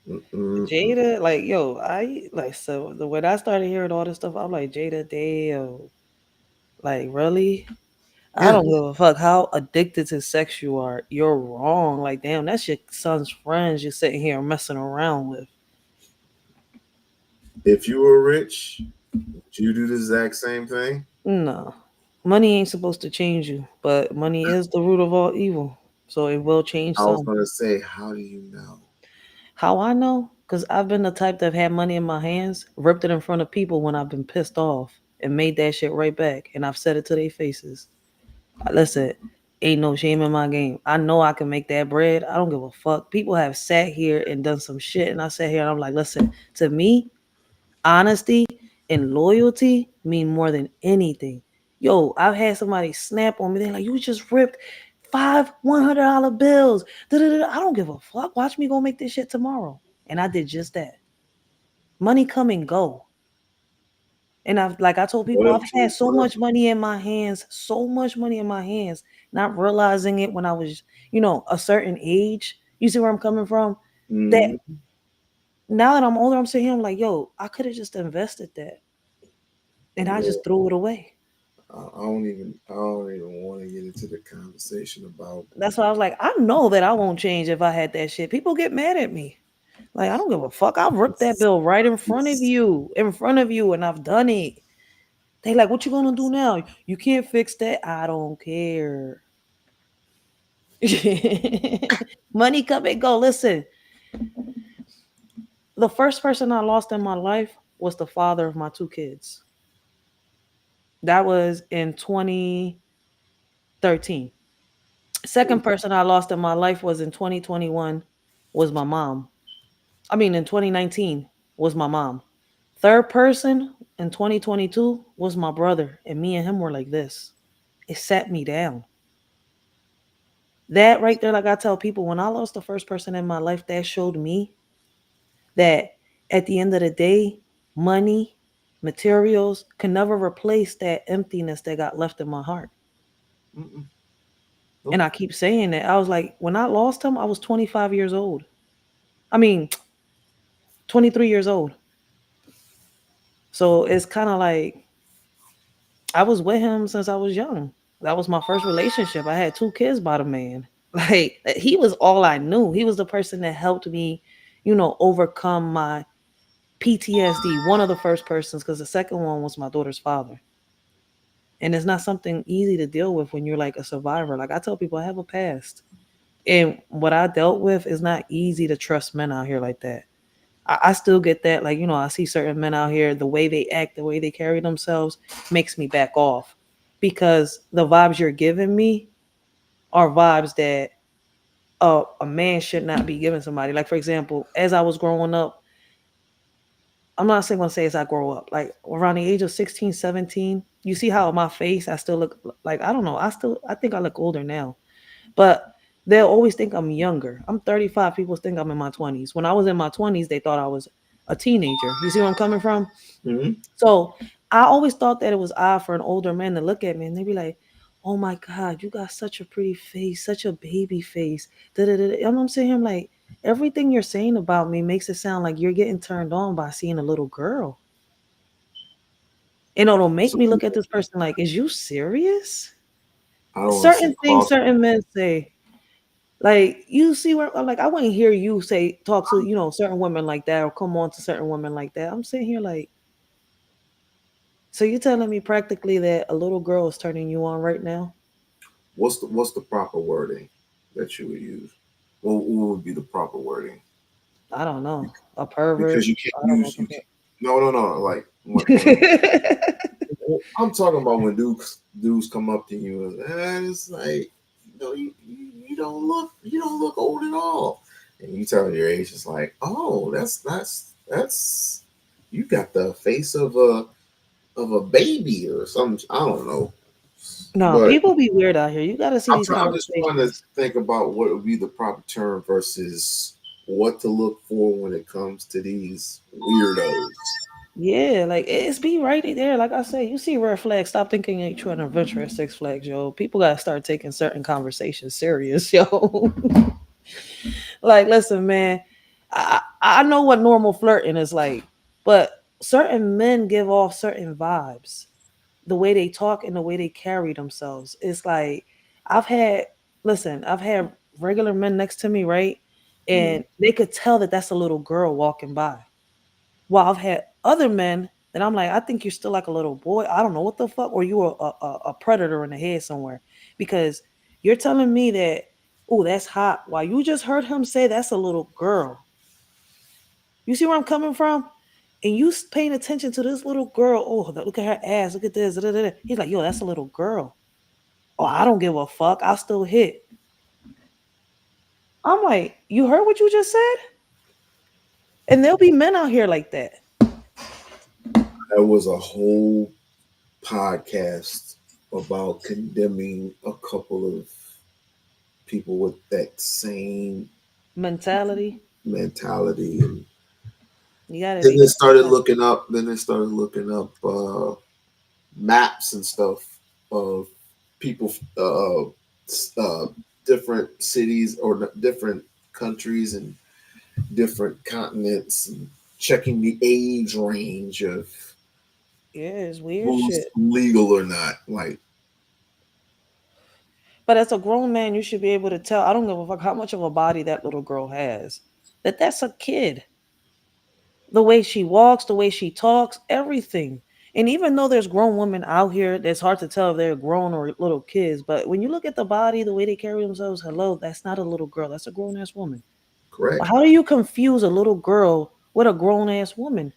Jada, like, yo, I like, so when I started hearing all this stuff, I'm like, Jada, damn, like, really? I Yeah. don't give a fuck how addicted to sex you are. You're wrong. Like, damn, that's your son's friends you're sitting here messing around with. If you were rich, would you do the exact same thing? No, money ain't supposed to change you, but money is the root of all evil. So it will change I was some. gonna say, how do you know? How I know? Because I've been the type that have had money in my hands, ripped it in front of people when I've been pissed off, and made that shit right back. And I've said it to their faces. Listen, ain't no shame in my game. I know I can make that bread. I don't give a fuck. People have sat here and done some shit, and I sat here and I'm like, listen, to me, honesty and loyalty mean more than anything. Yo, I've had somebody snap on me. They're like, you just ripped five $100 bills. Da-da-da-da. I don't give a fuck. Watch me go make this shit tomorrow. And I did just that. Money come and go. And I've, like I told people, I've Loyalty had is so forever. much money in my hands, so much money in my hands, not realizing it when I was, a certain age. You see where I'm coming from? That Mhm. now that I'm older, I'm sitting here, I'm like, yo, I could have just invested that. And I Yeah. just threw it away. I don't even want to get into the conversation about. That's why I was like, I know that I won't change if I had that shit. People get mad at me. Like, I don't give a fuck. I'll rip that bill right in front of you, and I've done it. They like, what you gonna do now? You can't fix that. I don't care. Money come and go. Listen, the first person I lost in my life was the father of my two kids. That was in 2013. Second person I lost in my life was in 2021, was my mom. I mean, in 2019 was my mom. Third person in 2022 was my brother, and me and him were like this. It sat me down. That right there, like I tell people, when I lost the first person in my life, that showed me that at the end of the day, money, materials can never replace that emptiness that got left in my heart. Mm-mm. And Nope. I keep saying that. I was like, when I lost him, I was 25 years old. I mean, 23 years old. So it's kind of like I was with him since I was young. That was my first relationship. I had two kids by the man. Like he was all I knew. He was the person that helped me, overcome my PTSD. One of the first persons, because the second one was my daughter's father. And it's not something easy to deal with when you're like a survivor. Like I tell people, I have a past. And what I dealt with is not easy to trust men out here like that. I still get that. Like, I see certain men out here, the way they act, the way they carry themselves makes me back off because the vibes you're giving me are vibes that a man should not be giving somebody. Like, for example, as I was growing up, I'm not saying going to say as I grow up, like around the age of 16, 17, you see how my face, I still look like, I don't know. I think I look older now. But they'll always think I'm younger. I'm 35. People think I'm in my 20s. When I was in my 20s, they thought I was a teenager. You see where I'm coming from? Mhm. So I always thought that it was odd for an older man to look at me and they'd be like, oh my God, you got such a pretty face, such a baby face. Da-da-da-da. And I'm sitting here, I'm like, everything you're saying about me makes it sound like you're getting turned on by seeing a little girl. And it'll make So me look at this person like, is you serious? I don't want to say Certain things cross. certain men say. Like you see where like I wouldn't hear you say talk to certain women like that or come on to certain women like that. I'm sitting here like, so you're telling me practically that a little girl is turning you on right now? What's the proper wording that you would use? What would be the proper wording? I don't know. A pervert. Because you can't I don't know use what you can no. Like I'm talking about when dudes come up to you and it's like you don't look old at all, and you tell them your age. It's like, oh, that's you got the face of a baby or something. I don't know, No, but people be weird out here. You got to see these I'm just trying to conversations. think about what would be the proper term versus what to look for when it comes to these weirdos. Yeah, like it's be right there. Like I say, you see red flags. Stop thinking you're trying to venture at Six Flags, yo. People gotta start taking certain conversations serious, yo. Like, listen, man, I know what normal flirting is like, but certain men give off certain vibes. The way they talk and the way they carry themselves. It's like I've had I've had regular men next to me, right? Mm, And they could tell that that's a little girl walking by. While I've had other men that I'm like, I think you're still like a little boy. I don't know what the fuck, or you are a predator in the head somewhere, because you're telling me that, oh, that's hot. While you just heard him say that's a little girl. You see where I'm coming from? And you paying attention to this little girl. Oh, look at her ass. Look at this. Da, da, da. He's like, yo, that's a little girl. Oh, I don't give a fuck. I'll still hit. I'm like, you heard what you just said? And there'll be men out here like that. That was a whole podcast about condemning a couple of people with that same Mentality. mentality, and You gotta then be they started careful. looking up. Then they started looking up maps and stuff of people, different cities or different countries and different continents, and checking the age range of Yeah, it's weird who's shit. legal or not. Like, But as a grown man, you should be able to tell. I don't give a fuck how much of a body that little girl has. That's a kid. The way she walks, the way she talks, everything. And even though there's grown women out here, it's hard to tell if they're grown or little kids. But when you look at the body, the way they carry themselves, hello, that's not a little girl. That's a grown ass woman. But correct. how do you confuse a little girl with a grown ass woman?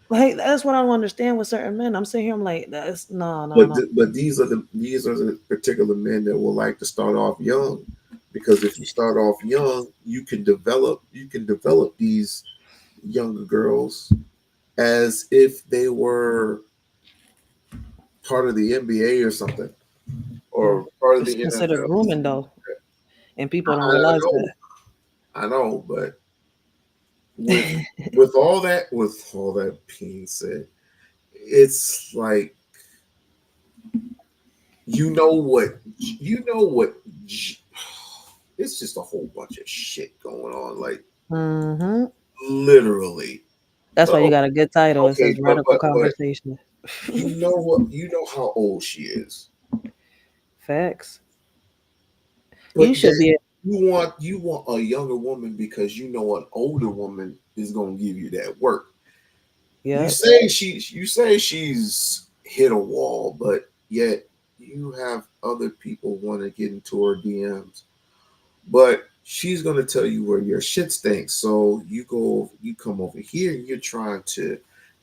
Like that's what I don't understand with certain men. I'm sitting here, I'm like, that's no, no, But no. but these are the particular men that will like to start off young, because if you start off young, you can develop these younger girls as if they were part of the NBA or something, Mm. or part of It's the considered NFL. grooming though, and people don't I realize know, I know, but with that. with all that being said, it's like, you know what it's just a whole bunch of shit going on, like, Hmm. literally. That's why you So, got a good title. It okay, says but radical but but conversation. you know how old she is, Facts. You but should then be. you want a younger woman because you know an older woman is gonna give you that work. You Yep. say she's hit a wall, but yet you have other people want to get into her DMs. But she's gonna tell you where your shit stinks. So you come over here and you're trying to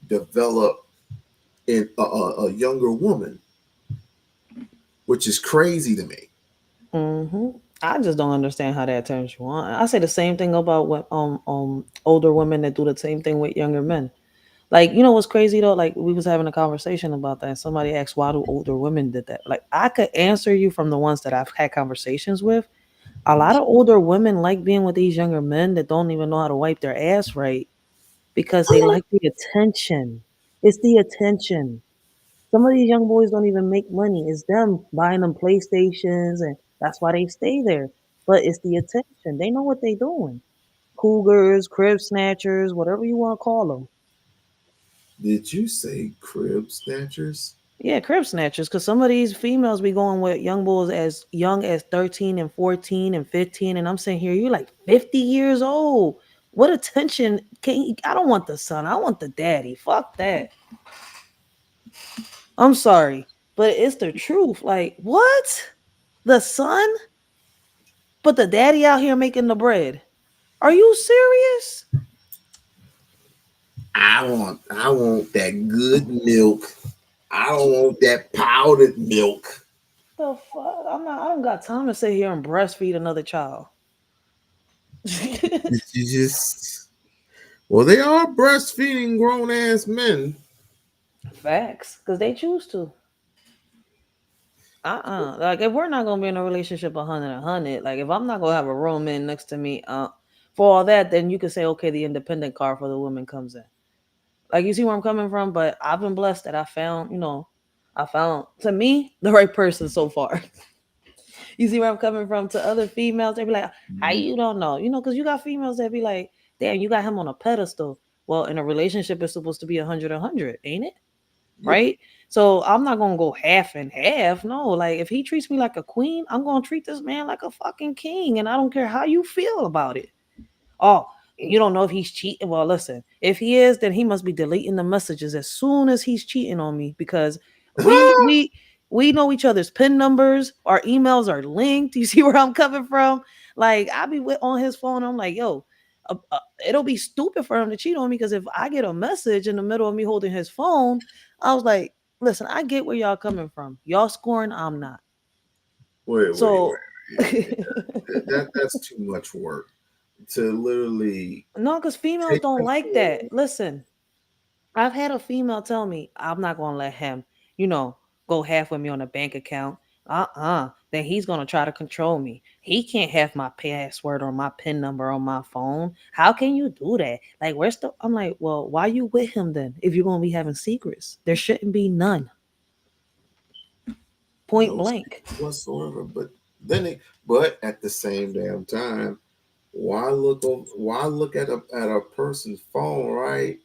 develop a younger woman, which is crazy to me. Hmm. I just don't understand how that turns you on. I say the same thing about what older women that do the same thing with younger men. Like, you know what's crazy though? Like we was having a conversation about that, and somebody asked why do older women did that. Like I could answer you from the ones that I've had conversations with. A lot of older women like being with these younger men that don't even know how to wipe their ass right because they like the attention. It's the attention. Some of these young boys don't even make money. It's them buying them PlayStations, and that's why they stay there. But it's the attention. They know what they doing. Cougars, crib snatchers, whatever you want to call them. Did you say crib snatchers? Yeah, crib snatchers. Because some of these females be going with young boys as young as 13 and 14 and 15. And I'm saying here, you're like 50 years old. What attention can you? I don't want the son. I want the daddy. Fuck that. I'm sorry. But it's the truth. Like, what? The son? But the daddy out here making the bread. Are you serious? I want that good milk. I don't want that powdered milk. The fuck? I don't got time to sit here and breastfeed another child. Did you just Well, they are breastfeeding grown ass men. Facts. Because they choose to. Like if we're not gonna be in a relationship 100, like if I'm not gonna have a real man next to me, for all that, then you could say, okay, the independent card for the woman comes in. Like you see where I'm coming from, but I've been blessed that I found to me the right person so far. You see where I'm coming from? To other females, they be like, "How you don't know?" Because you got females that be like, "Damn, you got him on a pedestal." Well, in a relationship, it's supposed to be 100, ain't it? Yeah. Right? So I'm not gonna go half and half. No, like if he treats me like a queen, I'm gonna treat this man like a fucking king, and I don't care how you feel about it. Oh, you don't know if he's cheating. Well, listen, if he is, then he must be deleting the messages as soon as he's cheating on me because we we we know each other's pin numbers, our emails are linked. You see where I'm coming from? Like I be with on his phone. I'm like, yo, it'll be stupid for him to cheat on me because if I get a message in the middle of me holding his phone, I was like, listen, I get where y'all coming from. Y'all scoring, I'm not. Wait. So That's too much work to literally no, because females take don't like that. control. Listen, I've had a female tell me, I'm not gonna let him, you know, go half with me on a bank account. Then he's gonna try to control me. He can't have my password or my PIN number on my phone. How can you do that? Like, where's the I'm like, well, why you with him then if you're gonna be having secrets? There shouldn't be none. Point No blank. secrets whatsoever. But at the same damn time, why look at a person's phone, right?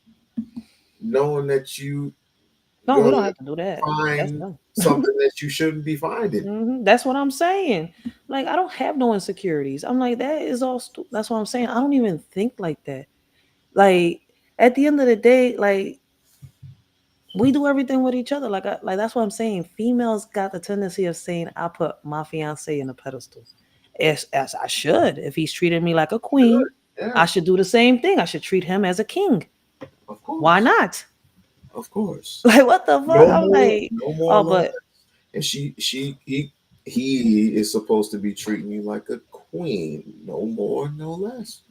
Knowing that you No, we don't gonna have to do that. That's find them. something that you shouldn't be finding. That's what I'm saying. Like, I don't have no insecurities. I'm like, that is all that's what I'm saying. I don't even think like that. Like at the end of the day, like we do everything with each other. Like that's what I'm saying. Females got the tendency of saying I put my fiance in a pedestal. As I should. If he's treating me like a queen, I Yeah, should do the same thing. I should treat him as a king. of Why course, not? of course. Like what the fuck? No I'm more, like, no more, oh, no less. but And he is supposed to be treating you like a queen. No more, no less.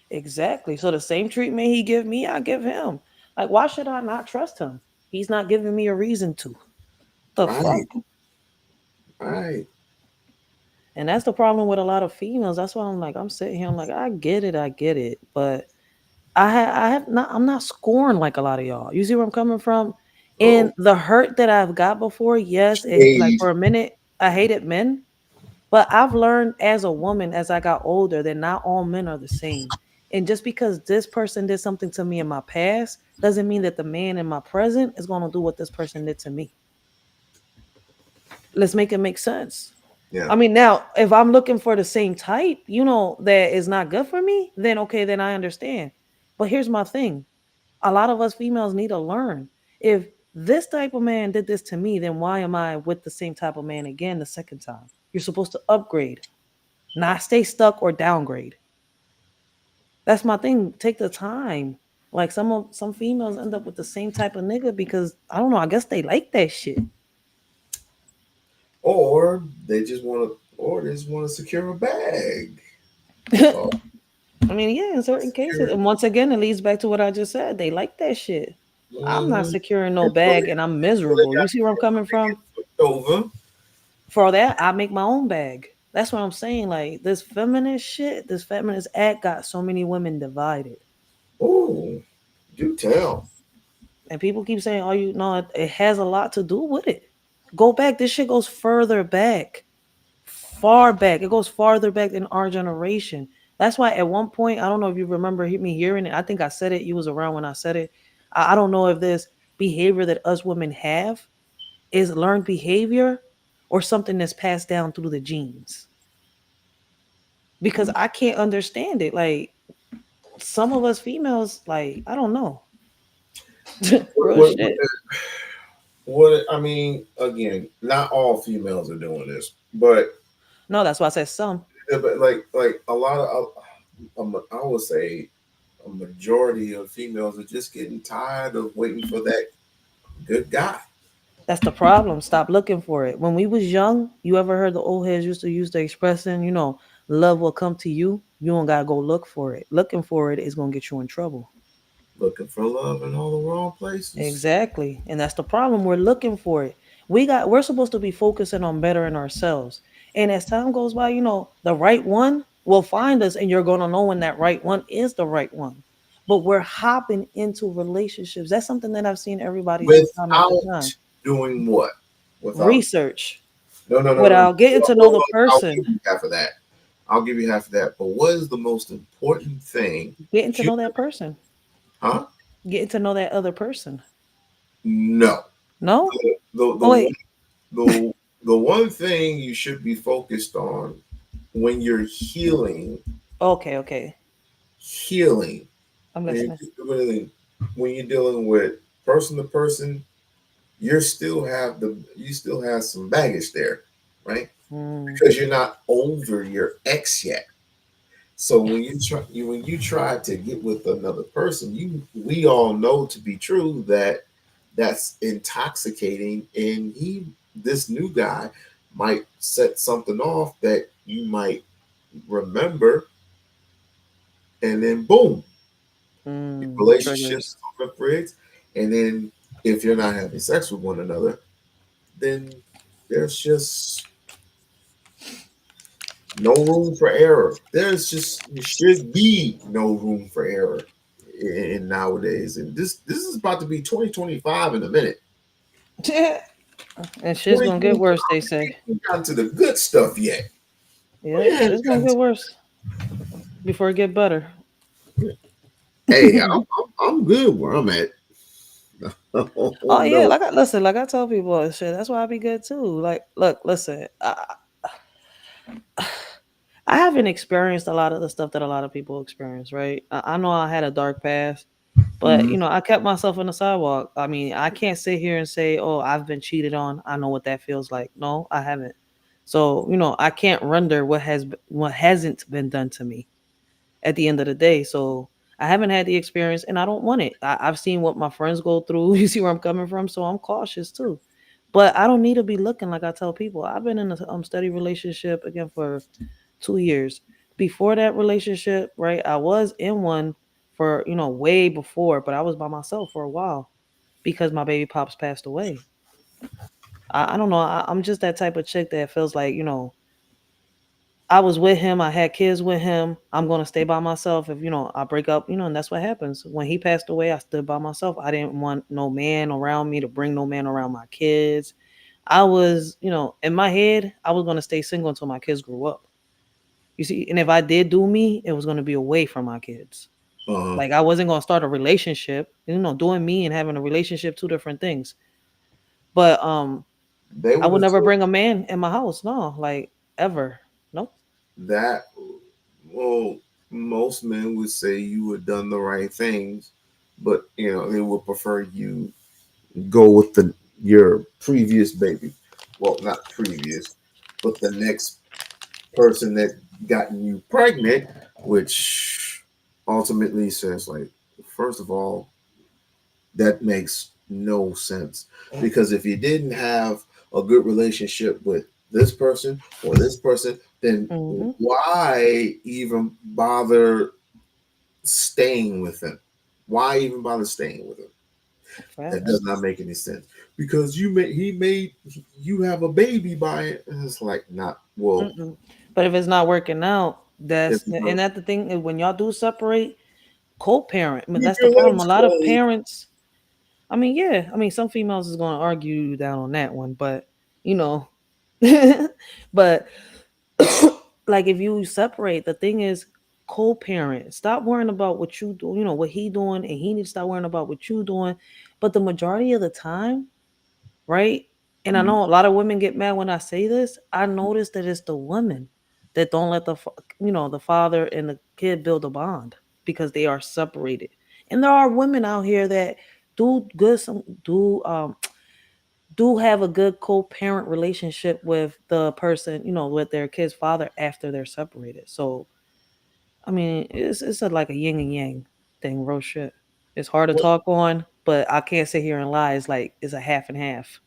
exactly. So the same treatment he give me, I give him. Like, why should I not trust him? He's not giving me a reason to. The fuck? Right, right. And that's the problem with a lot of females. That's why I'm like, I'm sitting here, I'm like, I get it. But I have not I'm not scoring like a lot of y'all. You see where I'm coming from? And Oh, the hurt that I've got before, yes, like shade. for a minute, I hated men. But I've learned as a woman, as I got older, that not all men are the same. And just because this person did something to me in my past doesn't mean that the man in my present is going to do what this person did to me. Let's make it make sense. Yeah. I mean, now, if I'm looking for the same type, that is not good for me, then okay, then I understand. But here's my thing. A lot of us females need to learn. If this type of man did this to me, then why am I with the same type of man again the second time? You're supposed to upgrade, not stay stuck or downgrade. That's my thing. Take the time. Like some females end up with the same type of nigga because I don't know. I guess they like that shit. Or they just want to secure a bag. That's all. I mean, yeah, in certain cases, Secure. and once again, it leads back to what I just said. They like that shit. I'm not Mm-hmm. securing no And so bag, and I'm miserable. they You see where I'm coming from? got over. For that, I make my own bag. That's what I'm saying. Like this feminist shit, this feminist act got so many women divided. Oh, do tell. And people keep saying, "Oh, it has a lot to do with it." Go back. This shit goes further back, far back. It goes farther back than our generation. That's why at one point, I don't know if you remember me hearing it. I think I said it. You was around when I said it. I don't know if this behavior that us women have is learned behavior or something that's passed down through the genes. Because I can't understand it. Like some of us females, like I don't know, What, real what, what, shit. I mean, again, not all females are doing this, but No, that's why I said some. like a lot of, I would say, a majority of females are just getting tired of waiting for that good guy. That's the problem. Stop looking for it. When we was young, you ever heard the old heads used to use the expression, love will come to you. You don't gotta go look for it. Looking for it is gonna get you in trouble. Looking for love in all the wrong places. Exactly. And that's the problem. We're looking for it. We're supposed to be focusing on bettering ourselves. And as time goes by, the right one will find us and you're gonna know when that right one is the right one. but we're hopping into relationships. That's something that I've seen everybody do time after time. Without doing what? Without Research, no. without getting to know Hold the on. I'll person, give you half of that. I'll give you half of that. But what is the most important thing? getting to You, know that person, huh? getting to know that other person. No. No? The, Oh, wait. the, the, the one thing you should be focused on when you're Okay, okay. healing, I'm when listening. when you're dealing with person to person, you still have some baggage there, right? Mm. Because you're not over your ex yet. So when you try to get with another person, we all know to be true that that's intoxicating, and this new guy might set something off that you might remember, and then boom, relationships Triggers. on the fridge, and then if you're not having sex with one another, then there's just no room for error. There should be no room for error in nowadays. And this is about to be 2025 in a minute. And shit's gonna get 2025, worse, they say. we ain't gotten to the good stuff yet. Yeah, We haven't shit's gonna gotten get worse before it get better. hey, I'm good where I'm at. Oh Oh yeah, no. listen, like I tell people and shit. That's why I be good too. Like, look, listen. I haven't experienced a lot of the stuff that a lot of people experience, right? I know I had a dark past, but Mhm. I kept myself on the sidewalk. I mean, I can't sit here and say, "Oh, I've been cheated on. I know what that feels like." No, I haven't. So, I can't render what hasn't been done to me at the end of the day. So, I haven't had the experience, and I don't want it. I've seen what my friends go through. You see where I'm coming from, so I'm cautious too. But I don't need to be looking like I tell people. I've been in a steady relationship again for 2 years. Before that relationship, right, I was in one for, way before, but I was by myself for a while because my baby pops passed away. I don't know. I'm just that type of chick that feels like, I was with him, I had kids with him. I'm going to stay by myself. If, I break up, and that's what happens. When he passed away, I stood by myself. I didn't want no man around me to bring no man around my kids. I was, in my head, I was going to stay single until my kids grew up. You see, and if I did do me, it was going to be away from my kids. Uh-huh. Like I wasn't going to start a relationship. Doing me and having a relationship, two different things. But They I would would have never told bring a man in my house. No, like ever. Nope. that well, most men would say you had done the right things, but they would prefer you go with your previous baby. Well, not previous, but the next person that gotten you pregnant, which ultimately says like, first of all, that makes no sense because if you didn't have a good relationship with this person or this person, then Mm-hmm. why even bother staying with them? Why even bother staying with them? That does Facts. not make any sense because you have a baby by it, and it's like not well. Mm-mm. But if it's not working out, If and that's the thing. When y'all do separate, co-parent. I mean, keep that's the your problem. A legs lot of closed. parents. I mean, yeah. I mean, some females is going to argue you down on that one, but you know, but like if you separate, the thing is co-parent. Stop worrying about what you do, what he doing, and he needs to start worrying about what you doing. But the majority of the time, right? And I know a lot of women get mad when I say this. I notice that it's the women that don't let the father and the kid build a bond because they are separated. And there are women out here that do good some do have a good co-parent relationship with the person, with their kid's father after they're separated. So, I mean, it's like a yin and yang thing, real shit. It's hard to What talk on, but I can't sit here and lie. It's like it's a half and half.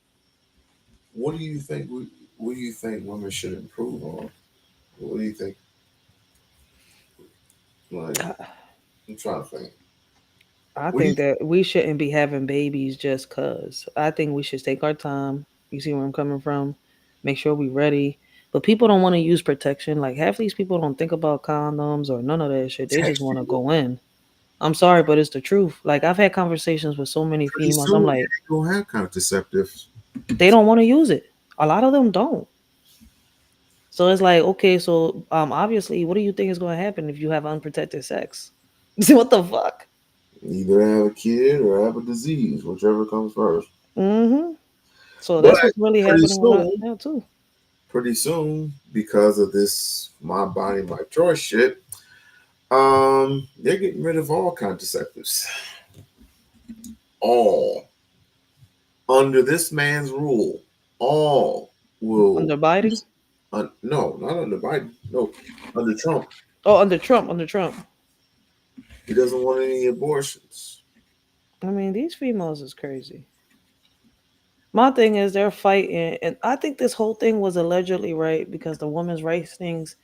What do you think? What do you think women should improve on? What do you think? Like, I'm trying to think. I What do you? think that we shouldn't be having babies just cause. I think we should take our time. You see where I'm coming from? Make sure we ready. But people don't want to use protection. Like half these people don't think about condoms or none of that shit. They just Text want to you? go in. I'm sorry, but it's the truth. Like I've had conversations with so many Pretty females. I'm soon, like, they don't have contraceptives. they don't want to use it. A lot of them don't. So it's like, okay, so obviously, what do you think is going to happen if you have unprotected sex? What the fuck? Either have a kid or have a disease, whichever comes first. Mm-hmm. So But that's what's really pretty happening with us soon, now too. pretty soon, because of this my body, my choice shit, they're getting rid of all contraceptives. All under this man's rule, all will Under Biden? no, not under Biden, no, under Trump. Oh, under Trump, under Trump. He doesn't want any abortions. I mean, these females is crazy. My thing is they're fighting, and I think this whole thing was allegedly right because the women's rights things,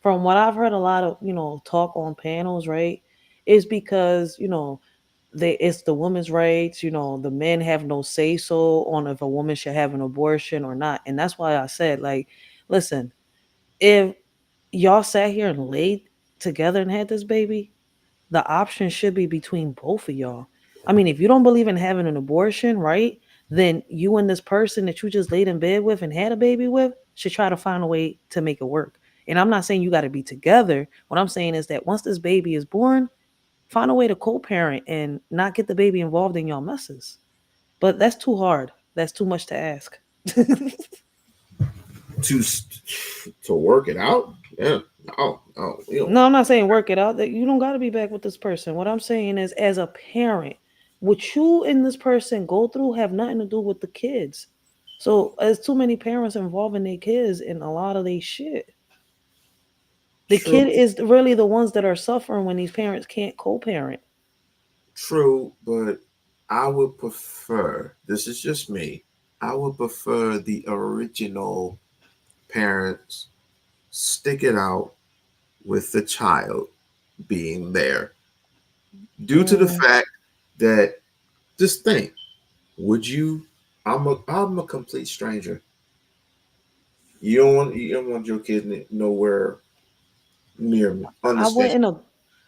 from what I've heard a lot of, talk on panels, right, is because, it's the women's rights, the men have no say so on if a woman should have an abortion or not. And that's why I said, like, listen, if y'all sat here and laid together and had this baby, the option should be between both of y'all. I mean, if you don't believe in having an abortion, right? Then you and this person that you just laid in bed with and had a baby with should try to find a way to make it work. And I'm not saying you got to be together. What I'm saying is that once this baby is born, find a way to co-parent and not get the baby involved in y'all messes. But that's too hard. That's too much to ask. to work it out. Yeah, no, No, I'm not saying work it out. That you don't got to be back with this person. What I'm saying is, as a parent, what you and this person go through have nothing to do with the kids. So, there's too many parents involving their kids in a lot of their shit. The True, kid is really the ones that are suffering when these parents can't co-parent. true, but I would prefer. This is just me. I would prefer the original parents stick it out with the child being there, due to the Mm, fact that just think, would you? I'm a complete stranger. You don't want your kid nowhere near me. I Understand? wouldn't.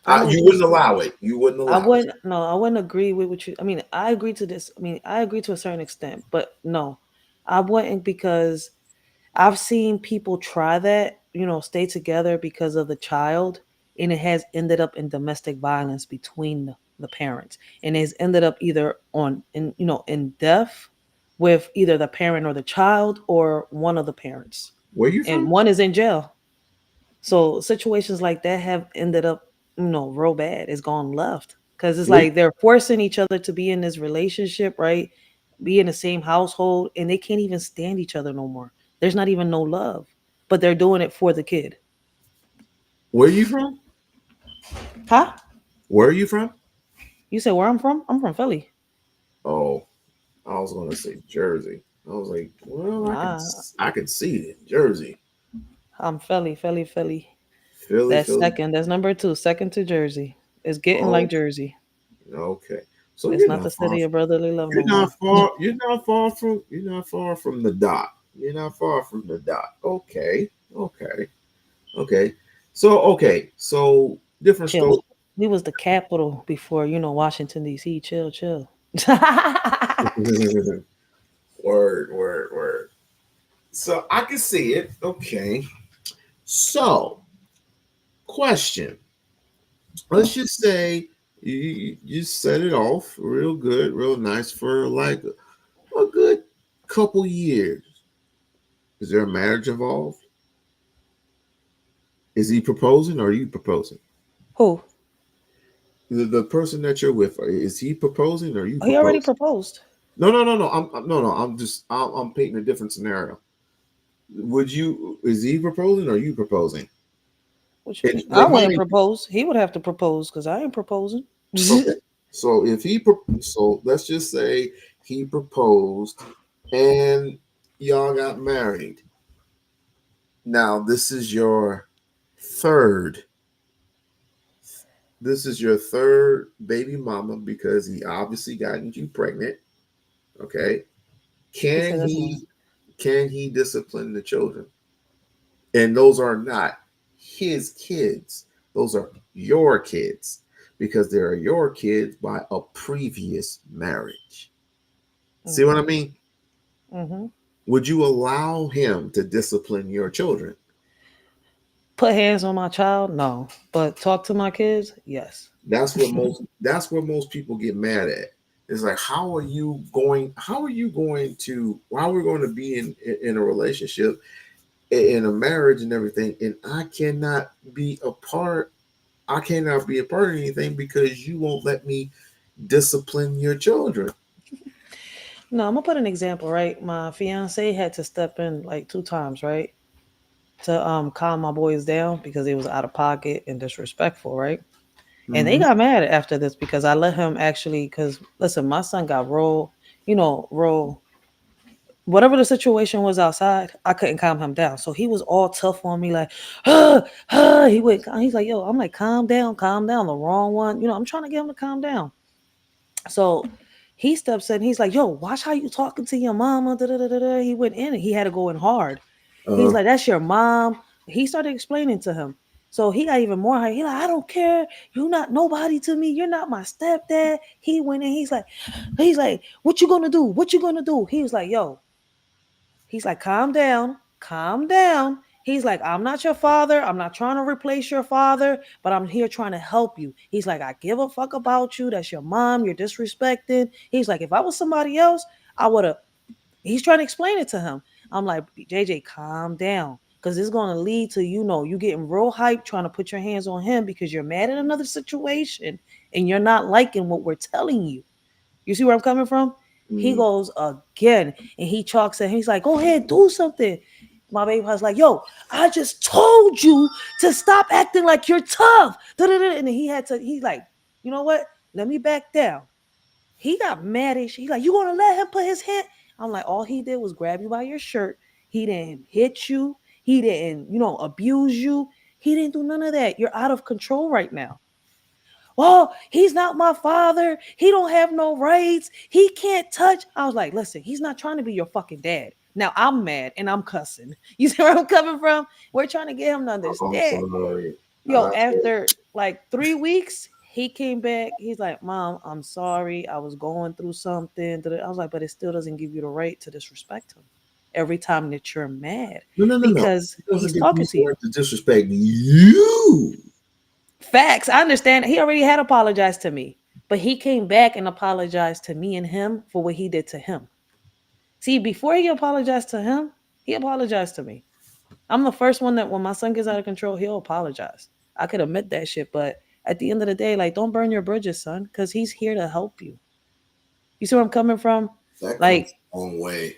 I know You what you're wouldn't saying. allow it. You wouldn't I allow it. wouldn't. No, I wouldn't agree with what you. I mean, I agree to this. I mean, I agree to a certain extent, but no, I wouldn't because I've seen people try that, stay together because of the child, and it has ended up in domestic violence between the parents, and it's ended up either in death with either the parent or the child or one of the parents, Where you and from? one is in jail. So situations like that have ended up, real bad. It's gone left because it's Where, like they're forcing each other to be in this relationship, right? Be in the same household, and they can't even stand each other no more. There's not even no love, but they're doing it for the kid. where you from? Huh? Where are you from? You said where I'm from? I'm from Philly. Oh, I was gonna say Jersey. I was like, well, Nah, I can see it, Jersey, I'm Philly, Philly, Philly. Philly, That's Philly. second. That's number two. Second to Jersey. It's getting Oh, like Jersey. okay. So It's not the city of brotherly love no you're not more. far. You're not far from the dot. You're not far from the dot. Okay, okay, okay. So different Chill. story. We was the capital before, Washington D.C. Chill, chill. Word, word, word. So I can see it. Okay. So, question. Let's just say you set it off real good, real nice for like a good couple years. Is there a marriage involved? Is he proposing or are you proposing? Who? The person that you're with, is he proposing or are you He already proposing? proposed. No, no, no, no. No. I'm painting a different scenario. Would you? Is he proposing or are you proposing? What you And mean? I wouldn't mind propose. He would have to propose because I ain't proposing. okay. So so let's just say he proposed and y'all got married. Now third. This is your third baby mama because he obviously gotten you pregnant. Okay. He said Can that's not. he discipline the children? And those are not his kids. Those are your kids. because they are your kids by a previous marriage. See what I mean? Mm-hmm. Would you allow him to discipline your children? Put hands on my child? No. But talk to my kids? Yes. That's what most people get mad at. It's like, how are you going to be in a relationship, in a marriage and everything, and I cannot be a part of anything because you won't let me discipline your children. No, I'm gonna put an example, right? My fiance had to step in like 2 times, right? To calm my boys down because they was out of pocket and disrespectful, right? And they Mhm. got mad after this because I let him actually, because listen, my son got roll, whatever the situation was outside, I couldn't calm him down. So he was all tough on me, like, he's like, yo, I'm like, calm down, the wrong one. I'm trying to get him to calm down. So he steps in, he's like, yo, watch how you talking to your mama. Da, da, da, da, da. He went in and he had to go in hard. He's like, that's your mom. He started explaining to him. So he got even more high. He like, I don't care. You're not nobody to me. You're not my stepdad. He went in. He's like, what you gonna do? What you gonna do? He was like, yo. He's like, calm down, calm down. He's like, I'm not your father. I'm not trying to replace your father, but I'm here trying to help you. He's like, I give a fuck about you. That's your mom. You're disrespecting. He's like, if I was somebody else, I would have. He's trying to explain it to him. I'm like, JJ, calm down. Because it's going to lead to, you getting real hype trying to put your hands on him because you're mad at another situation and you're not liking what we're telling you. You see where I'm coming from? He goes again and he chalks and he's like, go ahead, do something. My baby was like, yo, I just told you to stop acting like you're tough. And then he's like, you know what? Let me back down. He got maddish. He's like, you gonna let him put his hand? I'm like, all he did was grab you by your shirt. He didn't hit you. He didn't, abuse you. He didn't do none of that. You're out of control right now. Well, he's not my father. He don't have no rights. He can't touch. I was like, listen, he's not trying to be your fucking dad. Now I'm mad and I'm cussing. You see where I'm coming from? We're trying to get him to I'm understand. sorry. Yo, after like 3 weeks, he came back. He's like, Mom, I'm sorry. I was going through something. I was like, but it still doesn't give you the right to disrespect him every time that you're mad. No. Because It doesn't he's give talking you to the you. right to disrespect you. Facts. I understand. He already had apologized to me, but he came back and apologized to me and him for what he did to him. See, before he apologized to him, he apologized to me. I'm the first one that when my son gets out of control, he'll apologize. I could admit that shit, but at the end of the day, like, don't burn your bridges, son, because he's here to help you. You see where I'm coming from? That comes Like, a long way.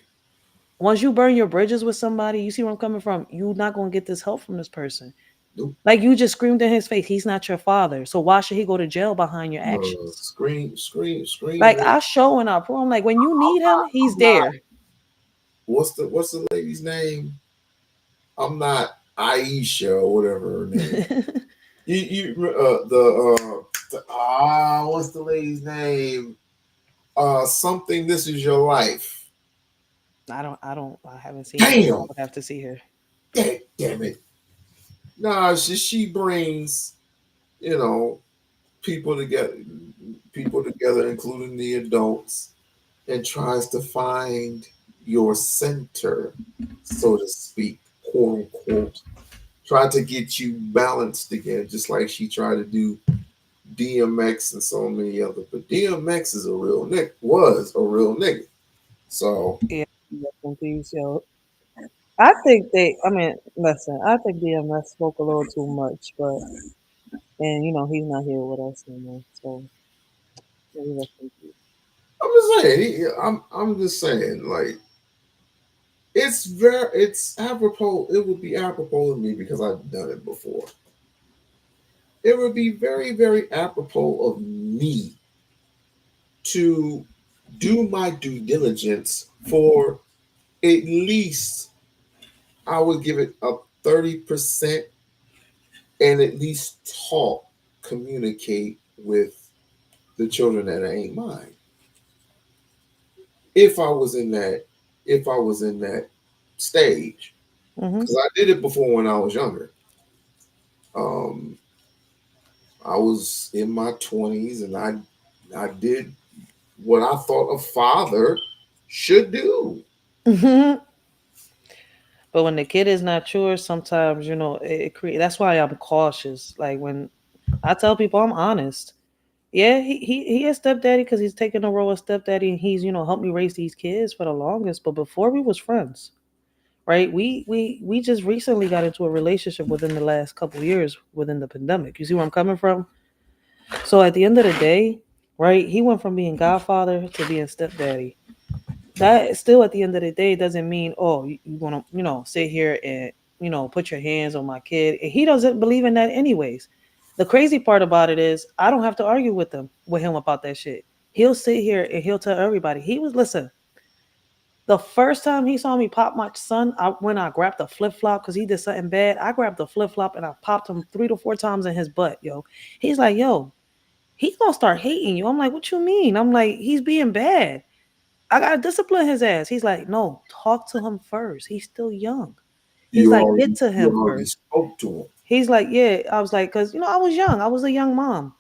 once you burn your bridges with somebody, you see where I'm coming from? You're not going to get this help from this person. Nope. Like, you just screamed in his face, he's not your father. So why should he go to jail behind your No, actions? scream. Like, I show and I prove. I'm like, when you need him, he's I'm not. there. What's the lady's name? I'm not Aisha or whatever her name. What's the lady's name? Something. This is your life. I haven't seen her. Damn. I would have to see her. Damn it. Nah, she brings, you know, people together, including the adults, and tries to find your center, so to speak, quote unquote. Try to get you balanced again, just like she tried to do DMX and so many other. But DMX is was a real nigga. So Yeah, rest in peace, yo. I think listen, I think DMS spoke a little too much, but and he's not here with us anymore. So maybe rest in peace. I'm just saying, I'm just saying, like, it's apropos. It would be apropos of me because I've done it before. It would be very, very apropos of me to do my due diligence for at least, I would give it a 30%, and at least communicate with the children that ain't mine. If I was in that stage, because I did it before when I was younger. I was in my 20s, and I did what I thought a father should do. But when the kid is not yours, sometimes it create. That's why I'm cautious. Like when I tell people, I'm honest. Yeah, he is stepdaddy because he's taking the role of stepdaddy, and he's helped me raise these kids for the longest. But before we was friends, right? We just recently got into a relationship within the last couple years within the pandemic. You see where I'm coming from? So at the end of the day, right? He went from being godfather to being stepdaddy. That still at the end of the day doesn't mean, oh, you want to sit here and put your hands on my kid. And he doesn't believe in that anyways. The crazy part about it is I don't have to argue with him about that shit. He'll sit here and he'll tell everybody. He was listen. The first time he saw me pop my son, when I grabbed the flip flop because he did something bad, I grabbed the flip flop and I popped him 3 to 4 times in his butt, yo. He's like, yo, he's gonna start hating you. I'm like, what you mean? I'm like, he's being bad. I gotta discipline his ass. He's like, no, talk to him first. He's still young. He's You like, get already to you him already first. spoke to him. He's like, yeah. I was like, because I was young. I was a young mom.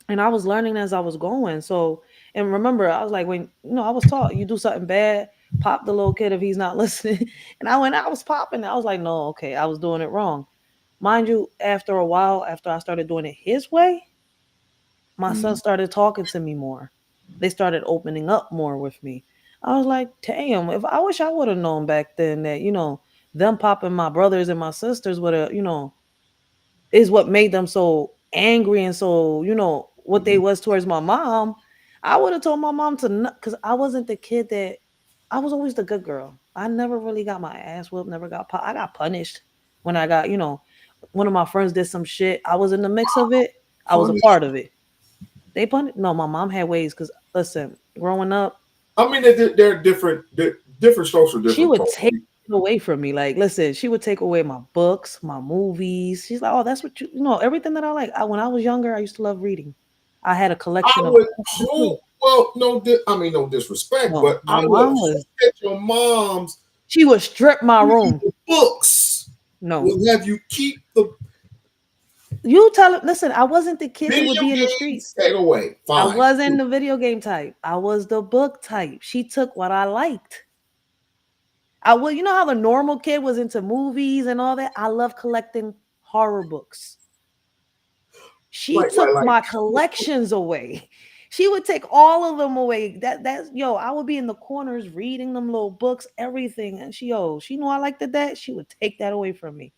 And I was learning as I was going. So, and remember, I was like, when I was taught you do something bad, pop the little kid if he's not listening. And I was popping. I was like, no, okay, I was doing it wrong. Mind you, after a while, after I started doing it his way, my son Mm. started talking to me more. They started opening up more with me. I was like, damn, if I wish I would have known back then that, them popping my brothers and my sisters would have, is what made them so angry and so, what they was towards my mom. I would have told my mom to not, because I wasn't the kid that I was always the good girl. I never really got my ass whooped, never I got punished when I got, one of my friends did some shit. I was in the mix of it. I was a Punish. part of it. They punished. No, my mom had ways because listen, growing up, I mean, they're different. Different strokes for she different would folks. take it away from me. Like, listen, she would take away my books, my movies. She's like, "Oh, that's what everything that I like." When I was younger, I used to love reading. I had a I collection of would books too. hope. Well, no, I mean no disrespect, No, but my I would mom hope was. that your mom's She would strip my reading room. books No, will have you keep the you tell her. Listen, I wasn't the kid that would video be in the games. streets. Take away. I Fine. wasn't the video game type. I was the book type. She took what I liked. You know how the normal kid was into movies and all that? I love collecting horror books. She took Like. my collections away. She would take all of them away. That's yo, I would be in the corners reading them little books, everything. And she knew I liked that. She would take that away from me.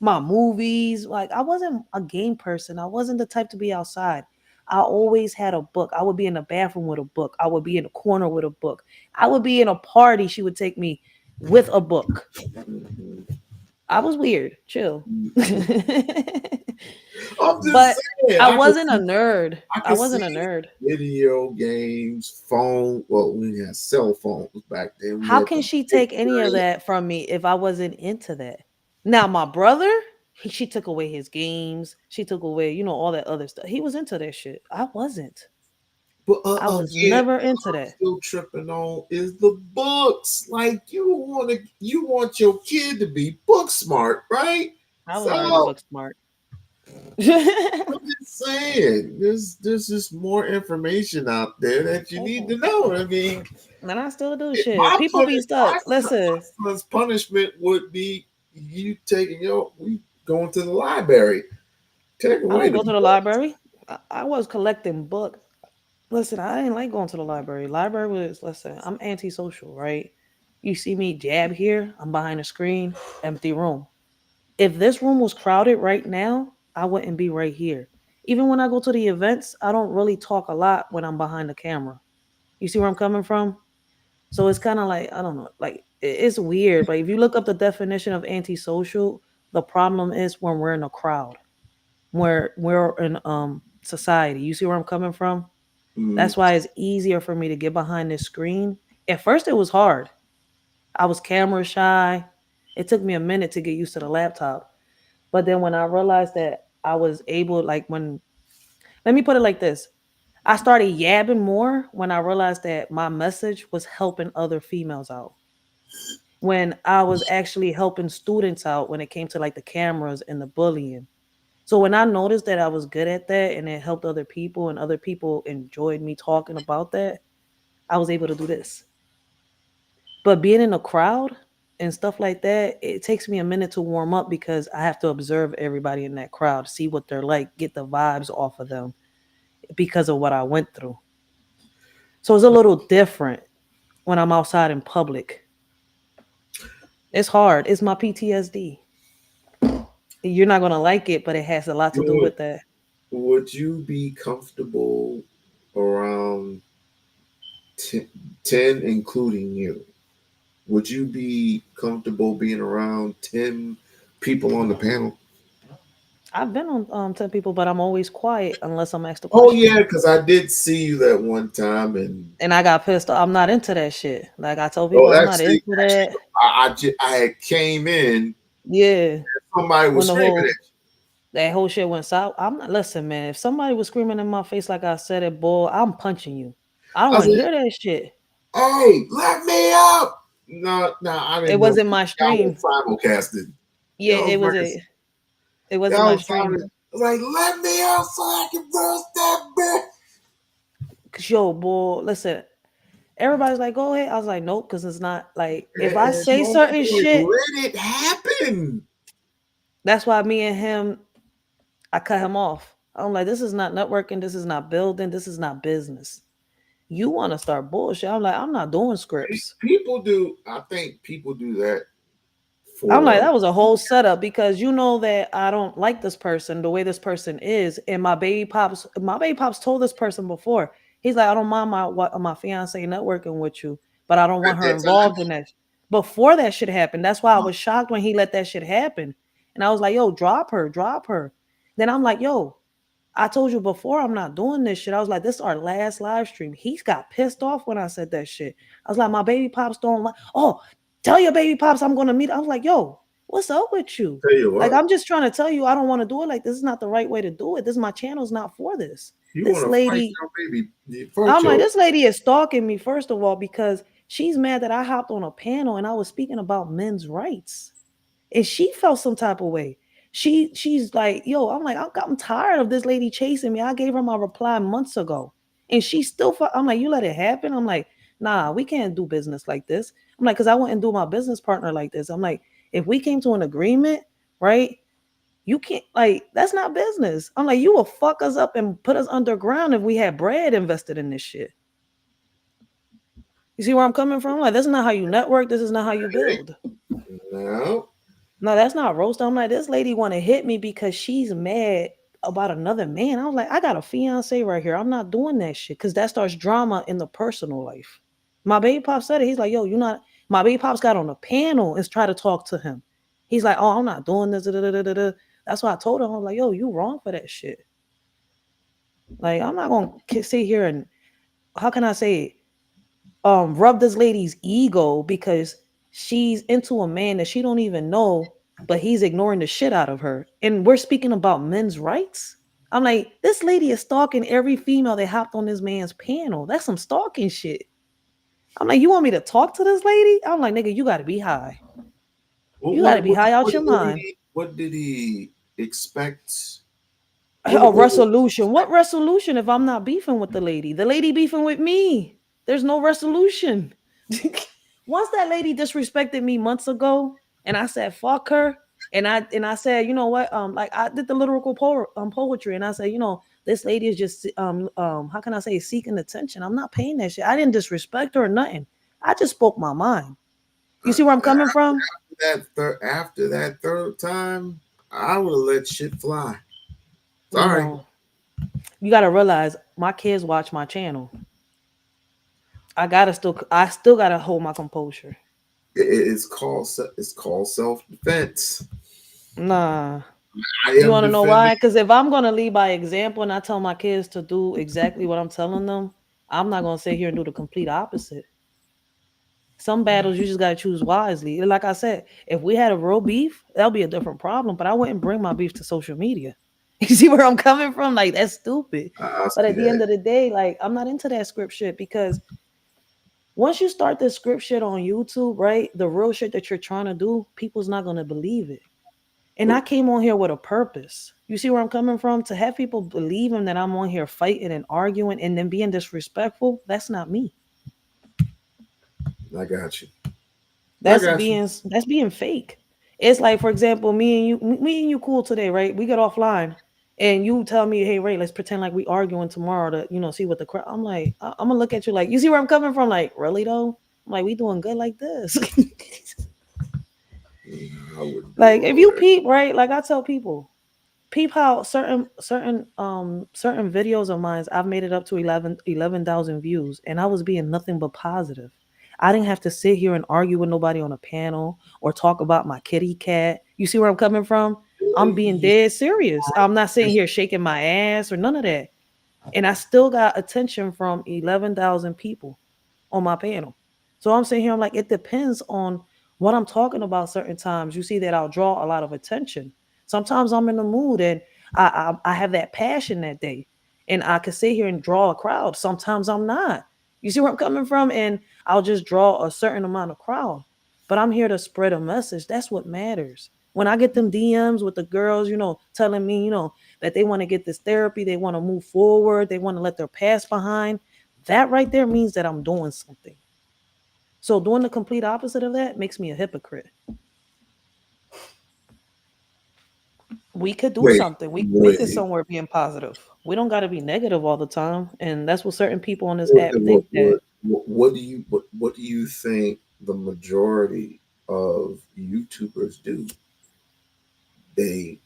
My movies, like I wasn't a game person. I wasn't the type to be outside. I always had a book. I would be in the bathroom with a book. I would be in a corner with a book. I would be in a party. She would take me with a book. I was weird. Chill. I'm just But saying. I wasn't a nerd. I I can wasn't a see nerd. video games, phone. Well, we had cell phones back then. We How had can the she big take any of screen. that from me if I wasn't into that? Now, my brother, she took away his games. She took away, all that other stuff. He was into that shit. I wasn't. But I was yeah, never into I'm that. still tripping on is the books. Like you want your kid to be book smart, right? I was already So book smart. I'm just saying, there's just more information out there that you need to know. I mean, And I still do shit. People be stuck. Listen, my son's punishment would be you taking we going to the library, take I away didn't the go to the books. library. I was collecting books. Listen, I didn't like going to the library. Library was, listen, I'm antisocial, right? You see me jab here, I'm behind a screen, empty room. If this room was crowded right now, I wouldn't be right here. Even when I go to the events, I don't really talk a lot when I'm behind the camera. You see where I'm coming from? So it's kind of like, I don't know, like it's weird. But if you look up the definition of antisocial, the problem is when we're in a crowd, where we're in society. You see where I'm coming from? Mm, That's why it's easier for me to get behind this screen. At first, it was hard. I was camera shy. It took me a minute to get used to the laptop. But then when I realized that I was able, like let me put it like this. I started yabbing more when I realized that my message was helping other females out. When I was actually helping students out when it came to like the cameras and the bullying. So when I noticed that I was good at that and it helped other people and other people enjoyed me talking about that, I was able to do this. But being in a crowd and stuff like that, it takes me a minute to warm up because I have to observe everybody in that crowd, see what they're like, get the vibes off of them because of what I went through. So it's a little different when I'm outside in public. It's hard. It's my PTSD. You're not gonna like it, but it has a lot to do Would with that. would you be comfortable around 10, 10, including you? Would you be comfortable being around 10 people on the panel? I've been on 10 people, but I'm always quiet unless I'm asked a Oh yeah, question. because I did see you that one time, and And I got pissed off. I'm not into that shit. Like I told people, oh, I'm not actually, into that. I had came in, Yeah. somebody was When the screaming at whole that whole shit went south. I'm not listen, man. If somebody was screaming in my face like I said it, boy, I'm punching you. I don't I want to said, hear that shit. "Hey, let me up!" No, no, I It didn't know wasn't my y'all stream. was simulcasted. Yeah, Y'all was it wasn't y'all my was stream. simulcasted. I was like, "Let me out so I can roast that bitch." Cause yo, boy, listen, everybody's like, go ahead. I was like, nope, because it's not like if I And say certain homeboy, shit, let it happen. that's why me and him, I cut him off. I'm like, this is not networking, this is not building, this is not business. You want to start bullshit. I'm like, I'm not doing scripts. People do. I think people do that I'm like, for. that was a whole setup because you know that I don't like this person the way this person is. And my baby pops told this person before. He's like, I don't mind my fiance networking with you, but I don't At want her that time. involved in that. Before that shit happened. That's why I was shocked when he let that shit happen. And I was like, yo, drop her, drop her. Then I'm like, yo, I told you before I'm not doing this shit. I was like, this is our last live stream. He's got pissed off when I said that shit. I was like, my baby pops don't like, oh, tell your baby pops I'm gonna meet. I was like, yo, what's up with you? Tell you Like, what, I'm just trying to tell you I don't want to do it. Like, this is not the right way to do it. This is my channel's not for this. you This want to fight lady, your baby? Fight I'm like, your. this lady is stalking me, first of all, because she's mad that I hopped on a panel and I was speaking about men's rights and she felt some type of way. She's like, yo, I'm like, I'm tired of this lady chasing me. I gave her my reply months ago, and she still. I'm like, you let it happen. I'm like, nah, we can't do business like this. I'm like, because I wouldn't do my business partner like this. I'm like, if we came to an agreement, right? You can't like that's not business. I'm like, you will fuck us up and put us underground if we had bread invested in this shit. You see where I'm coming from? Like, this is not how you network. This is not how you build. No, No, that's not roast. I'm like, this lady want to hit me because she's mad about another man. I was like, I got a fiance right here. I'm not doing that shit because that starts drama in the personal life. My baby pop said it. He's like, yo, you not. My baby pops got on a panel and try to talk to him. He's like, oh, I'm not doing this. Da, da, da, da, da. That's why I told him, I'm like, yo, you wrong for that shit. Like, I'm not gonna sit here and how can I say it? Rub this lady's ego because she's into a man that she don't even know, but he's ignoring the shit out of her. And we're speaking about men's rights. I'm like, this lady is stalking every female that hopped on this man's panel. That's some stalking shit. I'm like, you want me to talk to this lady? I'm like, nigga, you got to be high. You got to be high out your mind. what did he expect? A What did resolution. What resolution if I'm not beefing with the lady? The lady beefing with me. There's no resolution. Once that lady disrespected me months ago, and I said fuck her, and I said, you know what, like I did the lyrical poetry, and I said, you know, this lady is just how can I say seeking attention. I'm not paying that shit. I didn't disrespect her or nothing. I just spoke my mind. You see where I'm coming from? After that third time, I would have let shit fly. Sorry. No. You gotta realize my kids watch my channel. I still gotta hold my composure. It's called self defense. Nah. I You am want to know defending. why? Because if I'm gonna lead by example and I tell my kids to do exactly what I'm telling them, I'm not gonna sit here and do the complete opposite. Some battles you just gotta choose wisely. Like I said, if we had a real beef, that'll be a different problem. But I wouldn't bring my beef to social media. You see where I'm coming from? Like that's stupid. I But see at the end that. of the day, like I'm not into that script shit because once you start this script shit on YouTube, right? The real shit that you're trying to do, people's not gonna believe it. And I came on here with a purpose. You see where I'm coming from? To have people believing that I'm on here fighting and arguing and then being disrespectful, that's not me. I got you. That's being fake. It's like, for example, me and you cool today, right? We get offline and you tell me, hey Ray, let's pretend like we arguing tomorrow to, see what the crowd. I'm like, I'm gonna look at you like, you see where I'm coming from? Like, really though? I'm like, we doing good like this. Like, if you peep, right? Like I tell people, peep how certain videos of mine, I've made it up to 11,000 views, and I was being nothing but positive. I didn't have to sit here and argue with nobody on a panel or talk about my kitty cat. You see where I'm coming from? I'm being dead serious. I'm not sitting here shaking my ass or none of that. And I still got attention from 11,000 people on my panel. So I'm sitting here, I'm like, it depends on what I'm talking about. Certain times you see that I'll draw a lot of attention. Sometimes I'm in the mood and I have that passion that day and I can sit here and draw a crowd. Sometimes I'm not. You see where I'm coming from? And I'll just draw a certain amount of crowd. But I'm here to spread a message. That's what matters. When I get them DMs with the girls, telling me, that they want to get this therapy, they want to move forward, they want to let their past behind, that right there means that I'm doing something. So doing the complete opposite of that makes me a hypocrite. We could do something. We could make it somewhere being positive. We don't got to be negative all the time, and that's what certain people on this app think that. What do you think the majority of YouTubers do? They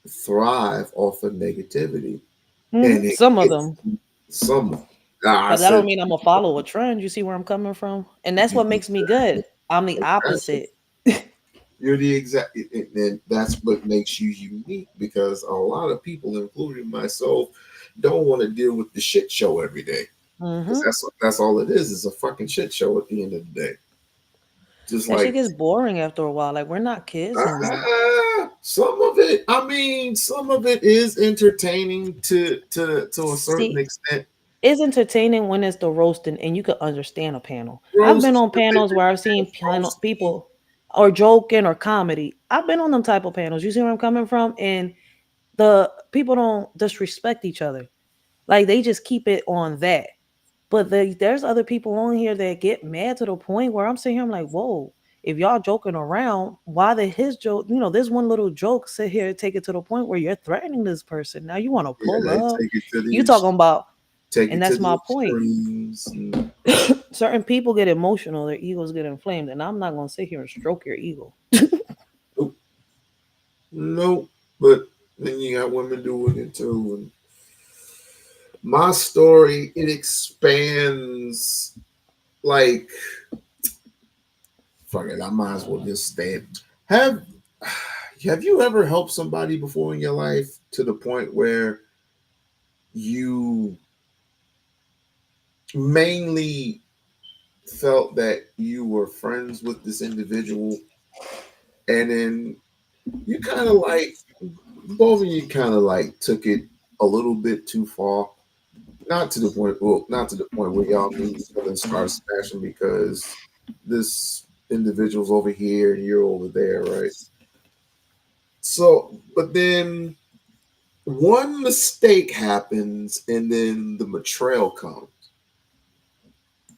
thrive off of negativity, and Some of them. Some. But that don't mean I'm gonna follow a trend. You see where I'm coming from, and that's what makes me good. I'm the opposite. You're the exact, and that's what makes you unique, because a lot of people, including myself, don't want to deal with the shit show every day. That's all it is. It's a fucking shit show at the end of the day. Just that like shit gets boring after a while. Like, we're not kids anymore. Some of it, some of it is entertaining to a certain extent. It's entertaining when it's the roasting and you could understand a panel. I've been on panels where I've seen people or joking or comedy. I've been on them type of panels. You see where I'm coming from? And the people don't disrespect each other. Like, they just keep it on that. But there's other people on here that get mad to the point where I'm sitting here, I'm like, whoa, if y'all joking around, why did his joke, this one little joke, sit here and take it to the point where you're threatening this person. Now you want to pull up. You talking about, and that's my point. Certain people get emotional, their egos get inflamed, and I'm not going to sit here and stroke your ego. Nope. But then you got women doing it too. And my story, it expands like, fuck it, I might as well just stay. Have you ever helped somebody before in your life to the point where you mainly felt that you were friends with this individual, and then you kind of like, both of you kind of like took it a little bit too far? Not to the point where y'all meet each other and start smashing because this individual's over here and you're over there, right? So, but then one mistake happens and then the betrayal comes.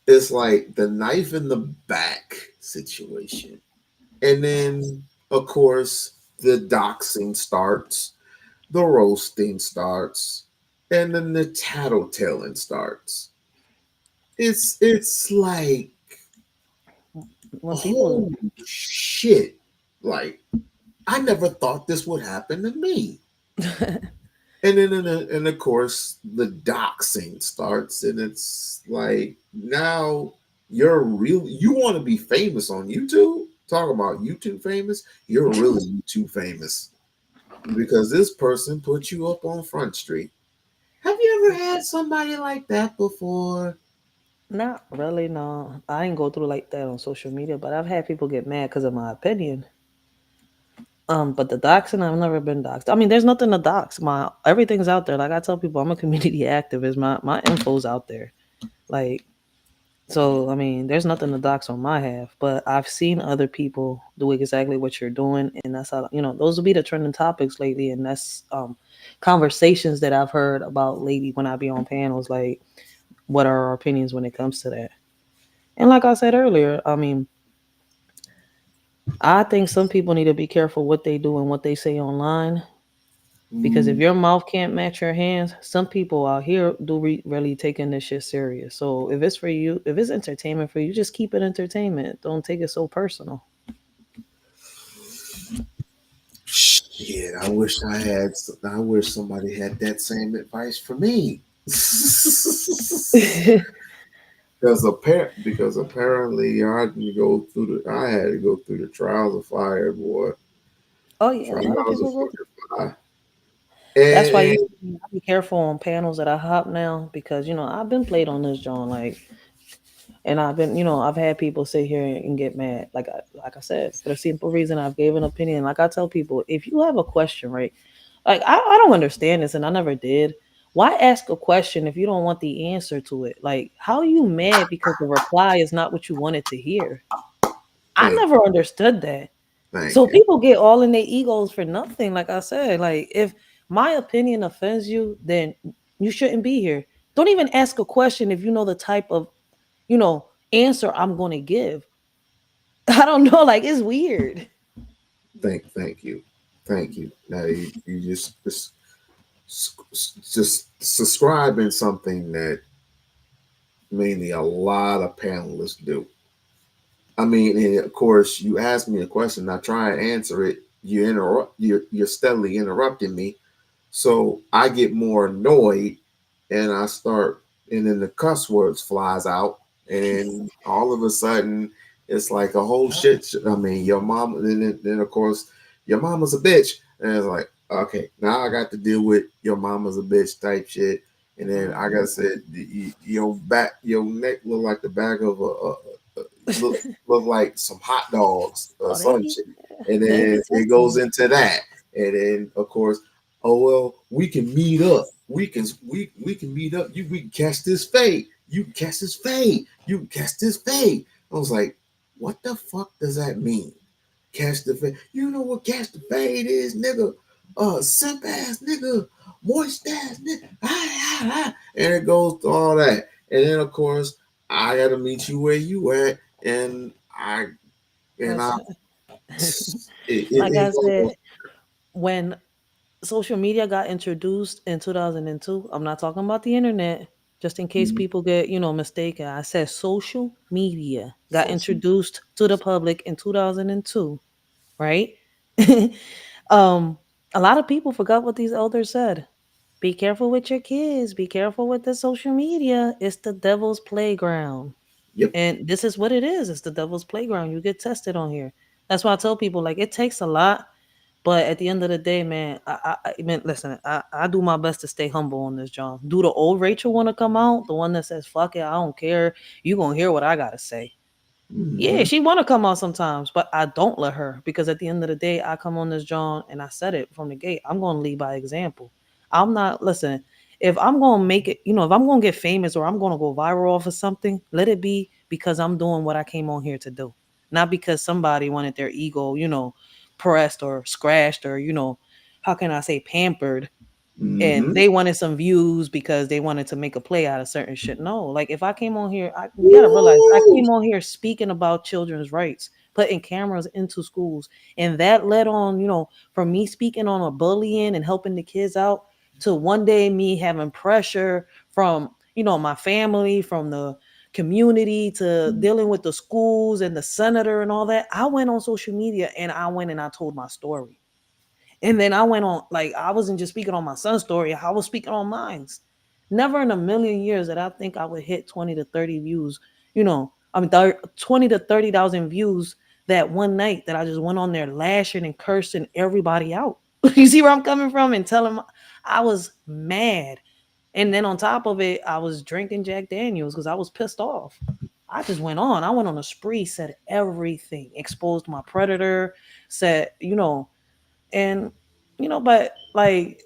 It's like the knife in the back situation. And then, of course, the doxing starts, the roasting starts, and then the tattletelling starts. It's like, holy shit. Like, I never thought this would happen to me. And then, and of course, the doxing starts, and it's like, now you want to be famous on YouTube? Talk about YouTube famous. You're really YouTube famous because this person put you up on Front Street. Have you ever had somebody like that before? Not really, no. I didn't go through like that on social media, but I've had people get mad because of my opinion. But the doxing, I've never been doxed. I mean, there's nothing to dox. Everything's out there. Like I tell people, I'm a community activist. My info's out there. Like, So, I mean, there's nothing to dox on my half, but I've seen other people do exactly what you're doing, and that's how those will be the trending topics lately, and that's conversations that I've heard about lately when I be on panels, like what are our opinions when it comes to that. And like I said earlier, I mean, I think some people need to be careful what they do and what they say online because if Mm, your mouth can't match your hands, some people out here do really taking this shit serious. So if it's for you, if it's entertainment for you, just keep it entertainment. Don't take it so personal. shit, I wish I had. I wish somebody had that same advice for me. Because apparently I had to go through the trials of fire, boy. Oh yeah, a Trials lot of of people go through. fucking fire. That's why And, you I be careful on panels that I hop now because I've been played on this John and I've been I've had people sit here and get mad like I said for the simple reason I've gave an opinion. Like I tell people, if you have a question, right? Like I don't understand this, and I never did. Why ask a question if you don't want the answer to it? Like, how are you mad because the reply is not what you wanted to hear? I thank never understood that. thank So you. people get all in their egos for nothing. Like I said, like if my opinion offends you, then you shouldn't be here. Don't even ask a question if you know the type of, answer I'm going to give. I don't know. Like it's weird. Thank you. Thank you. Now you just subscribe in something that mainly a lot of panelists do. I mean, and of course, you ask me a question, I try and answer it. You're steadily interrupting me, so I get more annoyed, and I start, and then the cuss words flies out, and all of a sudden, it's like a whole shit. I mean, your mom, and then of course, your mama's a bitch, and it's like, okay, now I got to deal with your mama's a bitch type shit, and then I Mhm. gotta say, your neck look like the back of look look like some hot dogs or Oh, they some be shit. And they be then it testing goes you. into that. And then of course, oh well, we can meet up. We can meet up. We can catch this fade. You can catch this fade. You can catch this fade. I was like, what the fuck does that mean? Catch the fade. You know what catch the fade is, nigga? Simp ass nigga, moist ass nigga. And it goes to all that. And then of course, I gotta meet you where you at, and I Listen, like it I goes. said, when social media got introduced in 2002, I'm not talking about the internet, just in case Mhm. people get, mistaken. I said social media got Social. introduced to the public in 2002, right? um, a lot of people forgot what these elders said. Be careful with your kids. Be careful with the social media. It's the devil's playground. Yep. And this is what it is. It's the devil's playground. You get tested on here. That's why I tell people like it takes a lot, but at the end of the day, man, I mean, listen, I do my best to stay humble on this, John. Do the old Rachel want to come out? The one that says "fuck it, I don't care." You gonna hear what I gotta say? Yeah, Hmm. she want to come out sometimes, but I don't let her because at the end of the day, I come on this John and I said it from the gate. I'm going to lead by example. I'm not listen. If I'm going to make it, if I'm going to get famous or I'm going to go viral off of something, let it be because I'm doing what I came on here to do, not because somebody wanted their ego, pressed or scratched or how can I say pampered and Hmm. they wanted some views because they wanted to make a play out of certain shit. No, like if I came on here, you gotta realize I came on here speaking about children's rights, putting cameras into schools, and that led on, from me speaking on a bullying and helping the kids out to one day me having pressure from my family, from the community to dealing with the schools and the senator and all that. I went on social media and I went and I told my story. And then I went on, like, I wasn't just speaking on my son's story, I was speaking on mine's. Never in a million years that I think I would hit 20 to 30 views, 20 to 30,000 views that one night that I just went on there lashing and cursing everybody out. You see where I'm coming from? And telling I was mad. And then on top of it, I was drinking Jack Daniels because I was pissed off. I just went on. I went on a spree, said everything, exposed my predator, said, and but like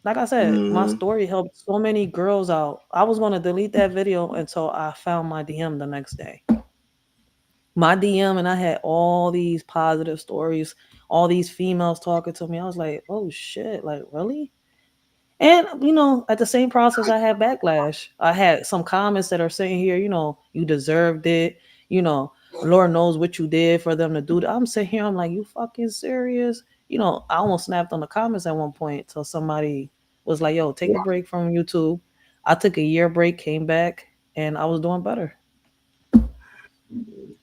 Like I said, my Mm-hmm. story helped so many girls out. I was going to delete that video until I found my DM the next day. My DM, and I had all these positive stories, all these females talking to me. I was like, oh shit, like really? And at the same process, I had backlash. I had some comments that are saying here, you deserved it. You know, Lord knows what you did for them to do that. I'm sitting here, I'm like, you fucking serious? I almost snapped on the comments at one point till somebody was like, yo, take a Wow. break from YouTube. I took a year break, came back, and I was doing better.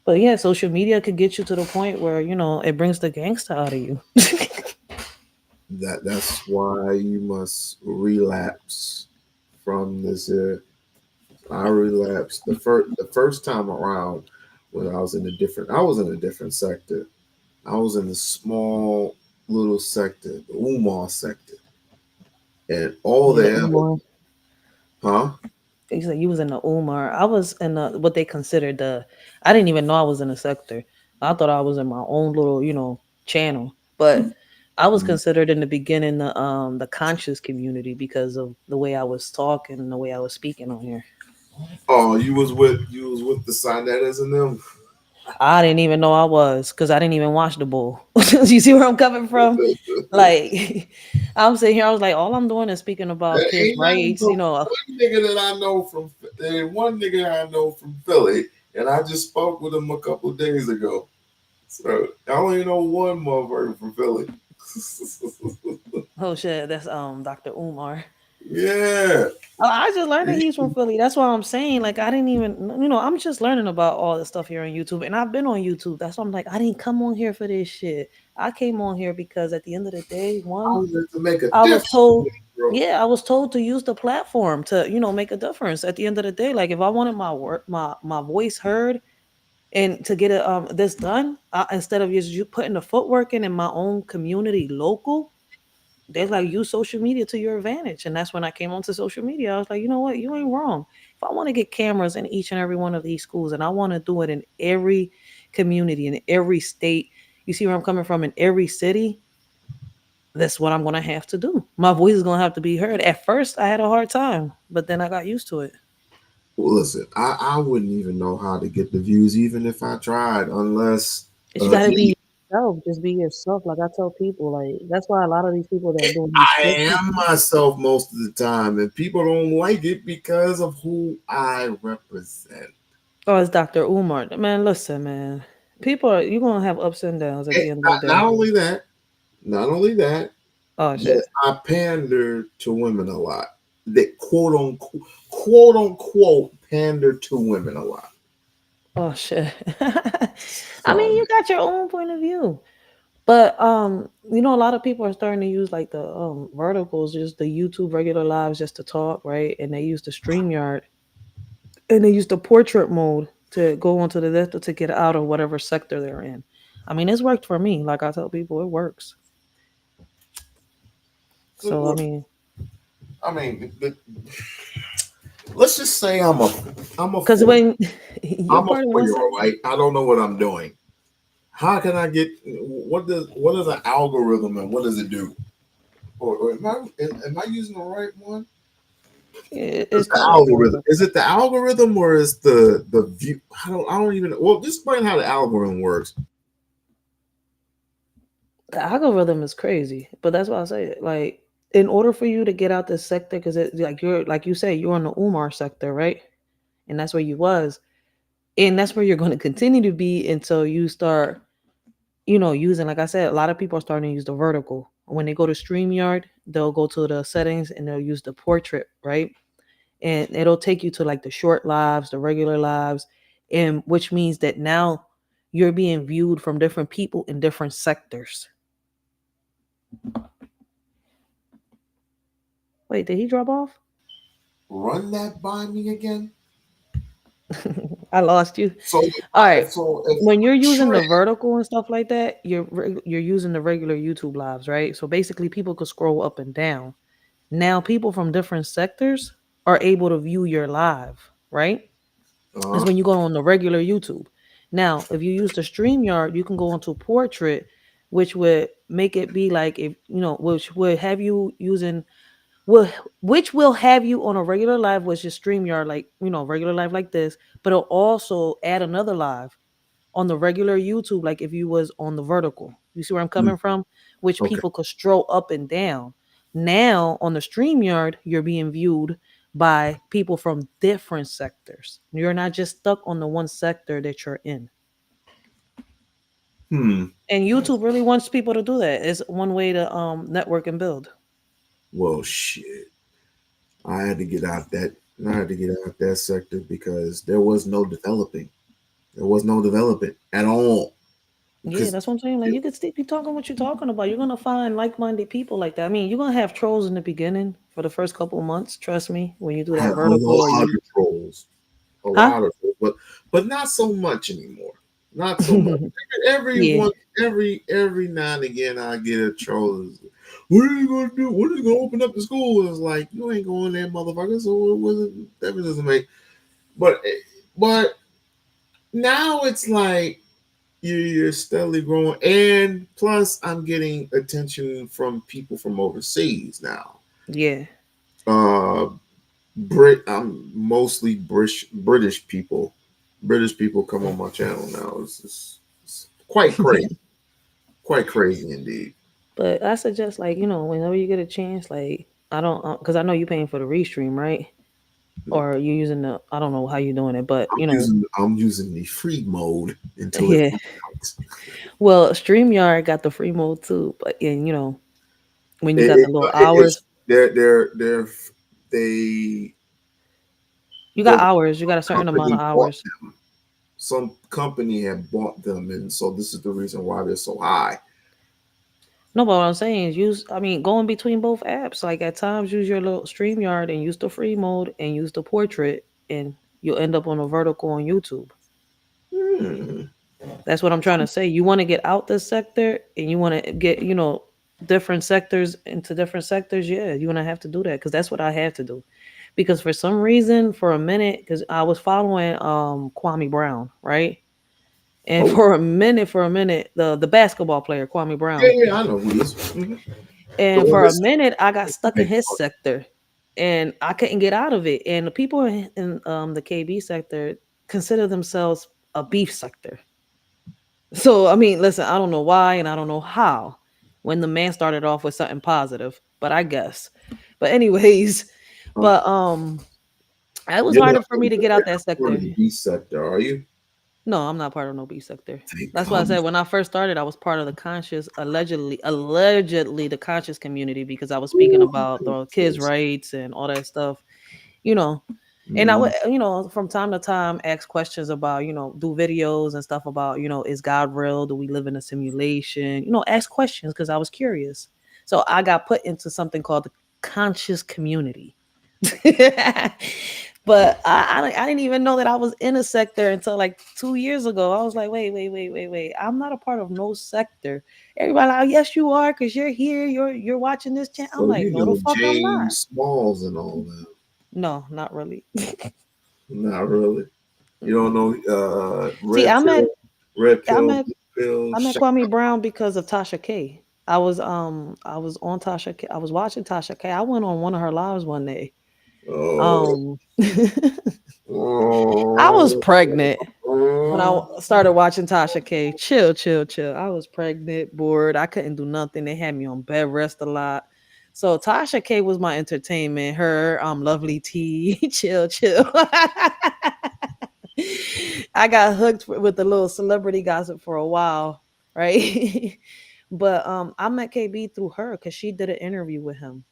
But yeah, social media could get you to the point where, it brings the gangster out of you. That's why you must relapse from this. I relapsed the first time around when I was in a different sector. I was in the small little sector, the Umar sector, and all Yeah, the the Umar. huh? You said you was in the Umar. I was in what they considered the. I didn't even know I was in a sector. I thought I was in my own little, channel. But I was considered in the beginning the conscious community because of the way I was talking and the way I was speaking on here. Oh, you was with the Sinetters and them. I didn't even know I was because I didn't even watch the bull. You see where I'm coming from? Like I'm sitting here, I was like, all I'm doing is speaking about There kids' ain't nothing rights. but one nigga that I know from one nigga I know from Philly, and I just spoke with him a couple days ago. So I only know one motherfucker from Philly. Oh shit, that's Dr. Umar. Yeah. I just learned that he's from Philly. That's why I'm saying, like, I didn't even, I'm just learning about all this stuff here on YouTube. And I've been on YouTube. That's why I'm like, I didn't come on here for this shit. I came on here because at the end of the day, I one, was there to make a I was difference, told, bro. yeah, I was told to use the platform to, make a difference. At the end of the day, like, if I wanted my work, my voice heard, and to get this done, instead of just you putting the footwork in my own community, local, they like use social media to your advantage. And that's when I came onto social media. I was like, you know what? You ain't wrong. If I want to get cameras in each and every one of these schools and I want to do it in every community, in every state, you see where I'm coming from, in every city, that's what I'm going to have to do. My voice is going to have to be heard. At first, I had a hard time, but then I got used to it. Well, listen, I wouldn't even know how to get the views, even if I tried, unless It's you got to me. be yourself. Just be yourself. Like I tell people, like that's why a lot of these people that are doing these I scripted. am myself most of the time, and people don't like it because of who I represent. Oh, it's Dr. Umar. Man, listen, man. People are you're gonna have ups and downs at the end of the Not day. only that, not only that, Oh but shit. I pander to women a lot. They quote unquote pander to women a lot. Oh shit. I So mean, you got your own point of view. But a lot of people are starting to use like the verticals, just the YouTube regular lives just to talk, right? And they use the StreamYard and they use the portrait mode to go onto the desktop to get out of whatever sector they're in. I mean, it's worked for me. Like I tell people, it works. So I mean, I mean, let's just say I'm a because four when you're I'm a part of one 4 year old, sector, right? I don't know what I'm doing. How can I get what is an algorithm and what does it do? Or am I using the right one? It's it's the called algorithm. algorithm. Is it the algorithm or is the view? I don't even know. Well, just explain how the algorithm works. The algorithm is crazy, but that's why I say it. Like, in order for you to get out this sector, because it like you're like you say, you're in the Umar sector, right? And that's where you was, and that's where you're going to continue to be until you start, using. Like I said, a lot of people are starting to use the vertical. When they go to Streamyard, they'll go to the settings and they'll use the portrait, right? And it'll take you to like the short lives, the regular lives, and which means that now you're being viewed from different people in different sectors. Wait, did he drop off? Run that by me again. I lost you. So, All right. if When you're using the trend, vertical and stuff like that, you're using the regular YouTube lives, right? So basically, people could scroll up and down. Now, people from different sectors are able to view your live, right? That's when you go on the regular YouTube. Now, if you use the StreamYard, you can go into portrait, which would make it be like if which would have you using will which will have you on a regular live, which is StreamYard, like regular live like this, but it'll also add another live on the regular YouTube, like if you was on the vertical. You see where I'm Mm, coming from? Which okay. people could stroll up and down. Now on the StreamYard, you're being viewed by people from different sectors. You're not just stuck on the one sector that you're in. Hmm. And YouTube really wants people to do that. It's one way to network and build. Well, shit. I had to get out that. I had to get out that sector because there was no developing. There was no development at all. Yeah, Because that's what I'm saying. Like you could still be talking what you're talking about. You're gonna find like-minded people like that. I mean, you're gonna have trolls in the beginning for the first couple of months. Trust me, when you do I that had a vertical or lot you, of trolls, a huh? lot of trolls, but not so much anymore. Not so much. Every Yeah, one, every now and again, I get a troll. What are you gonna do? What are you gonna open up the school? It's like you ain't going there, motherfucker. So what was it? That doesn't make. But but now it's like you're steadily growing, and plus I'm getting attention from people from overseas now. yeah. Uh, I'm mostly British people. British people come on my channel now. It's quite crazy, quite crazy indeed. But I suggest like whenever you get a chance, like I don't because I know you're paying for the restream, right? Or you using the I don't know how you're doing it, but I'm using the free mode until it yeah. runs out. Well, StreamYard got the free mode too, but and when you It, got the little it's hours, they you got the hours. You got a certain amount of company bought hours. them. Some company had bought them, and so this is the reason why they're so high. No, but what I'm saying is use. I mean, go in between both apps. Like at times, use your little StreamYard and use the free mode and use the portrait, and you'll end up on a vertical on YouTube. Hmm. That's what I'm trying to say. You want to get out this sector, and you want to get different sectors into different sectors. Yeah, you're gonna have to do that because that's what I had to do. Because for some reason, for a minute, because I was following Kwame Brown, right? And Oh, for a minute, the basketball player Kwame yeah, Brown. yeah, I know who he is. Mhm. The And one for a that's minute, I got stuck in making his fun. sector, and I couldn't get out of it. And the people in the KB sector consider themselves a beef sector. So I mean, listen, I don't know why and I don't know how. When the man started off with something positive, but I guess. But anyways, Uh, but it was you're not harder for me to get you're out that not part of sector. the B sector, are you? No, I'm not part of no B sector. Thank That's why I God. said when I first started, I was part of the conscious, allegedly the conscious community because I was speaking Ooh, about the kids' conscious. rights and all that stuff, you know. And I would, Mhm. from time to time, ask questions about, do videos and stuff about, is God real? Do we live in a simulation? Ask questions because I was curious. So I got put into something called the conscious community. But I didn't even know that I was in a sector until like 2 years ago. I was like, wait, wait, wait, wait, wait. I'm not a part of no sector. Everybody like, oh, yes, you are, because you're here. You're watching this channel. I'm So like, you no, the know fuck I'm not. James Smalls and all that. No, not really. Not really. You don't know See, red I pill, met blue pill, I met Kwame Brown because of Tasha K. I was on Tasha K. I was watching Tasha K. I went on one of her lives one day. Oh, Um I was oh, pregnant when I oh. started watching Tasha K. Chill, chill, chill. I was pregnant, bored. I couldn't do nothing. They had me on bed rest a lot. So Tasha K was my entertainment. Her lovely tea. Chill, chill. I got hooked with the little celebrity gossip for a while, right? But I met KB through her because she did an interview with him.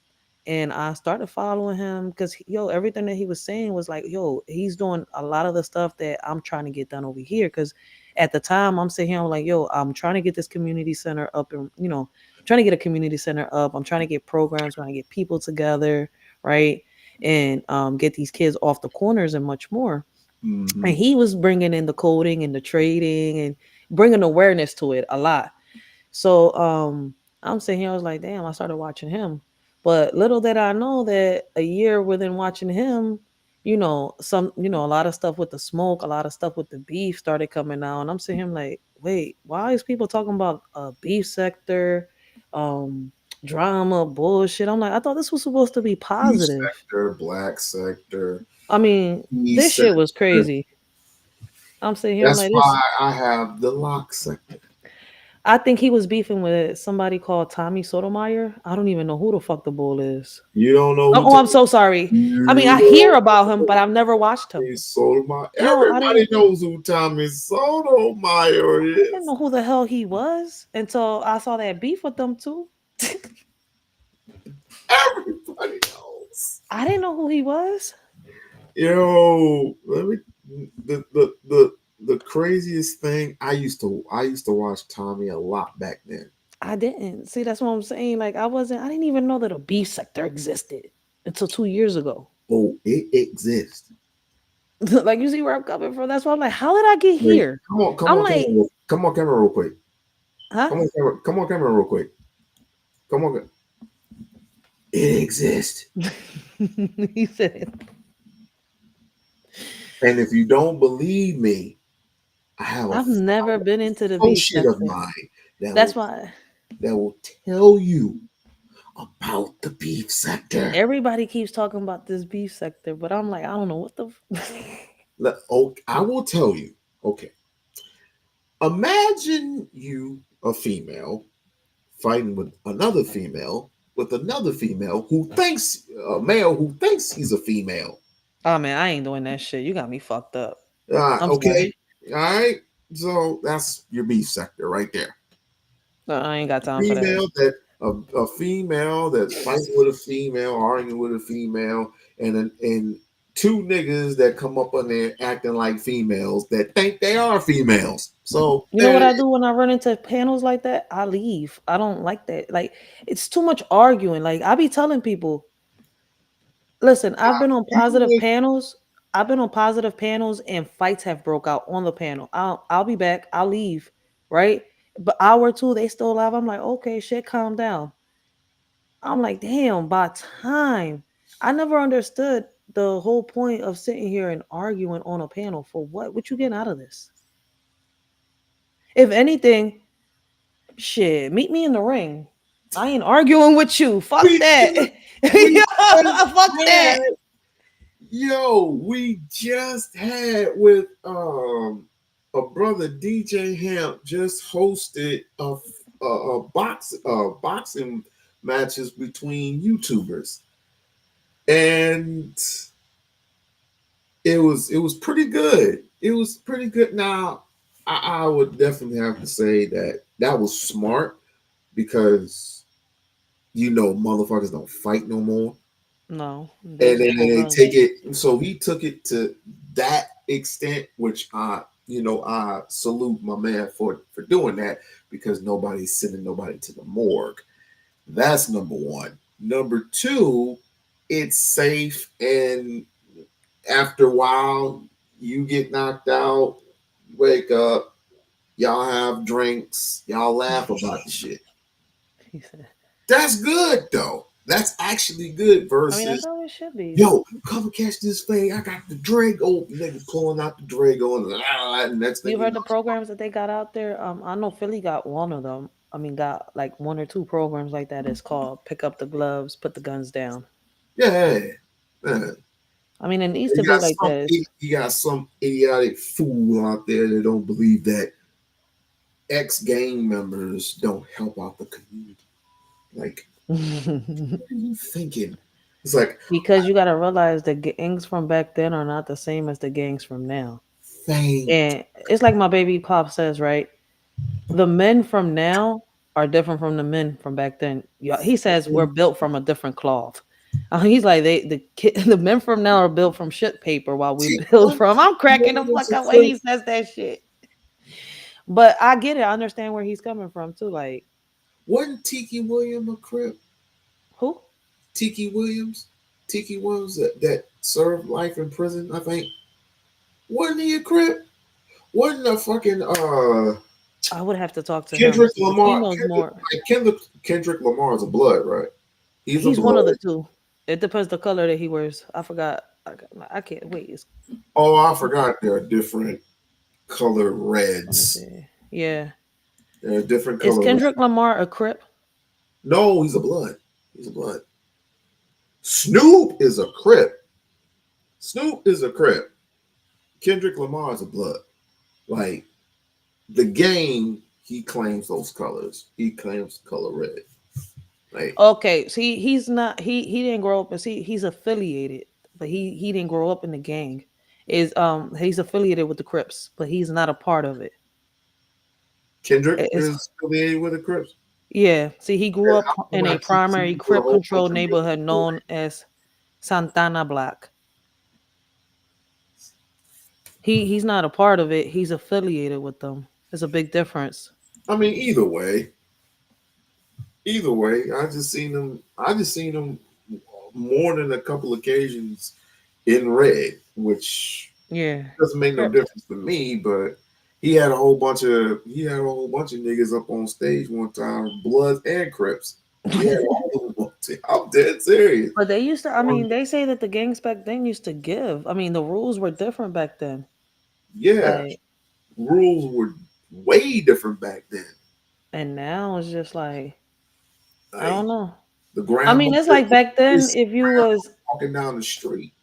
And I started following him because everything that he was saying was like, he's doing a lot of the stuff that I'm trying to get done over here. Because at the time, I'm sitting here, I'm like, I'm trying to get this community center up, and trying to get a community center up. I'm trying to get programs, trying to get people together, right, and get these kids off the corners and much more. And Mhm. he was bringing in the coding and the trading and bringing awareness to it a lot. So I'm sitting here, I was like, damn, I started watching him. But little did I know that a year within watching him, a lot of stuff with the smoke, a lot of stuff with the beef started coming out. And I'm sitting here like, wait, why is people talking about a beef sector? Um, drama, bullshit. I'm like, I thought this was supposed to be Beef positive. sector, black sector, I mean, this shit was crazy. I'm sitting here, I'm That's like, this. why I have the lock sector. I think he was beefing with somebody called Tommy Sotomayor. I don't even know who the fuck the bull is. You don't know who Oh, I'm so sorry. I mean, I hear about him, but I've never watched him. Sotomayor. Yo, Everybody knows who Tommy Sotomayor I didn't is. know who the hell he was until I saw that beef with them too. Everybody knows. I didn't know who he was. Yo, let me the craziest thing. I used to watch Tommy a lot back then. I didn't. See, that's what I'm saying. Like, I didn't even know that a beef sector existed until 2 years ago. Oh, it exists. Like, you see where I'm coming from? That's why I'm like, how did I get here? Come on, camera real quick. Huh? Come on, camera real quick. Come on. It exists. He said it. And if you don't believe me, I've never been into the beef sector. Of mine That's why that will tell you about the beef sector. Everybody keeps talking about this beef sector, but I'm like, I don't know what the. I will tell you. Okay. Imagine you, a female, fighting with another female, who thinks a male who thinks he's a female. Oh man, I ain't doing that shit. You got me fucked up. Okay. Sorry. All right. So that's your beef sector right there. I ain't got time for that. A female that's fighting with a female, arguing with a female, and two niggas that come up on there acting like females that think they are females. So you know what I do when I run into panels like that? I leave. I don't like that. Like, it's too much arguing. Like, I be telling people, listen, I've been on positive panels. I've been on positive panels and fights have broke out on the panel. I'll be back. I'll leave. Right? But hour or two, they still alive. I'm like, okay, shit, calm down. I'm like, damn, by time. I never understood the whole point of sitting here and arguing on a panel for what? What you getting out of this? If anything, shit, meet me in the ring. I ain't arguing with you. Fuck that. Fuck that. Yo, we just had with a brother DJ Hamp just hosted a boxing matches between YouTubers, and it was pretty good. It was pretty good. Now, I would definitely have to say that was smart because motherfuckers don't fight no more. No, and then they take it. So he took it to that extent, which I salute my man for doing that, because nobody's sending nobody to the morgue. That's number one. Number two, it's safe, and after a while, you get knocked out, wake up, y'all have drinks, y'all laugh about the shit. That's good though. That's actually good versus, that's how it should be. Yo, come catch this thing. I got the Drago. Nigga pulling out the Drago, and next thing you heard the programs that they got out there. I know Philly got one of them. I mean, got like one or two programs like that. It's called "Pick Up the Gloves, Put the Guns Down." Yeah. I mean, it needs to be like that. You got some idiotic fool out there that don't believe that ex-gang members don't help out the community. Like, what are you thinking? It's like, because you got to realize the gangs from back then are not the same as the gangs from now. And it's like my baby pop says, right? The men from now are different from the men from back then. He says we're built from a different cloth. He's like the men from now are built from shit paper while we build from. I'm cracking the fuck up when he says that shit. But I get it. I understand where he's coming from too. Like, wasn't Tiki Williams a Crip? Who? Tiki Williams that served life in prison, I think. Wasn't he a Crip? Wasn't a fucking I would have to talk to Kendrick him. Lamar. Kendrick Lamar is a blood, right? He's one of the two. It depends the color that he wears. I forgot. I can't wait. I forgot there are different color reds. Yeah. There are different colors. Is Kendrick Lamar a Crip? No, he's a blood. He's a blood. Snoop is a Crip. Snoop is a Crip. Kendrick Lamar is a blood. Like the game, he claims those colors. He claims color red. Like Okay, see, he's not. He didn't grow up and see. He's affiliated, but he didn't grow up in the gang. Is he's affiliated with the Crips, but he's not a part of it. Kendrick It's is affiliated with the Crips. yeah. See, he grew Yeah, up I'm in gonna a have to see primary with a Crip whole bunch controlled of neighborhood niggas. known as Santana Black. He's not a part of it. He's affiliated with them. There's a big difference. I mean, either way, I just seen him. I just seen him more than a couple occasions in red, which Yeah, doesn't make no Crips. difference to me. But he had a whole bunch of niggas up on stage one time, Bloods and Crips. He had all of them. I'm dead serious. But they used to. I Um, mean, they say that the gangs back then used to give. I mean, the rules were different back then. yeah, Like, rules were way different back then. and now it's just like I Like don't know. the I grandmother mean, it's like back then. is If you was, walking down the street.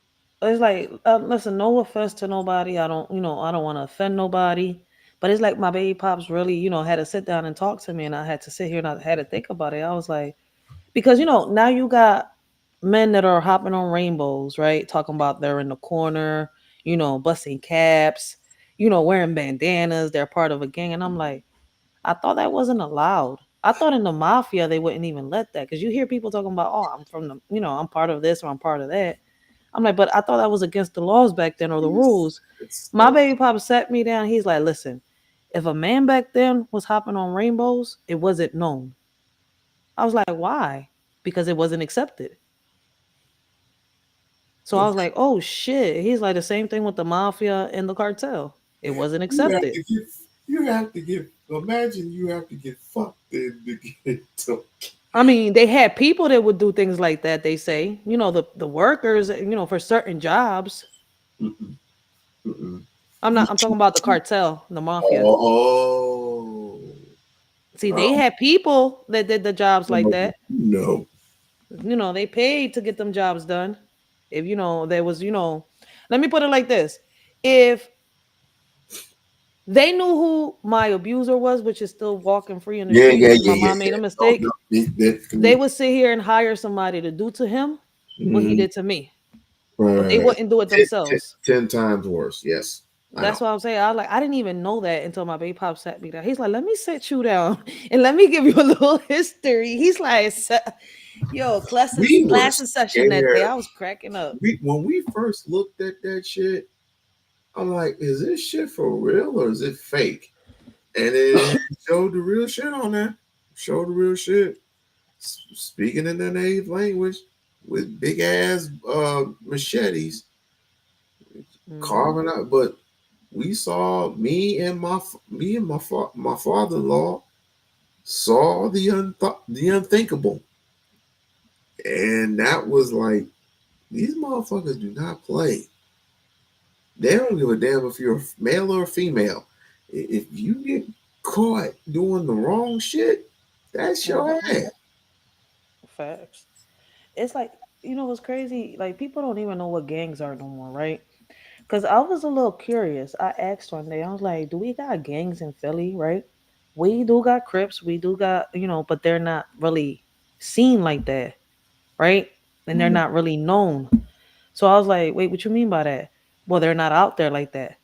it's like, listen, no offense to nobody. I don't, I don't want to offend nobody. But it's like my baby pops really, had to sit down and talk to me, and I had to sit here and I had to think about it. I was like, because now you got men that are hopping on rainbows, right? Talking about they're in the corner, busting caps, wearing bandanas. They're part of a gang, and I'm like, I thought that wasn't allowed. I thought in the mafia they wouldn't even let that because you hear people talking about, oh, I'm from the, I'm part of this or I'm part of that. I'm like, but I thought that was against the laws back then or the rules. It's My baby papa sat me down. He's like, listen, if a man back then was hopping on rainbows, it wasn't known. I was like, why? Because it wasn't accepted. So I was like, oh shit. He's like the same thing with the mafia and the cartel. It wasn't you have accepted. to get imagine you have to get fucked in to get to I mean, they had people that would do things like that, they say. The workers, for certain jobs. mm-mm, mm-mm. I'm talking about the cartel, the mafia. Oh, See, they oh, had people that did the jobs like no, that. no. They paid to get them jobs done. If there was, let me put it like this. If they knew who my abuser was, which is still walking free in the Yeah, streets yeah, because yeah, my yeah, mom made yeah. a No, mistake, no, they would sit here and hire somebody to do to him what he mm, did to me. But they right. wouldn't do it themselves. 10 times worse. Yes, I know. That's what I'm saying. I was like, I didn't even know that until my baby pop sat me down. He's like, let me sit you down and let me give you a little history. He's like, yo, We were class session that day. scared. I was cracking up. When we first looked at that shit, I'm like, is this shit for real or is it fake? And then he showed the real shit on there. Showed the real shit. Speaking in their native language with big ass machetes Mhm. carving out. But we saw my father-in-law saw the unthinkable, and that was like these motherfuckers do not play. They don't give a damn if you're a male or a female. If you get caught doing the wrong shit, that's your Mhm. ass. Facts. It's like, what's crazy? Like, people don't even know what gangs are no more, right? Because I was a little curious. I asked one day, I was like, do we got gangs in Philly, right? We do got Crips, we do got, but they're not really seen like that, right? And they're not really known. So I was like, wait, what you mean by that? Well, they're not out there like that.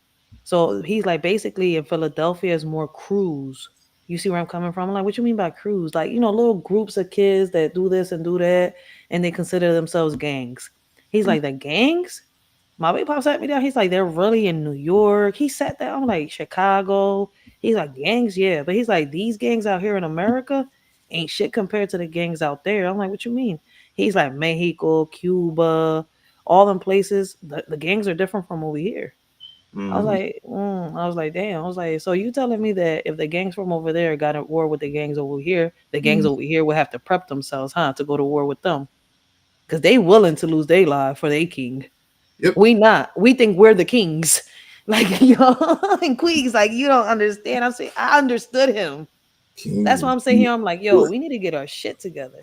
So he's like, basically in Philadelphia is more crews. You see where I'm coming from? I'm like, what you mean by crews? Like, little groups of kids that do this and do that, and they consider themselves gangs. He's like, the gangs? My baby pop sat me down. He's like, they're really in New York. He sat down. I'm like, Chicago. He's like, gangs, yeah. But he's like, these gangs out here in America ain't shit compared to the gangs out there. I'm like, what you mean? He's like, Mexico, Cuba, all them places. The gangs are different from over here. Mm-hmm. I was like, damn. I was like, so you telling me that if the gangs from over there got at war with the gangs over here, the gangs over here would have to prep themselves, huh, to go to war with them? Because they willing to lose their life for their king. Yep. We not. We think we're the kings. Like, and queens, like, you don't understand. I'm saying I understood him. That's King why I'm saying here. I'm like, yo, we need to get our shit together.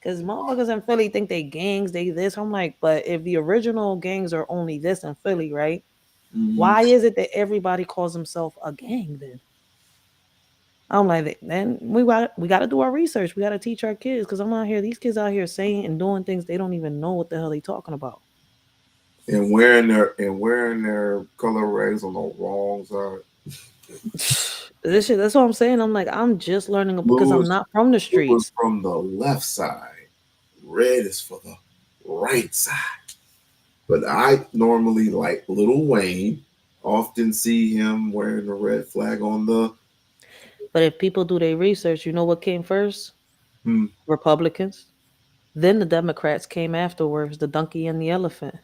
Cause motherfuckers in Philly think they gangs, they this. I'm like, but if the original gangs are only this in Philly, right? Why is it that everybody calls himself a gang then? I'm like, then we got to do our research. We got to teach our kids because I'm out here. These kids out here saying and doing things they don't even know what the hell they talking about. and wearing their color rags on the wrong side. This shit. That's what I'm saying. I'm like, I'm just learning because Blue I'm is, not from the blue is streets. from the left side. Red is for the right side. But I normally like Lil Wayne. Often see him wearing the red flag on the. But if people do their research, you know what came first? Hmm, Republicans. Then the Democrats came afterwards. The donkey and the elephant.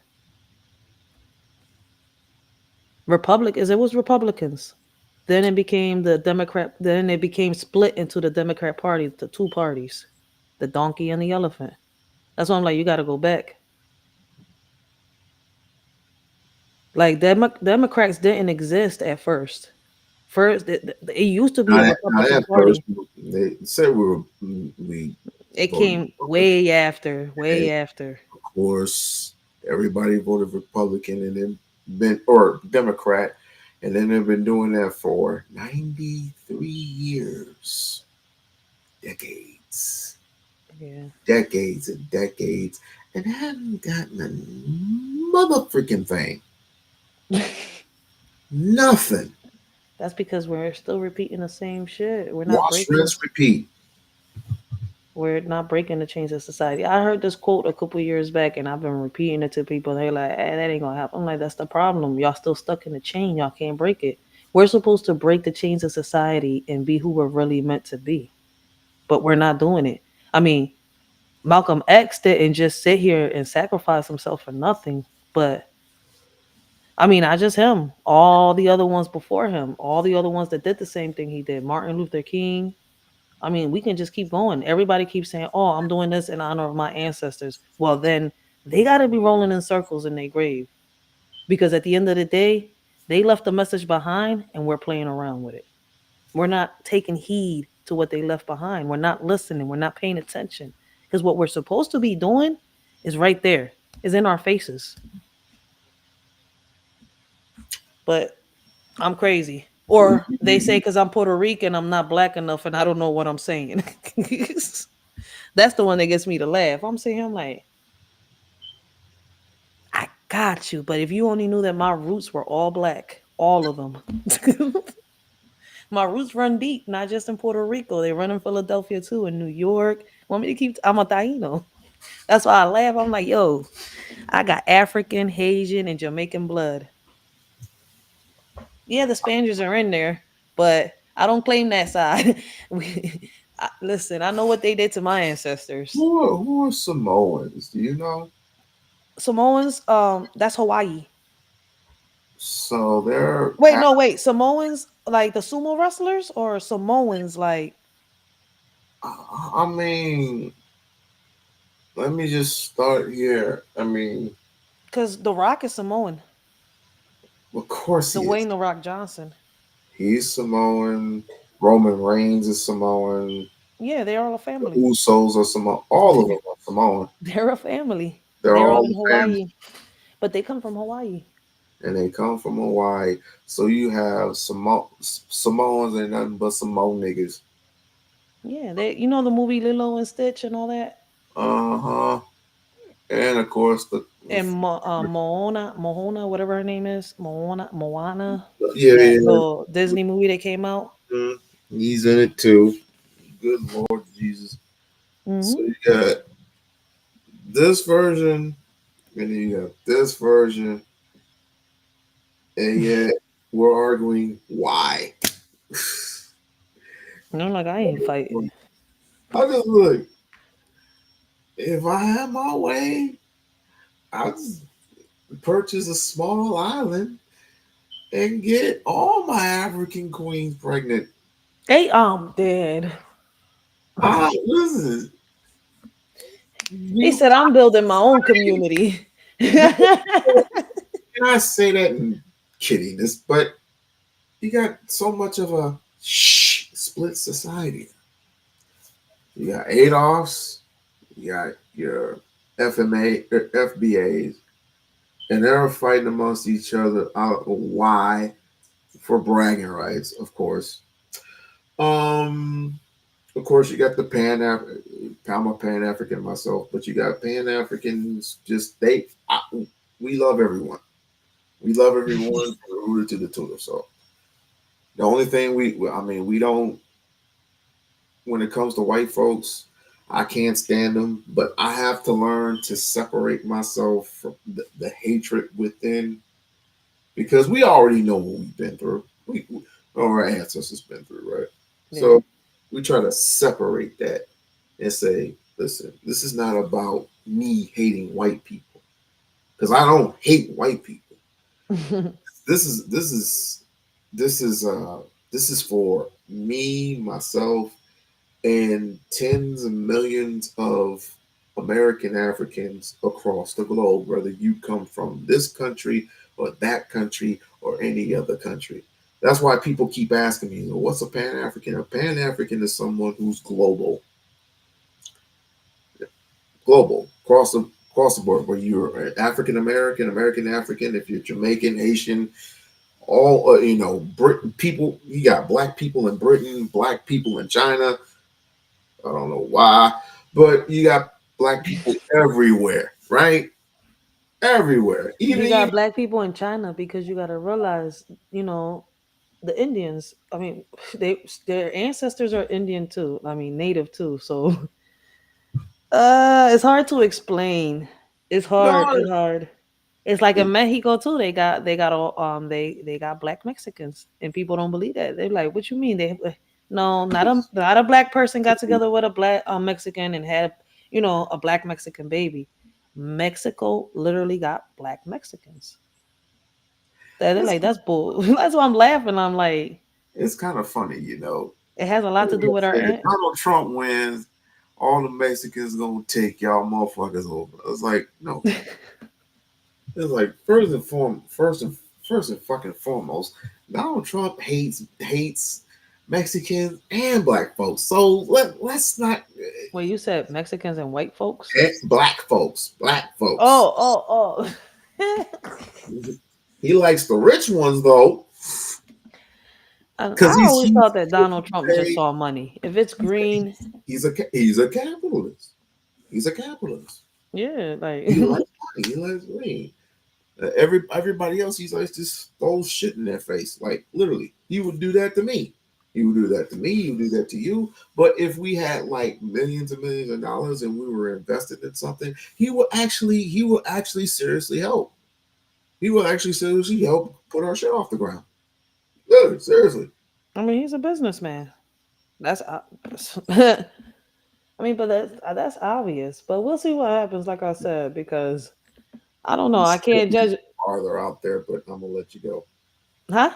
It was Republicans. Then it became the Democrat. Then it became split into the Democrat Party, the two parties, the donkey and the elephant. That's why I'm like, you got to go back. Like Democrats didn't exist at first. First, it used to be a not Republican at first. Party. They said we It voted came Republican. way after, And way after. of course, everybody voted Republican and then been or Democrat, and then they've been doing that for 93 years, decades, Yeah. decades and decades, and haven't gotten a mother freaking thing. Nothing. That's because we're still repeating the same shit. Wash, rinse, repeat. We're not breaking the chains of society. I heard this quote a couple years back, and I've been repeating it to people. They're like, that ain't gonna happen." I'm like, "That's the problem. Y'all still stuck in the chain. Y'all can't break it. We're supposed to break the chains of society and be who we're really meant to be, but we're not doing it. I mean, Malcolm X didn't just sit here and sacrifice himself for nothing, but I mean, not just him. All the other ones before him, all the other ones that did the same thing he did. Martin Luther King. I mean, we can just keep going. Everybody keeps saying, "Oh, I'm doing this in honor of my ancestors." Well, then they got to be rolling in circles in their grave because at the end of the day, they left a message behind and we're playing around with it. We're not taking heed to what they left behind. We're not listening. We're not paying attention because what we're supposed to be doing is right there, is in our faces. But I'm crazy. Or they say because I'm Puerto Rican, I'm not black enough and I don't know what I'm saying. That's the one that gets me to laugh. I'm like, I got you. But if you only knew that my roots were all black, all of them. My roots run deep, not just in Puerto Rico. They run in Philadelphia too, in New York. Want me to keep? I'm a Taino. That's why I laugh. I'm like, yo, I got African, Haitian, and Jamaican blood. Yeah, the Spaniards are in there, but I don't claim that side. Listen, I know what they did to my ancestors. Who are Samoans? Do you know? Samoans, that's Hawaii. So they're. Wait, no, wait. Samoans like the sumo wrestlers or Samoans like I mean, let me just start here. I mean, because The Rock is Samoan. of course he is. Dwayne The Rock Johnson. He's Samoan. Roman Reigns is Samoan. Yeah, they're all a The family. Usos are Samoan. All of them are Samoan. They're a family. They're They're all all in the family, Hawaii, but they come from Hawaii. and they come from Hawaii. So you have Samoans and nothing but Samoan niggas. Yeah, you know the movie Lilo and Stitch and all that, Uh huh. And of course and Moana, whatever her name is, Moana, yeah, that yeah. little Disney movie that came out. Mhm. He's in it too. Good Lord Jesus. So Hmm. you got this version, and then you got this version, and yet we're arguing why. And I'm like, I ain't fighting. I just look. If I had my way, I'd just purchase a small island and get all my African queens pregnant. Hey, I'm dead. Listen, He said, I'm building my own community. and I say that in kiddiness, but you got so much of a split split society. You got Adolfs, you got your FMA, FBAs, and they're fighting amongst each other. I don't know why, for bragging rights, of course. Of course, you got the I'm a Pan African myself, but you got Pan Africans. We love everyone. We love everyone from the rooter to the tutor. So the only thing we don't. When it comes to white folks, I can't stand them, but I have to learn to separate myself from the hatred within because we already know what we've been through. Our ancestors been through, right? Yeah. So we try to separate that and say, listen, this is not about me hating white people because I don't hate white people. This is this is this is this is for me, myself, and tens of millions of American Africans across the globe, whether you come from this country or that country or any other country. That's why people keep asking me, what's a Pan African? A Pan African is someone who's global, across the board. Where you're African American, American African, if you're Jamaican, Haitian, all Britain people. You got black people in Britain, black people in China. I don't know why, but you got black people everywhere, right? Everywhere. You got black people in China because you got to realize, the Indians. I mean, their ancestors are Indian too. I mean, native too. So, it's hard to explain. It's hard. No, It's hard. It's like in Mexico too. They got all they got black Mexicans, and people don't believe that. They're like, "What you mean?" No, not a black person got together with a black Mexican and had a black Mexican baby. Mexico literally got black Mexicans. They're like, that's bull. That's why I'm laughing. I'm like, it's kind of funny, it has a lot to do with our If Donald Trump wins, all the Mexicans gonna take y'all motherfuckers over. I was like, no. It's like first and fucking foremost, Donald Trump hates Mexicans and black folks. So let's not. Well, you said Mexicans and white folks. Black folks. Oh. He likes the rich ones though. I always thought that Donald Trump just saw money. If it's green, he's a capitalist. He's a capitalist. Yeah, like he likes money. He likes green. Everybody else, he's like just throws shit in their face. Like literally, he would do that to me. He would do that to me. He would do that to you. But if we had like millions and millions of dollars and we were invested in something, he will actually seriously help. He will actually seriously help put our shit off the ground. Good, seriously. I mean, he's a businessman. That's I mean, but that's obvious. But we'll see what happens. Like I said, because I don't know. I can't judge farther out there, but I'm gonna let you go. Huh?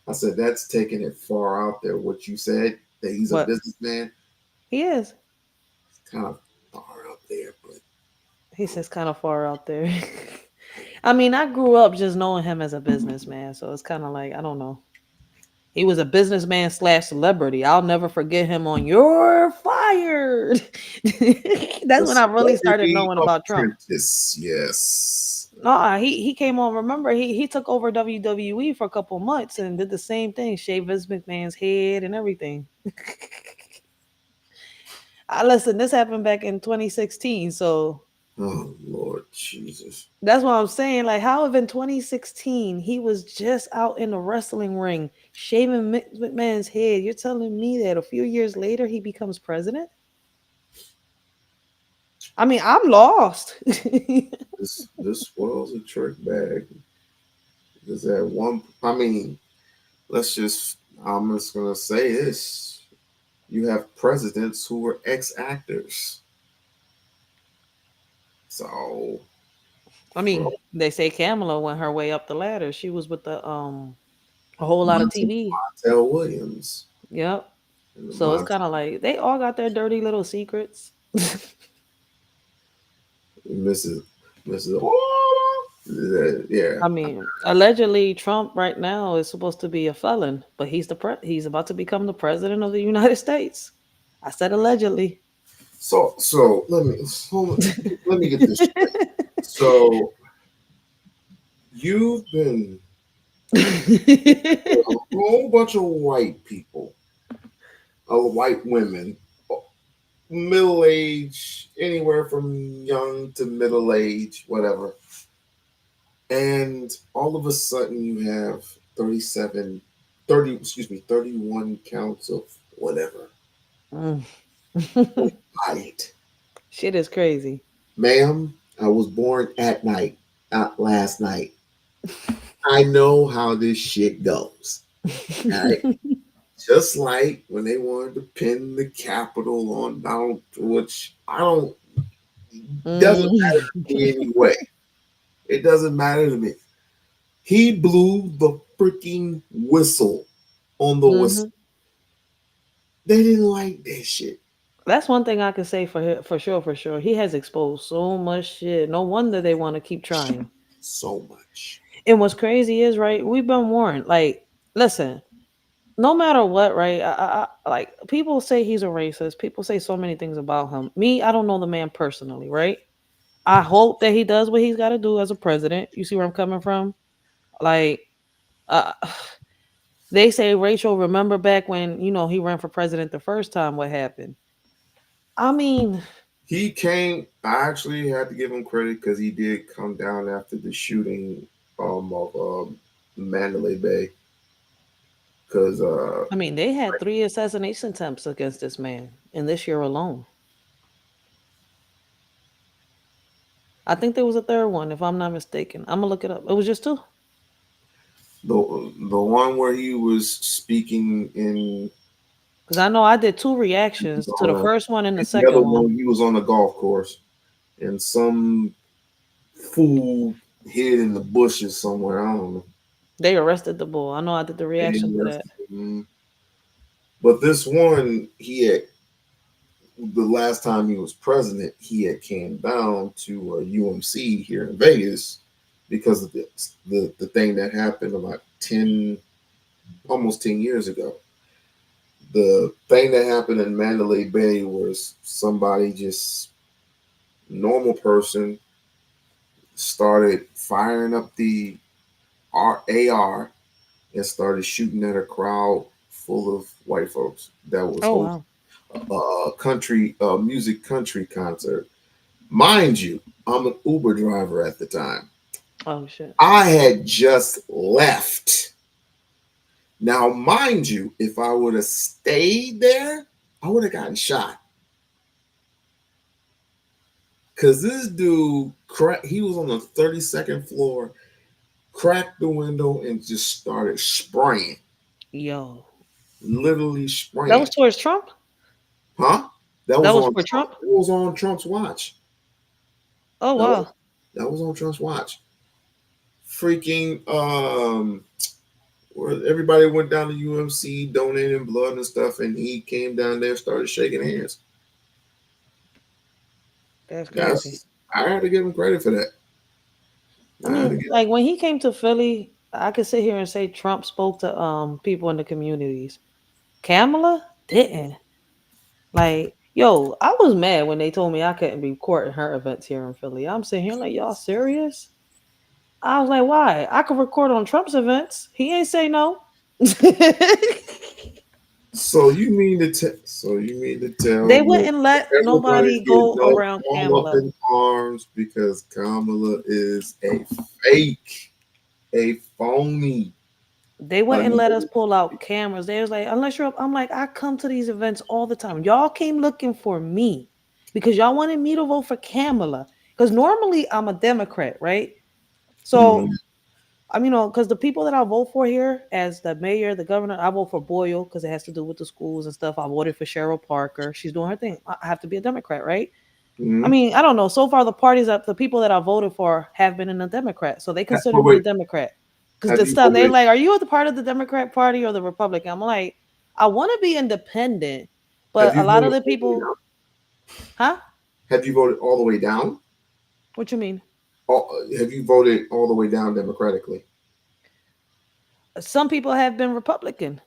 I said that's taking it far out there. What you said that he's a businessman. He is. It's kind of far out there, but he says kind of far out there. I mean, I grew up just knowing him as a businessman, so it's kind of like I don't know. He was a businessman / celebrity. I'll never forget him on "You're Fired." That's when I really started knowing about Trump. Yes. No, he came on. Remember, he took over WWE for a couple months and did the same thing. Shaved Vince McMahon's head and everything. Listen, this happened back in 2016, so. Oh Lord Jesus. That's what I'm saying. Like, how if in 2016 he was just out in the wrestling ring shaving McMahon's head? You're telling me that a few years later he becomes president? I mean, I'm lost. this world's a trick bag. Is that one? I mean, I'm just gonna say this: you have presidents who were ex-actors. So, I mean, they say Kamala went her way up the ladder. She was with the a whole lot of TV. Montel Williams. Yep. So it's kind of like they all got their dirty little secrets. Mrs. Yeah. I mean, allegedly, Trump right now is supposed to be a felon, but he's about to become the president of the United States. I said allegedly. So let me get this straight. So you've been with a whole bunch of white people, white women, middle age, anywhere from young to middle age, whatever. And all of a sudden you have 31 counts of whatever. Mm. Right. Shit is crazy. Ma'am, I was born at night, not last night. I know how this shit goes. All right. Just like when they wanted to pin the Capitol on Donald, which I don't, doesn't matter Mm. to me anyway. It doesn't matter to me. He blew the freaking whistle on the whistle. Mhm. They didn't like that shit That's one thing I can say for sure, for sure. He has exposed so much shit. No wonder they want to keep trying. so much. And what's crazy is, right, we've been warned. Like, listen, no matter what, right? Like people say he's a racist. People say so many things about him. Me, I don't know the man personally, right? I hope that he does what he's got to do as a president. You see where I'm coming from? Like, uh, they say, Rachel, remember back when he ran for president the first time? What happened? I mean, He came. I actually had to give him credit because he did come down after the shooting of Mandalay Bay. Because they had 3 assassination attempts against this man in this year alone. I think there was a third one, if I'm not mistaken. I'm gonna look it up. It was just two. the one where he was speaking in Because I know I did two reactions to the on first one and the the other second one, one. he was on the golf course and some fool hid in the bushes somewhere. I don't know. They arrested the bull. I know I did the reaction to that. Mhm. But this one, he had the last time he was president, he had came down to UMC here in Vegas because of the thing that happened about almost 10 years ago. The thing that happened in Mandalay Bay was somebody just normal person started firing up the AR and started shooting at a crowd full of white folks that was Oh hosting wow. a country country concert. Mind you, I'm an Uber driver at the time. Oh shit. I had just left. Now, mind you, if I would have stayed there, I would have gotten shot. Cause this dude he was on the 32nd floor, cracked the window and just started spraying. Yo. Literally That was spraying. towards Trump? Huh? That That was was on for Trump. Trump? It was on Trump's watch. Oh That was wow. that was on Trump's watch. Freaking where everybody went down to UMC donating blood and stuff, and he came down there, started shaking hands. That's crazy. That's I had to give him credit for that. I I had mean, to give like when he came to Philly, I could sit here and say Trump spoke to people in the communities. Kamala didn't. Like, yo, I was mad when they told me I couldn't be recording her events here in Philly. I'm sitting here like, y'all serious? I was like, why? I could record on Trump's events. He ain't say no. so you mean to tell They me wouldn't let everybody's nobody getting go around all up Kamala. in arms because Kamala is a fake, a phony. They wouldn't let us Another, pull out cameras. They was like, unless you're up, I'm like, I come to these events all the time. Y'all came looking for me because y'all wanted me to vote for Kamala. Because normally I'm a Democrat, right? So Mhm. because the people that I vote for here, as the mayor, the governor, I vote for Boyle because it has to do with the schools and stuff. I voted for Cheryl Parker. She's doing her thing. I have to be a Democrat, right? Mhm. I don't know. So far, the people that I voted for have been in the Democrat, so they consider Wait, me a wait. Democrat. Because Have the you stuff they're voted? like, "Are you a part of the Democrat Party or the Republican?" I'm like, I want to be independent, Have but a you lot of voted the all the way people, down? huh? Have you voted all the way down? What you mean? Have you voted all the way down democratically? Some people have been Republican.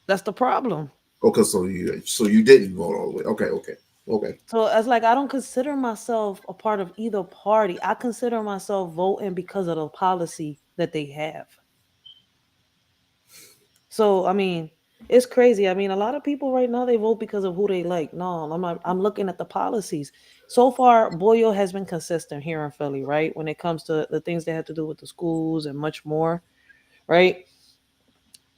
That's the problem. Okay, so you didn't vote all the way. Okay. So it's like I don't consider myself a part of either party. I consider myself voting because of the policy that they have. So I mean, it's crazy. I mean, a lot of people right now they vote because of who they like. No, I'm looking at the policies. So far, Boyle has been consistent here in Philly, right? When it comes to the things that have to do with the schools and much more, right?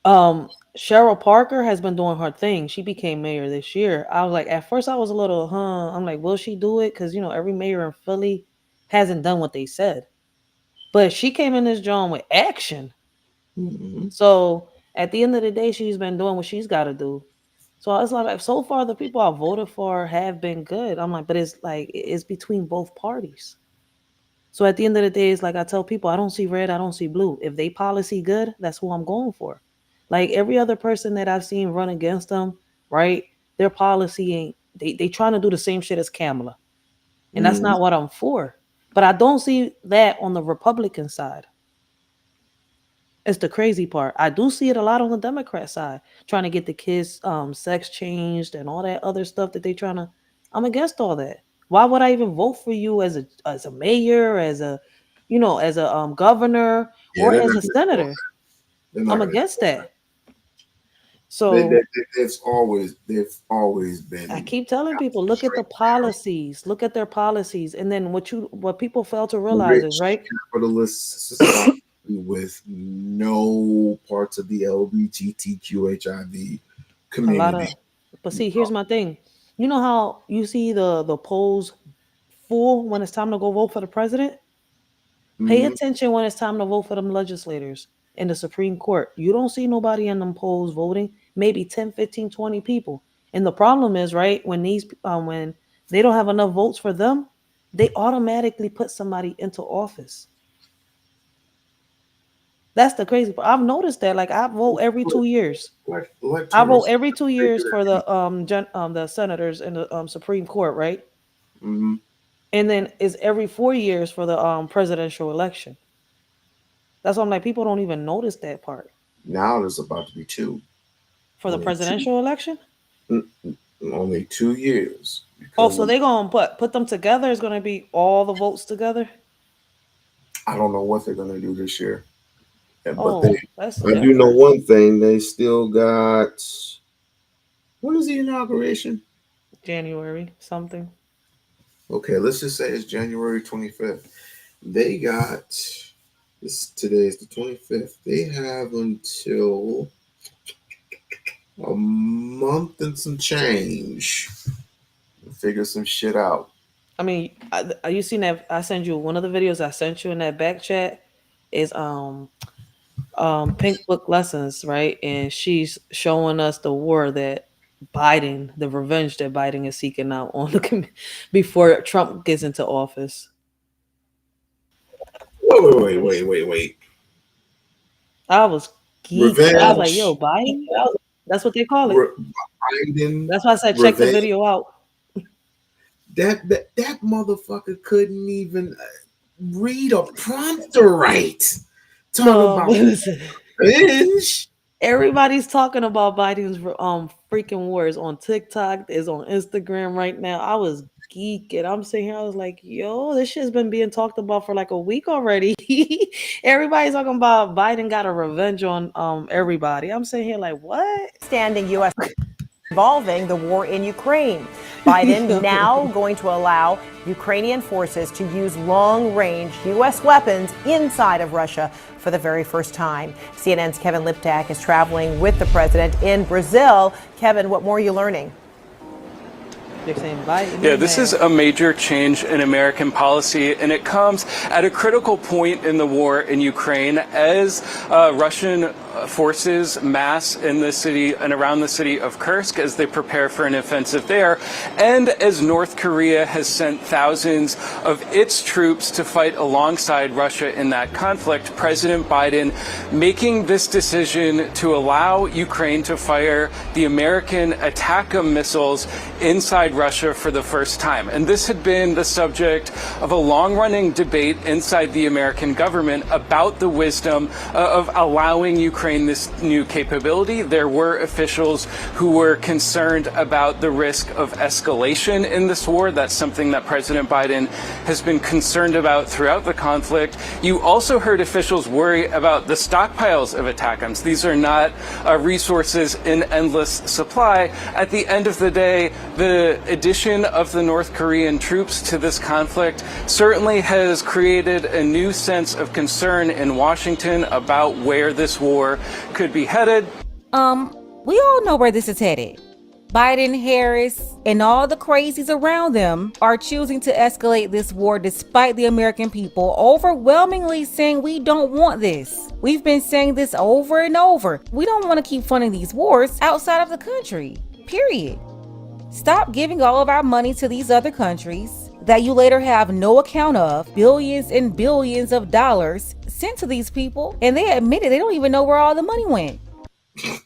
Cheryl Parker has been doing her thing. She became mayor this year. I was like, at first I was a little, I'm like, will she do it? Because every mayor in Philly hasn't done what they said. But she came in this joint with action. Mm-hmm. So at the end of the day, she's been doing what she's got to do. So it's like so far the people I voted for have been good. I'm like, but it's like it's between both parties. So at the end of the day, it's like I tell people, I don't see red, I don't see blue. If they policy good, that's who I'm going for. Like every other person that I've seen run against them, right? Their policy ain't they trying to do the same shit as Kamala. And that's not what I'm for. But I don't see that on the Republican side. It's the crazy part. I do see it a lot on the Democrat side, trying to get the kids sex changed and all that other stuff that they trying to. I'm against all that. Why would I even vote for you as a mayor, as a governor, Yeah, or they're as not a gonna do all senator? that. They're not I'm gonna against do all that. that. So They've always been I keep telling people, look at the straight policies, look at their policies, and then what people fail to realize is rich right. capitalist society with no parts of the LGBTQ HIV A lot community. of, but see, here's my thing. You know how you see the polls full when it's time to go vote for the president? Pay Mhm. attention when it's time to vote for them legislators in the Supreme Court. You don't see nobody in them polls voting, maybe 10, 15, 20 people. And the problem is, right, when they don't have enough votes for them, they automatically put somebody into office. That's the crazy part. I've noticed that. Like I vote every 2 years. I vote Electors every 2 years figure for that the senators in the Supreme Court, right? mhm. And then it's every 4 years for the presidential election. That's why I'm like, people don't even notice that part Now there's about to be two. for the Only two, presidential election. mm, only 2 years Oh, because so they're gonna put them together. It's gonna be all the votes together. I don't know what they're gonna do this year. But Oh, that's I do know different. one thing. They still got, when is the inauguration? January something. Okay, let's just say it's January 25th. They got today is the 25th. They have until a month and some change to figure some shit out. I mean, you seen that? I sent you one of the videos I sent you in that back chat. Is Pink Book Lessons, right? And she's showing us the war that the revenge that Biden is seeking out on before Trump gets into office. Wait. I was geeking. I was like, Revenge. yo, Biden? That's what they call it. Biden That's why I said check the revenge. video out. That motherfucker couldn't even read a prompter right. Talking No, about but listen. revenge. Everybody's talking about Biden's freaking wars on TikTok. Is on Instagram right now. I was geeking. I'm sitting here. I was like, yo, this shit's been being talked about for like a week already. Everybody's talking about Biden got a revenge on everybody. I'm sitting here like, what? Standing U.S. involving the war in Ukraine. Biden now going to allow Ukrainian forces to use long-range U.S. weapons inside of Russia for the very first time. CNN's Kevin Liptak is traveling with the president in Brazil. Kevin, what more are you learning? They're saying Biden. Yeah, this is a major change in American policy, and it comes at a critical point in the war in Ukraine as Russian forces mass in the city and around the city of Kursk as they prepare for an offensive there, and as North Korea has sent thousands of its troops to fight alongside Russia in that conflict. President Biden making this decision to allow Ukraine to fire the American ATACMS missiles inside Russia for the first time. And this had been the subject of a long-running debate inside the American government about the wisdom of allowing Ukraine this new capability. There were officials who were concerned about the risk of escalation in this war. That's something that President Biden has been concerned about throughout the conflict. You also heard officials worry about the stockpiles of ATACMS. These are not resources in endless supply. At the end of the day, the addition of the North Korean troops to this conflict certainly has created a new sense of concern in Washington about where this war could be headed. We all know where this is headed. Biden, Harris, and all the crazies around them are choosing to escalate this war despite the American people overwhelmingly saying we don't want this. We've been saying this over and over. We don't want to keep funding these wars outside of the country, period. Stop giving all of our money to these other countries that you later have no account of, billions and billions of dollars sent to these people, and they admitted they don't even know where all the money went. You'll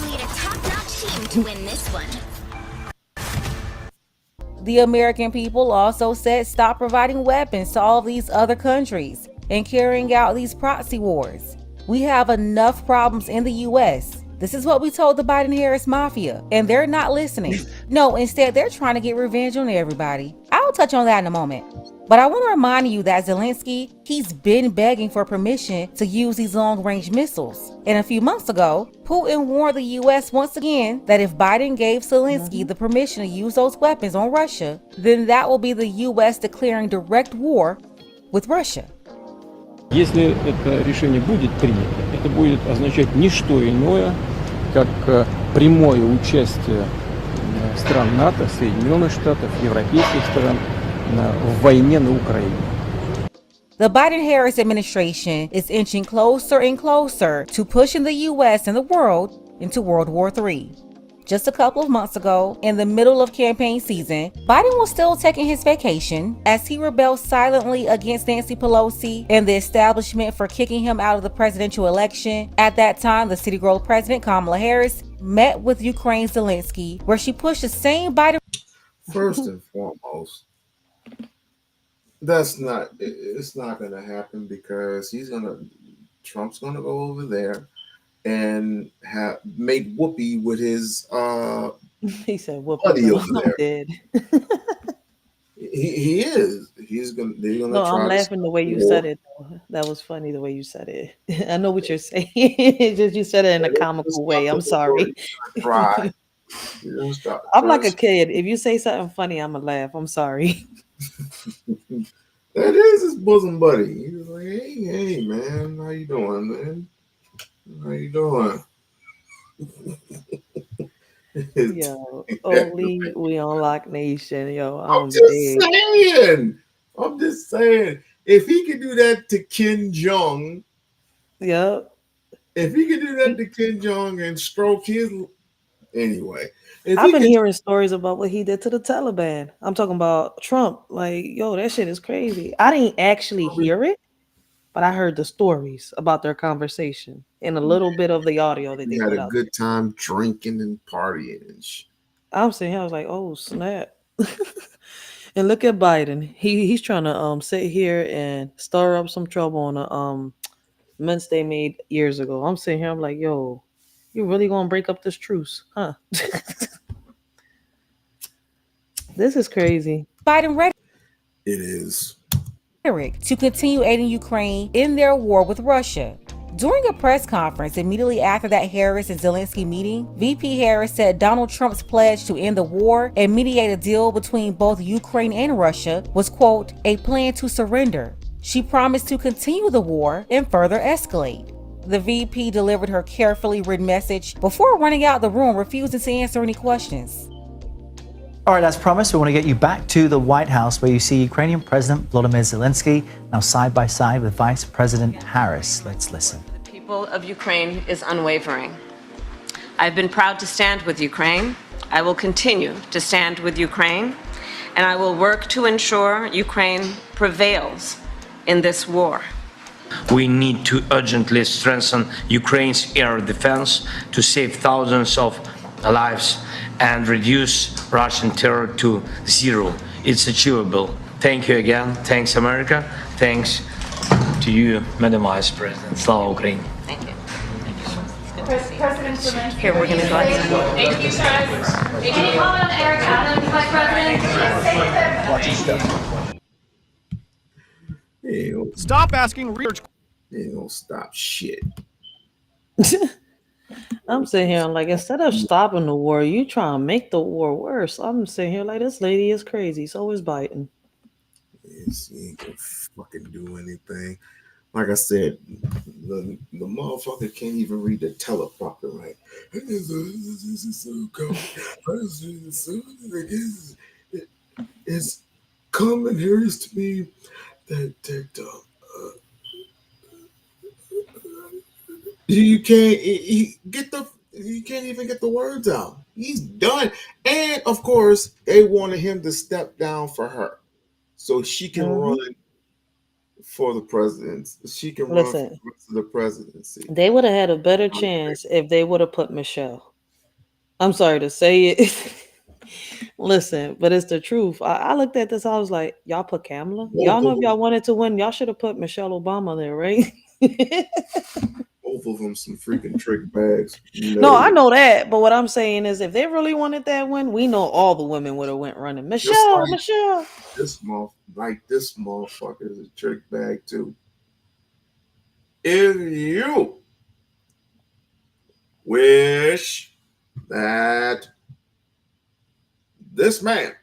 need a top-notch team to win this one. The American people also said stop providing weapons to all these other countries and carrying out these proxy wars. We have enough problems in the U.S. This is what we told the Biden-Harris mafia, and they're not listening. No, instead, they're trying to get revenge on everybody. I'll touch on that in a moment. But I want to remind you that Zelensky, he's been begging for permission to use these long-range missiles. And a few months ago, Putin warned the U.S. once again that if Biden gave Zelensky the permission to use those weapons on Russia, then that will be the U.S. declaring direct war with Russia. Если это решение будет принято, это будет означать не что иное, как прямое участие стран НАТО, Соединенных Штатов, европейских стран в войне на Украине. The Biden-Harris administration is inching closer and closer to pushing the U.S. and the world into World War III. Just a couple of months ago, in the middle of campaign season, Biden was still taking his vacation as he rebelled silently against Nancy Pelosi and the establishment for kicking him out of the presidential election. At that time, the city girl president, Kamala Harris, met with Ukraine's Zelensky, where she pushed the same Biden. First and foremost, it's not going to happen because Trump's going to go over there and have made whoopee with his he said whoopee buddy over there. Dead. he is. They're gonna No, try I'm laughing the way you said it. That was funny the way you said it. I know what you're saying. It's just you said it in a comical way. I'm sorry. Try. I'm like a kid. If you say something funny, I'm gonna laugh. I'm sorry. That is his bosom buddy. He was like, hey, man, how you doing, man? How you doing? Yo, only We-On-Loc Nation. Yo, I'm just saying. If he could do that to Kim Jong, yep. If he could do that to Kim Jong and stroke his, anyway. I've been hearing stories about what he did to the Taliban. I'm talking about Trump. Like, yo, that shit is crazy. I didn't actually hear it, but I heard the stories about their conversation and a little bit of the audio that they had put a out. good time drinking and partying and shit. I'm sitting here, I was like, oh snap. And look at Biden. He's trying to sit here and stir up some trouble on a mince they made years ago. I'm sitting here, I'm like, yo, you really gonna break up this truce, huh? This is crazy. Biden ready. It is. To continue aiding Ukraine in their war with Russia. During a press conference immediately after that Harris and Zelensky meeting, VP Harris said Donald Trump's pledge to end the war and mediate a deal between both Ukraine and Russia was, quote, a plan to surrender. She promised to continue the war and further escalate. The VP delivered her carefully written message before running out the room, refusing to answer any questions. All right, as promised, we want to get you back to the White House where you see Ukrainian President Volodymyr Zelensky now side by side with Vice President Harris. Let's listen. The people of Ukraine is unwavering. I've been proud to stand with Ukraine. I will continue to stand with Ukraine, and I will work to ensure Ukraine prevails in this war. We need to urgently strengthen Ukraine's air defense to save thousands of lives and reduce Russian terror to zero. It's achievable. Thank you again. Thanks, America. Thanks to you, Madam Vice President. Slava Ukraine. Thank you. President Zelensky. Here, we're going to go ahead. Thank you, sir. Any comment on Eric Adams, Vice President? Stop asking research. They don't stop shit. I'm sitting here like, instead of stopping the war, you trying to make the war worse. I'm sitting here like, this lady is crazy. So is Biden. Yes, he ain't gonna fucking do anything. Like I said, the motherfucker can't even read the teleprompter right. It's common here's to me that you can't you can't even get the words out. He's done. And of course, they wanted him to step down for her so she can run for the presidency. She can run for the presidency. They would have had a better chance if they would have put Michelle. I'm sorry to say it. Listen, but it's the truth. I looked at this, I was like, y'all put Kamala? Y'all know if y'all wanted to win, y'all should have put Michelle Obama there, right? Both of them some freaking trick bags. No, I know that. But what I'm saying is, if they really wanted that win, we know all the women would have went running. Michelle. This motherfucker is a trick bag too. If you wish that this man,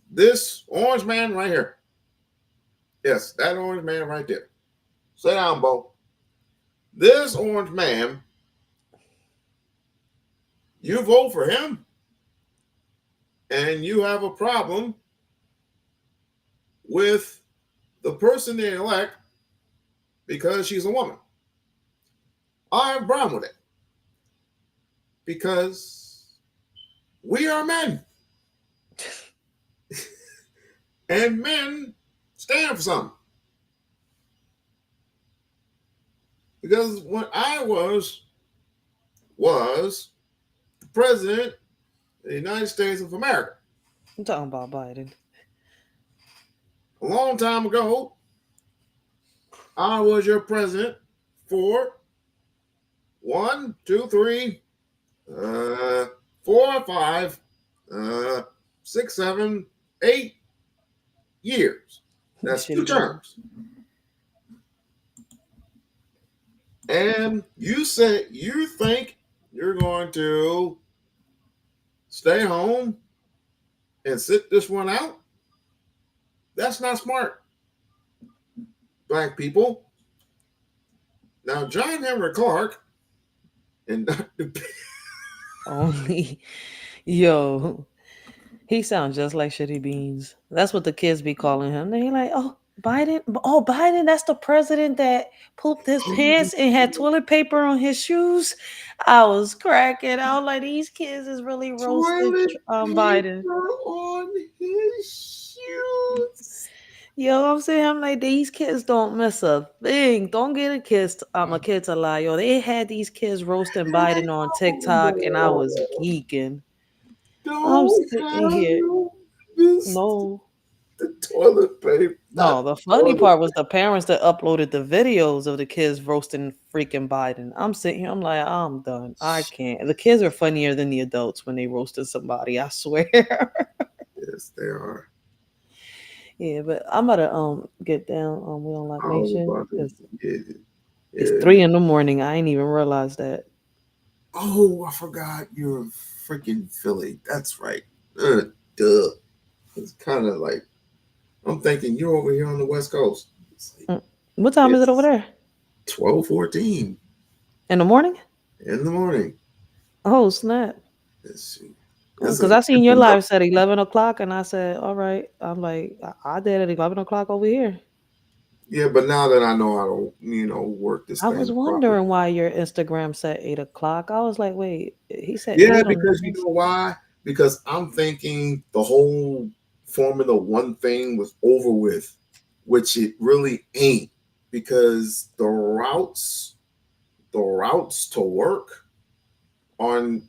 this orange man right here, yes, that orange man right there. Sit down, Bo. This orange man, you vote for him, and you have a problem with the person they elect because she's a woman. I have a problem with it because we are men. And men stand for something. Because when I was the president of the United States of America. I'm talking about Biden. A long time ago, I was your president for 1, 2, 3, 4, 5, 6, 7, 8 years. That's 2 terms. And you say you think you're going to stay home and sit this one out? That's not smart, black people. Now, John Henry Clark and Dr. Only, yo, he sounds just like Shitty Beans. That's what the kids be calling him. They like, oh, Biden, that's the president that pooped his pants and had toilet paper on his shoes. I was cracking. I was like, these kids is really roasted Biden. On his shoes. Yo, I'm saying, I'm like, these kids don't miss a thing. Don't get a kid to lie. Yo, they had these kids roasting Biden on TikTok, and I was geeking. I'm sitting here. No. The toilet paper. No, the funny part was the parents that uploaded the videos of the kids roasting freaking Biden. I'm sitting here, I'm like, I'm done. I can't. The kids are funnier than the adults when they roasted somebody, I swear. Yes, they are. Yeah, but I'm about to get down on We-On-Loc Nation. It's 3 a.m. I ain't even realized that. Oh, I forgot you're freaking Philly. That's right. Duh. It's kind of like, I'm thinking you're over here on the West Coast. What time is it over there? 12:14. In the morning? In the morning. Oh, snap. Let's see. It's Because a I seen it's your enough. live said 11 o'clock, and I said, all right. I'm like, I did at 11 o'clock over here. Yeah, but now that I know how to, work this I was thing properly. wondering why your Instagram said 8 o'clock. I was like, wait, he said Yeah, 8 on because you yours? know why? Because I'm thinking the whole Formula One thing was over with, which it really ain't. Because the routes to work are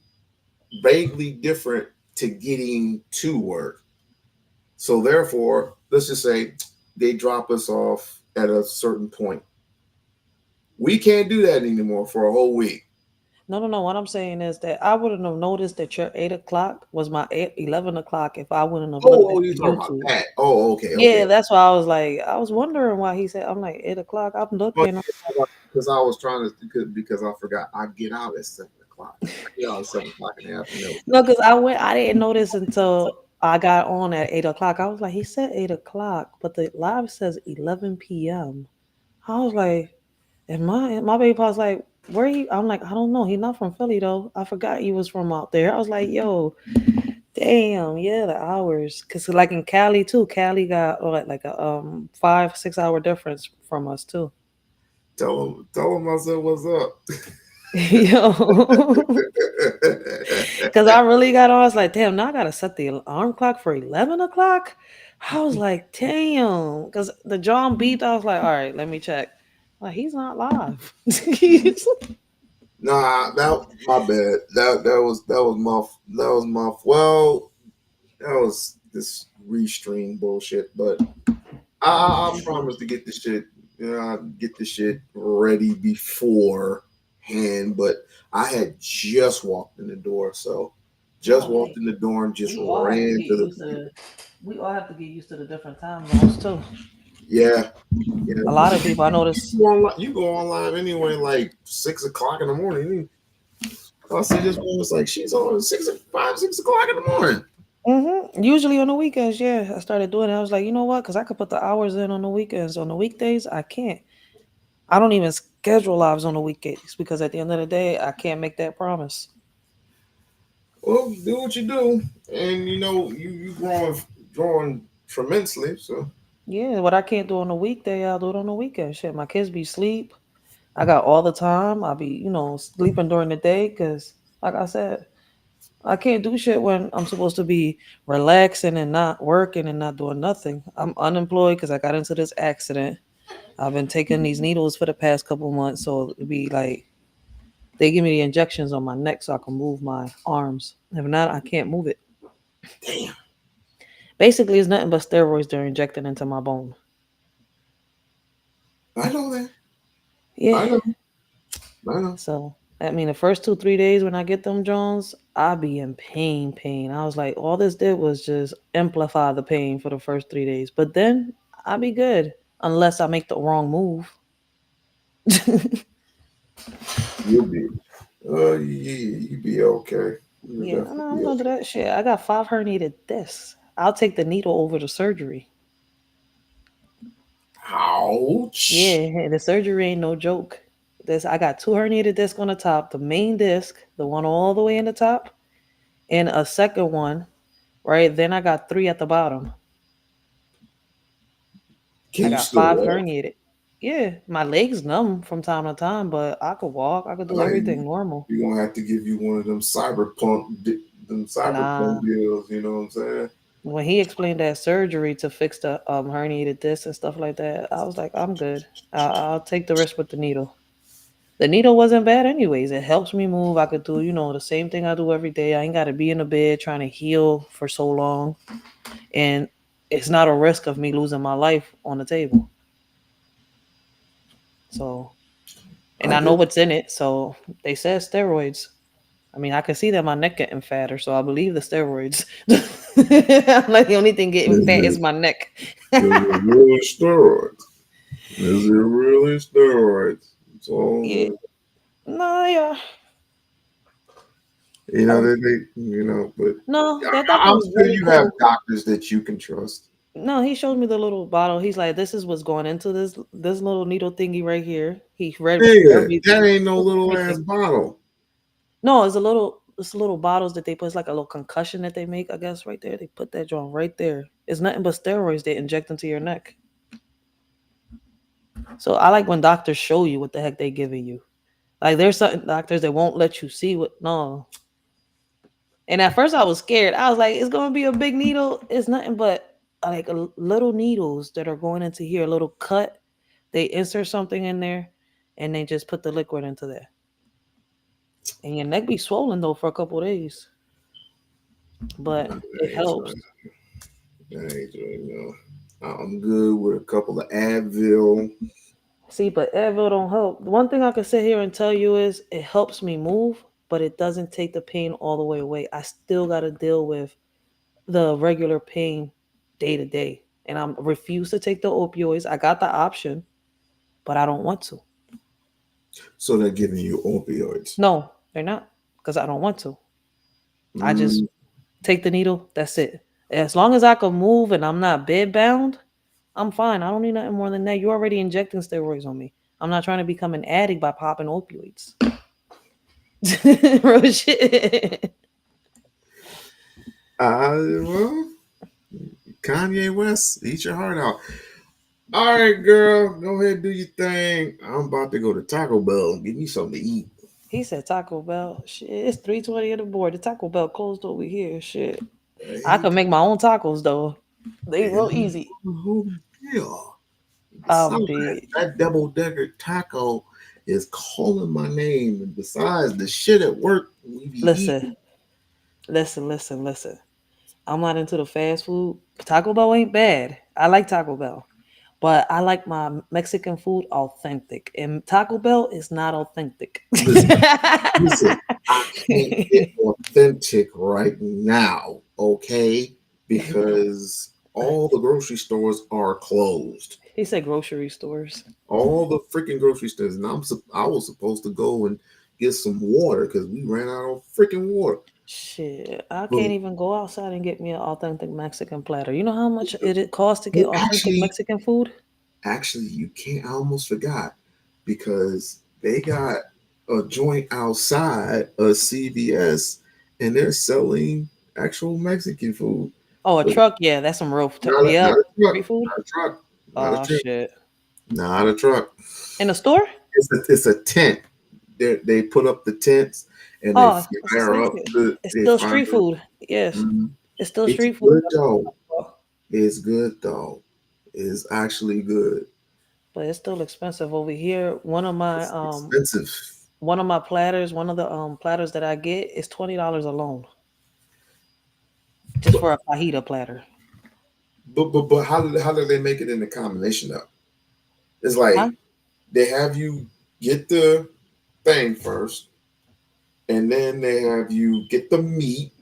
vaguely different to getting to work. So therefore, let's just say they drop us off at a certain point. We can't do that anymore for a whole week. No. What I'm saying is that I wouldn't have noticed that your 8 o'clock was my 11 o'clock if I wouldn't have looked at Oh, you your talking about YouTube. that? Oh, okay, okay. Yeah, that's why I was like, I was wondering why he said, I'm like, 8 o'clock. I'm Oh, looking. yeah, because I was trying to because I forgot I get out at 7 o'clock. I get out at 7 o'clock in the afternoon. No, because I didn't notice until I got on at 8 o'clock. I was like, he said 8 o'clock, but the live says 11 p.m. I was like, and my baby pa's like, where he? I'm like, I don't know. He's not from Philly though. I forgot he was from out there. I was like, yo, damn, yeah, the hours. Cause like in Cali too, Cali got like a 5-6 hour difference from us too. Tell him I said what's up. Yo, cause I really got on. I was like, damn, now I gotta set the alarm clock for 11 o'clock. I was like, damn, cause the John beat. I was like, all right, let me check. Like he's not live. Nah, that my bad. That was my well. That was this restream bullshit. But I promise to get this shit. Get this shit ready beforehand. But I had just walked in the door, so just Oh, walked in the door and just we all have to ran get to used the. to. We all have to get used to the different time zones too. Yeah, yeah. A lot of people I notice. You go online anyway, like 6 o'clock in the morning. I see this one was like she's on 6 o'clock in the morning. Usually on the weekends, yeah, I started doing it. I was like, you know what? Because I could put the hours in on the weekends. On the weekdays, I can't. I don't even schedule lives on the weekdays because at the end of the day, I can't make that promise. Well, do what you do, and you growing tremendously. So Yeah, what I can't do on the weekday, I'll do it on the weekend. Shit, my kids be sleep. I got all the time. I'll be, sleeping during the day because, like I said, I can't do shit when I'm supposed to be relaxing and not working and not doing nothing. I'm unemployed because I got into this accident. I've been taking these needles for the past couple months, so it'd be like they give me the injections on my neck so I can move my arms. If not, I can't move it. damn, Basically, it's nothing but steroids they're injecting into my bone. I know that. Yeah. I know. I know. So I mean, the first 2-3 days when I get them Jones, I be in pain. I was like, all this did was just amplify the pain for the first 3 days, but then I be good unless I make the wrong move. You'll be. You be okay. You'll Yeah, definitely no, I'm be gonna do okay. that shit. I got 5 herniated discs. I'll take the needle over the surgery. Ouch. Yeah, the surgery ain't no joke. This I got 2 herniated discs on the top, the main disc, the one all the way in the top, and a second one, right? Then I got 3 at the bottom. Can I you got still 5 walk? herniated. Yeah, my legs numb from time to time, but I could walk. I could do Like, everything normal. you're gonna have to give you one of them cyberpunk Nah. deals. You know what I'm saying? When he explained that surgery to fix the herniated disc and stuff like that, I was like, I'm good. I'll take the risk with the needle. The needle wasn't bad anyways. It helps me move. I could do, the same thing I do every day. I ain't got to be in the bed trying to heal for so long. And it's not a risk of me losing my life on the table. So, and I I know get. what's in it. So they said steroids. I mean, I can see that my neck getting fatter, so I believe the steroids. I'm like the only thing getting Is fat it, is my neck. is it really steroids? Is it really steroids? It's all Yeah. No, yeah. but No, that doctor I'm was sure really you have cool. doctors that you can trust. No, he showed me the little bottle. He's like, "This is what's going into this little needle thingy right here." He read Nigga, every that ain't no little ass everything. bottle. No, it's a little. it's little bottles that they put. It's like a little concussion that they make, I guess, right there. They put that joint right there. It's nothing but steroids they inject into your neck. So I like when doctors show you what the heck they giving you. Like there's certain doctors that won't let you see what no. And at first I was scared. I was like, it's gonna be a big needle. It's nothing but like little needles that are going into here, a little cut. They insert something in there, and they just put the liquid into there. And your neck be swollen though for a couple of days, but it helps. I'm good with a couple of Advil. See, but Advil don't help. The one thing I can sit here and tell you is it helps me move, but it doesn't take the pain all the way away. I still got to deal with the regular pain day to day, and I refuse to take the opioids. I got the option, but I don't want to. So they're giving you opioids? No, they're not, because I don't want to. I just take the needle. That's it. As long as I can move and I'm not bed bound, I'm fine. I don't need nothing more than that. You're already injecting steroids on me. I'm not trying to become an addict by popping opioids. Real shit. Well, Kanye West, eat your heart out. All right, girl, go ahead and do your thing. I'm about to go to Taco Bell and get me something to eat. He said Taco Bell. Shit, it's 3:20 on the board. The Taco Bell closed over here. Shit. I can make my own tacos though. They real easy. Yeah. I'm dead. That double decker taco is calling my name. And besides the shit at work, we be eating. Listen. I'm not into the fast food. Taco Bell ain't bad. I like Taco Bell. But I like my Mexican food authentic. And Taco Bell is not authentic. Listen, I can't get authentic right now, okay? Because all the grocery stores are closed. He said grocery stores. All the freaking grocery stores. And I was supposed to go and get some water because we ran out of freaking water. Shit, I can't even go outside and get me an authentic Mexican platter. You know how much it costs to get authentic Mexican food? Actually, you can't. I almost forgot because they got a joint outside of CVS and they're selling actual Mexican food. Oh, a truck? Yeah, that's some real Not a street food. Not a truck. Oh shit! Not a truck. In a store? It's a tent. They put up the tents and they fire up. It's still street food. Yes, it's still street food. It's good though. It's actually good. But it's still expensive over here. One of my expensive. One of my platters, one of the platters that I get is $20 alone. Just for a fajita platter. But how do they make it in the combination though? It's like they have you get the thing first, and then they have you get the meat,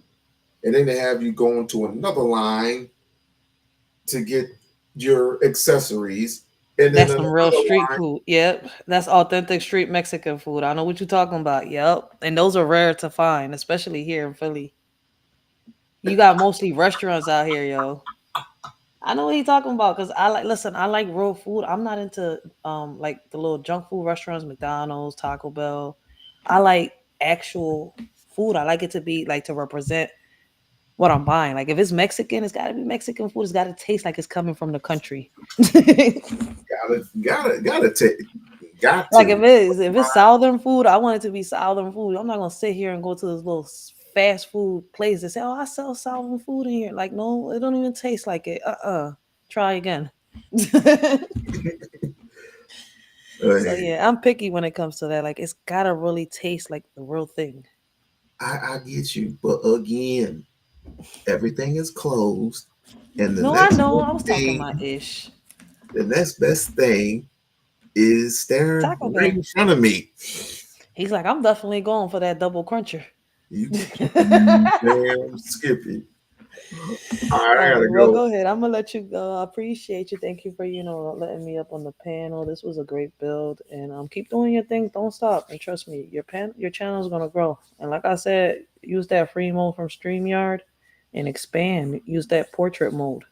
and then they have you go into another line to get your accessories. And that's some real street food. Yep. That's authentic street Mexican food. I know what you're talking about. Yep. And those are rare to find, especially here in Philly. You got mostly restaurants out here, yo. I know what he's talking about because I like real food. I'm not into like the little junk food restaurants, McDonald's, Taco Bell. I like actual food. I like it to be like to represent what I'm buying. Like if it's Mexican, it's gotta be Mexican food. It's gotta taste like it's coming from the country. gotta take. Like if it's Southern food, I want it to be Southern food. I'm not gonna sit here and go to this little fast food place and say, "Oh, I sell Southern food in here." Like, no, it don't even taste like it. Try again. So yeah, I'm picky when it comes to that. Like, it's gotta really taste like the real thing. I get you, but again, everything is closed, and I know. I was talking my ish. The next best thing is staring right in front of me. He's like, I'm definitely going for that double cruncher. You damn Skippy. All right, I gotta go ahead. I'm gonna let you go. I appreciate you. Thank you for letting me up on the panel. This was a great build, and keep doing your thing. Don't stop, and trust me, your channel is gonna grow. And like I said, use that free mode from StreamYard and expand. Use that portrait mode.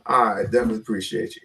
All right, definitely appreciate you.